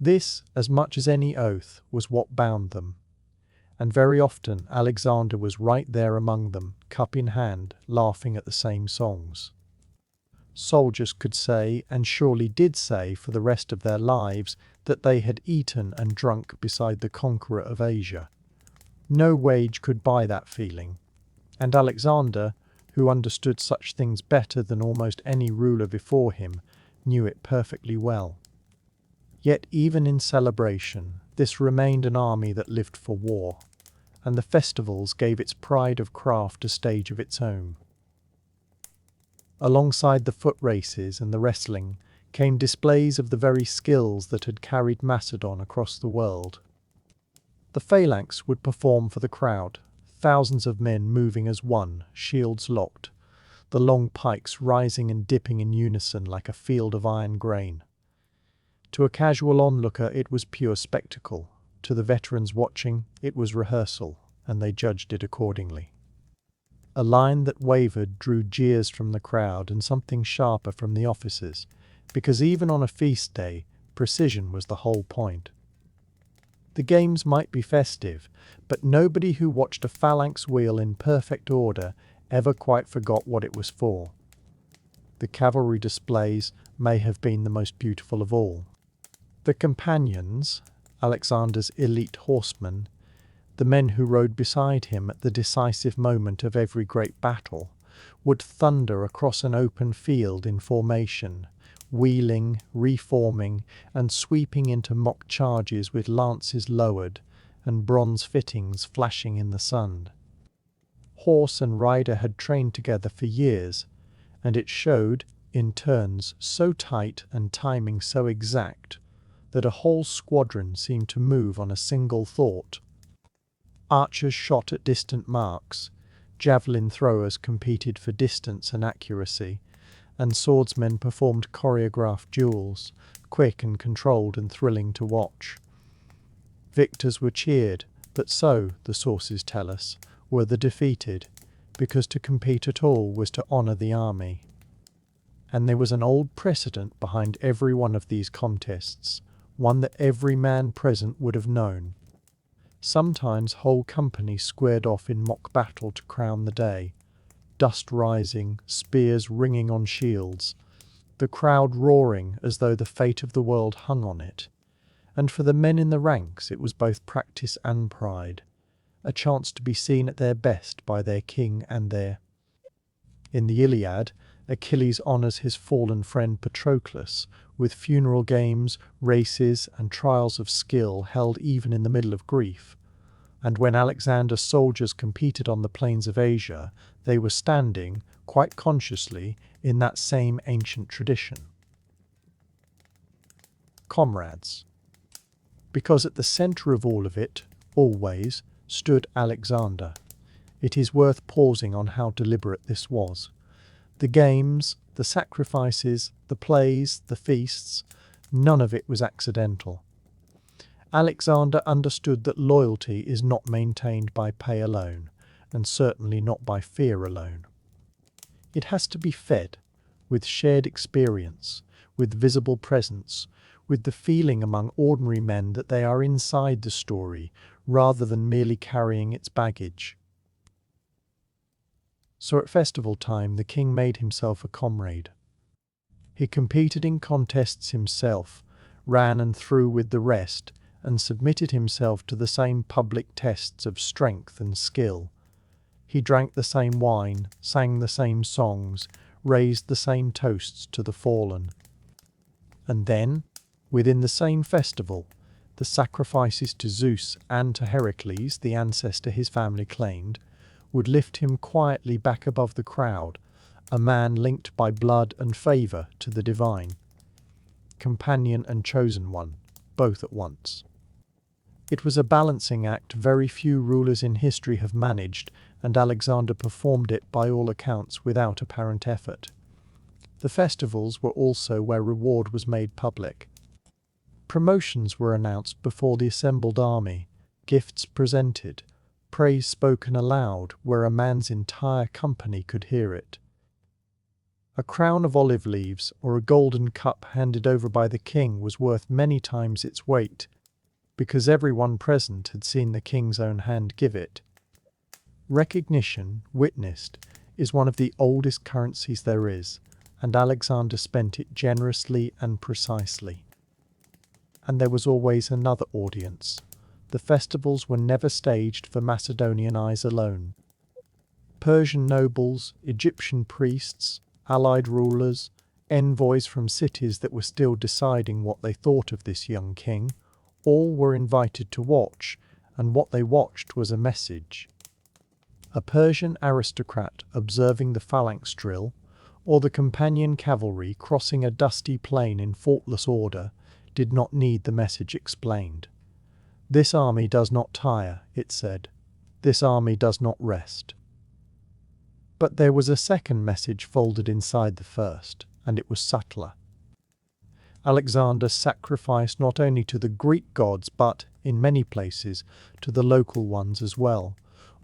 This, as much as any oath, was what bound them. And very often Alexander was right there among them, cup in hand, laughing at the same songs. Soldiers could say, and surely did say for the rest of their lives, that they had eaten and drunk beside the conqueror of Asia. No wage could buy that feeling, and Alexander, who understood such things better than almost any ruler before him, knew it perfectly well. Yet even in celebration, this remained an army that lived for war, and the festivals gave its pride of craft a stage of its own. Alongside the foot races and the wrestling came displays of the very skills that had carried Macedon across the world. The phalanx would perform for the crowd, thousands of men moving as one, shields locked, the long pikes rising and dipping in unison like a field of iron grain. To a casual onlooker it was pure spectacle. To the veterans watching, it was rehearsal, and they judged it accordingly. A line that wavered drew jeers from the crowd and something sharper from the officers, because even on a feast day, precision was the whole point. The games might be festive, but nobody who watched a phalanx wheel in perfect order ever quite forgot what it was for. The cavalry displays may have been the most beautiful of all. The companions, Alexander's elite horsemen, the men who rode beside him at the decisive moment of every great battle, would thunder across an open field in formation, wheeling, reforming, and sweeping into mock charges with lances lowered and bronze fittings flashing in the sun. Horse and rider had trained together for years, and it showed, in turns so tight and timing so exact, that a whole squadron seemed to move on a single thought. Archers shot at distant marks, javelin throwers competed for distance and accuracy, and swordsmen performed choreographed duels, quick and controlled and thrilling to watch. Victors were cheered, but so, the sources tell us, were the defeated, because to compete at all was to honour the army. And there was an old precedent behind every one of these contests, one that every man present would have known. Sometimes whole companies squared off in mock battle to crown the day, dust rising, spears ringing on shields, the crowd roaring as though the fate of the world hung on it. And for the men in the ranks it was both practice and pride, a chance to be seen at their best by their king and their... In the Iliad, Achilles honours his fallen friend Patroclus with funeral games, races, and trials of skill held even in the middle of grief. And when Alexander's soldiers competed on the plains of Asia, they were standing, quite consciously, in that same ancient tradition. Comrades. Because at the centre of all of it, always, stood Alexander. It is worth pausing on how deliberate this was. The games, the sacrifices, the plays, the feasts, none of it was accidental. Alexander understood that loyalty is not maintained by pay alone, and certainly not by fear alone. It has to be fed with shared experience, with visible presence, with the feeling among ordinary men that they are inside the story rather than merely carrying its baggage. So at festival time, the king made himself a comrade. He competed in contests himself, ran and threw with the rest, and submitted himself to the same public tests of strength and skill. He drank the same wine, sang the same songs, raised the same toasts to the fallen. And then, within the same festival, the sacrifices to Zeus and to Heracles, the ancestor his family claimed, would lift him quietly back above the crowd, a man linked by blood and favour to the divine. Companion and chosen one, both at once. It was a balancing act very few rulers in history have managed, and Alexander performed it by all accounts without apparent effort. The festivals were also where reward was made public. Promotions were announced before the assembled army, gifts presented, praise spoken aloud where a man's entire company could hear it. A crown of olive leaves or a golden cup handed over by the king was worth many times its weight, because everyone present had seen the king's own hand give it. Recognition, witnessed, is one of the oldest currencies there is, and Alexander spent it generously and precisely. And there was always another audience. The festivals were never staged for Macedonian eyes alone. Persian nobles, Egyptian priests, allied rulers, envoys from cities that were still deciding what they thought of this young king, all were invited to watch, and what they watched was a message. A Persian aristocrat observing the phalanx drill, or the companion cavalry crossing a dusty plain in faultless order, did not need the message explained. This army does not tire, it said. This army does not rest. But there was a second message folded inside the first, and it was subtler. Alexander sacrificed not only to the Greek gods but, in many places, to the local ones as well,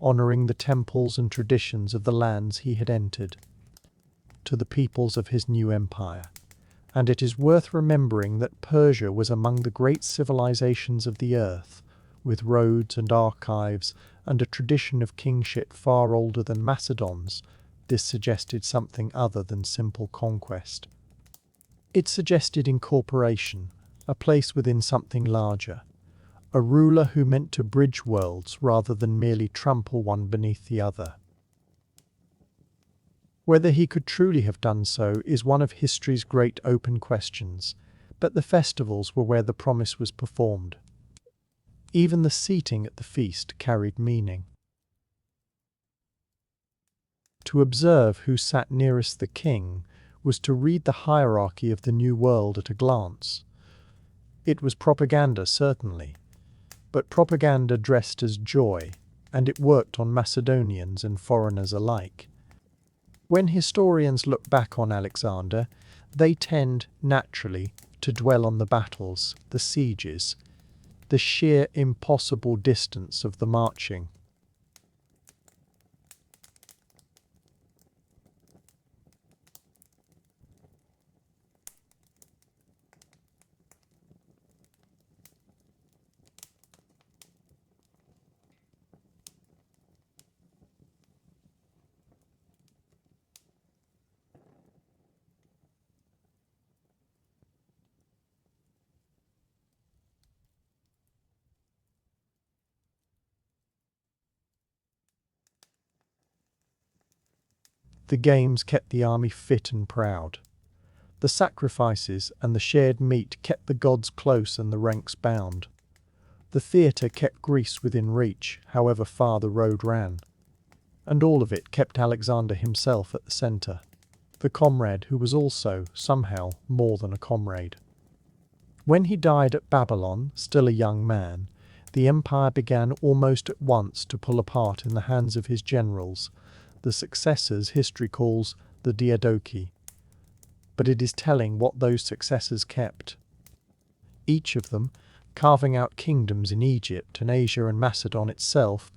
honouring the temples and traditions of the lands he had entered, to the peoples of his new empire. And it is worth remembering that Persia was among the great civilizations of the earth, with roads and archives and a tradition of kingship far older than Macedon's. This suggested something other than simple conquest. It suggested incorporation, a place within something larger, a ruler who meant to bridge worlds rather than merely trample one beneath the other. Whether he could truly have done so is one of history's great open questions, but the festivals were where the promise was performed. Even the seating at the feast carried meaning. To observe who sat nearest the king was to read the hierarchy of the new world at a glance. It was propaganda, certainly, but propaganda dressed as joy, and it worked on Macedonians and foreigners alike. When historians look back on Alexander, they tend, naturally, to dwell on the battles, the sieges, the sheer impossible distance of the marching. The games kept the army fit and proud. The sacrifices and the shared meat kept the gods close and the ranks bound. The theatre kept Greece within reach, however far the road ran. And all of it kept Alexander himself at the centre, the comrade who was also, somehow, more than a comrade. When he died at Babylon, still a young man, the empire began almost at once to pull apart in the hands of his generals, the successors history calls the Diadochi. But it is telling what those successors kept. Each of them, carving out kingdoms in Egypt and Asia, and Macedon itself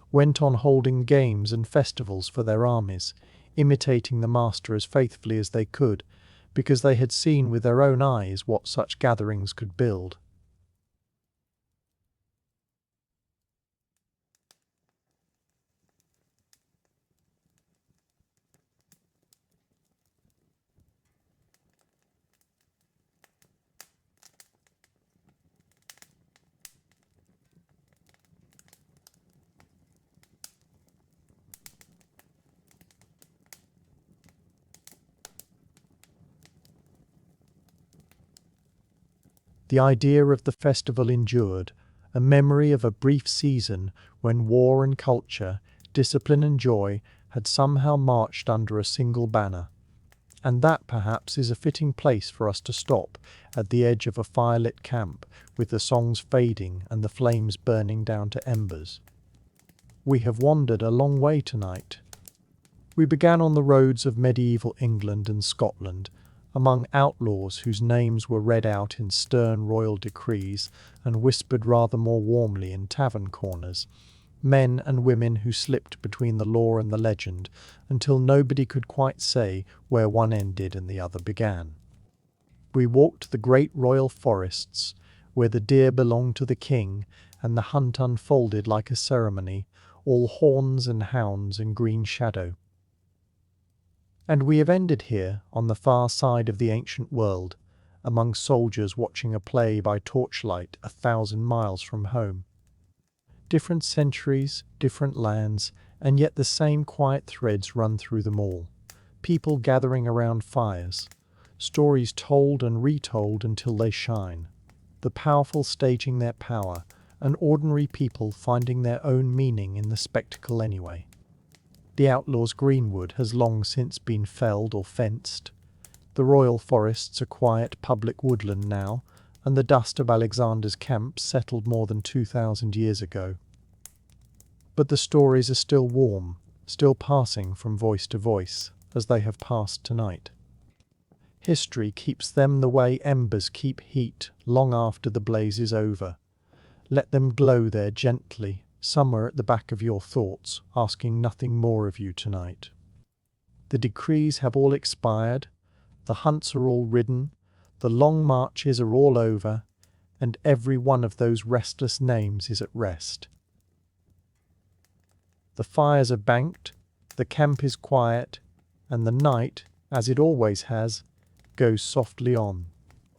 went on holding games and festivals for their armies, imitating the master as faithfully as they could, because they had seen with their own eyes what such gatherings could build. The idea of the festival endured, a memory of a brief season when war and culture, discipline and joy had somehow marched under a single banner. And that, perhaps, is a fitting place for us to stop, at the edge of a firelit camp, with the songs fading and the flames burning down to embers. We have wandered a long way tonight. We began on the roads of medieval England and Scotland, among outlaws whose names were read out in stern royal decrees and whispered rather more warmly in tavern corners, men and women who slipped between the law and the legend until nobody could quite say where one ended and the other began. We walked the great royal forests, where the deer belonged to the king and the hunt unfolded like a ceremony, all horns and hounds and green shadow. And we have ended here, on the far side of the ancient world, among soldiers watching a play by torchlight 1,000 miles from home. Different centuries, different lands, and yet the same quiet threads run through them all. People gathering around fires, stories told and retold until they shine, the powerful staging their power, and ordinary people finding their own meaning in the spectacle anyway. The Outlaws' greenwood has long since been felled or fenced. The royal forests are quiet public woodland now, and the dust of Alexander's camp settled more than 2,000 years ago. But the stories are still warm, still passing from voice to voice, as they have passed tonight. History keeps them the way embers keep heat long after the blaze is over. Let them glow there gently, somewhere at the back of your thoughts, asking nothing more of you tonight. The decrees have all expired, the hunts are all ridden, the long marches are all over, and every one of those restless names is at rest. The fires are banked, the camp is quiet, and the night, as it always has, goes softly on.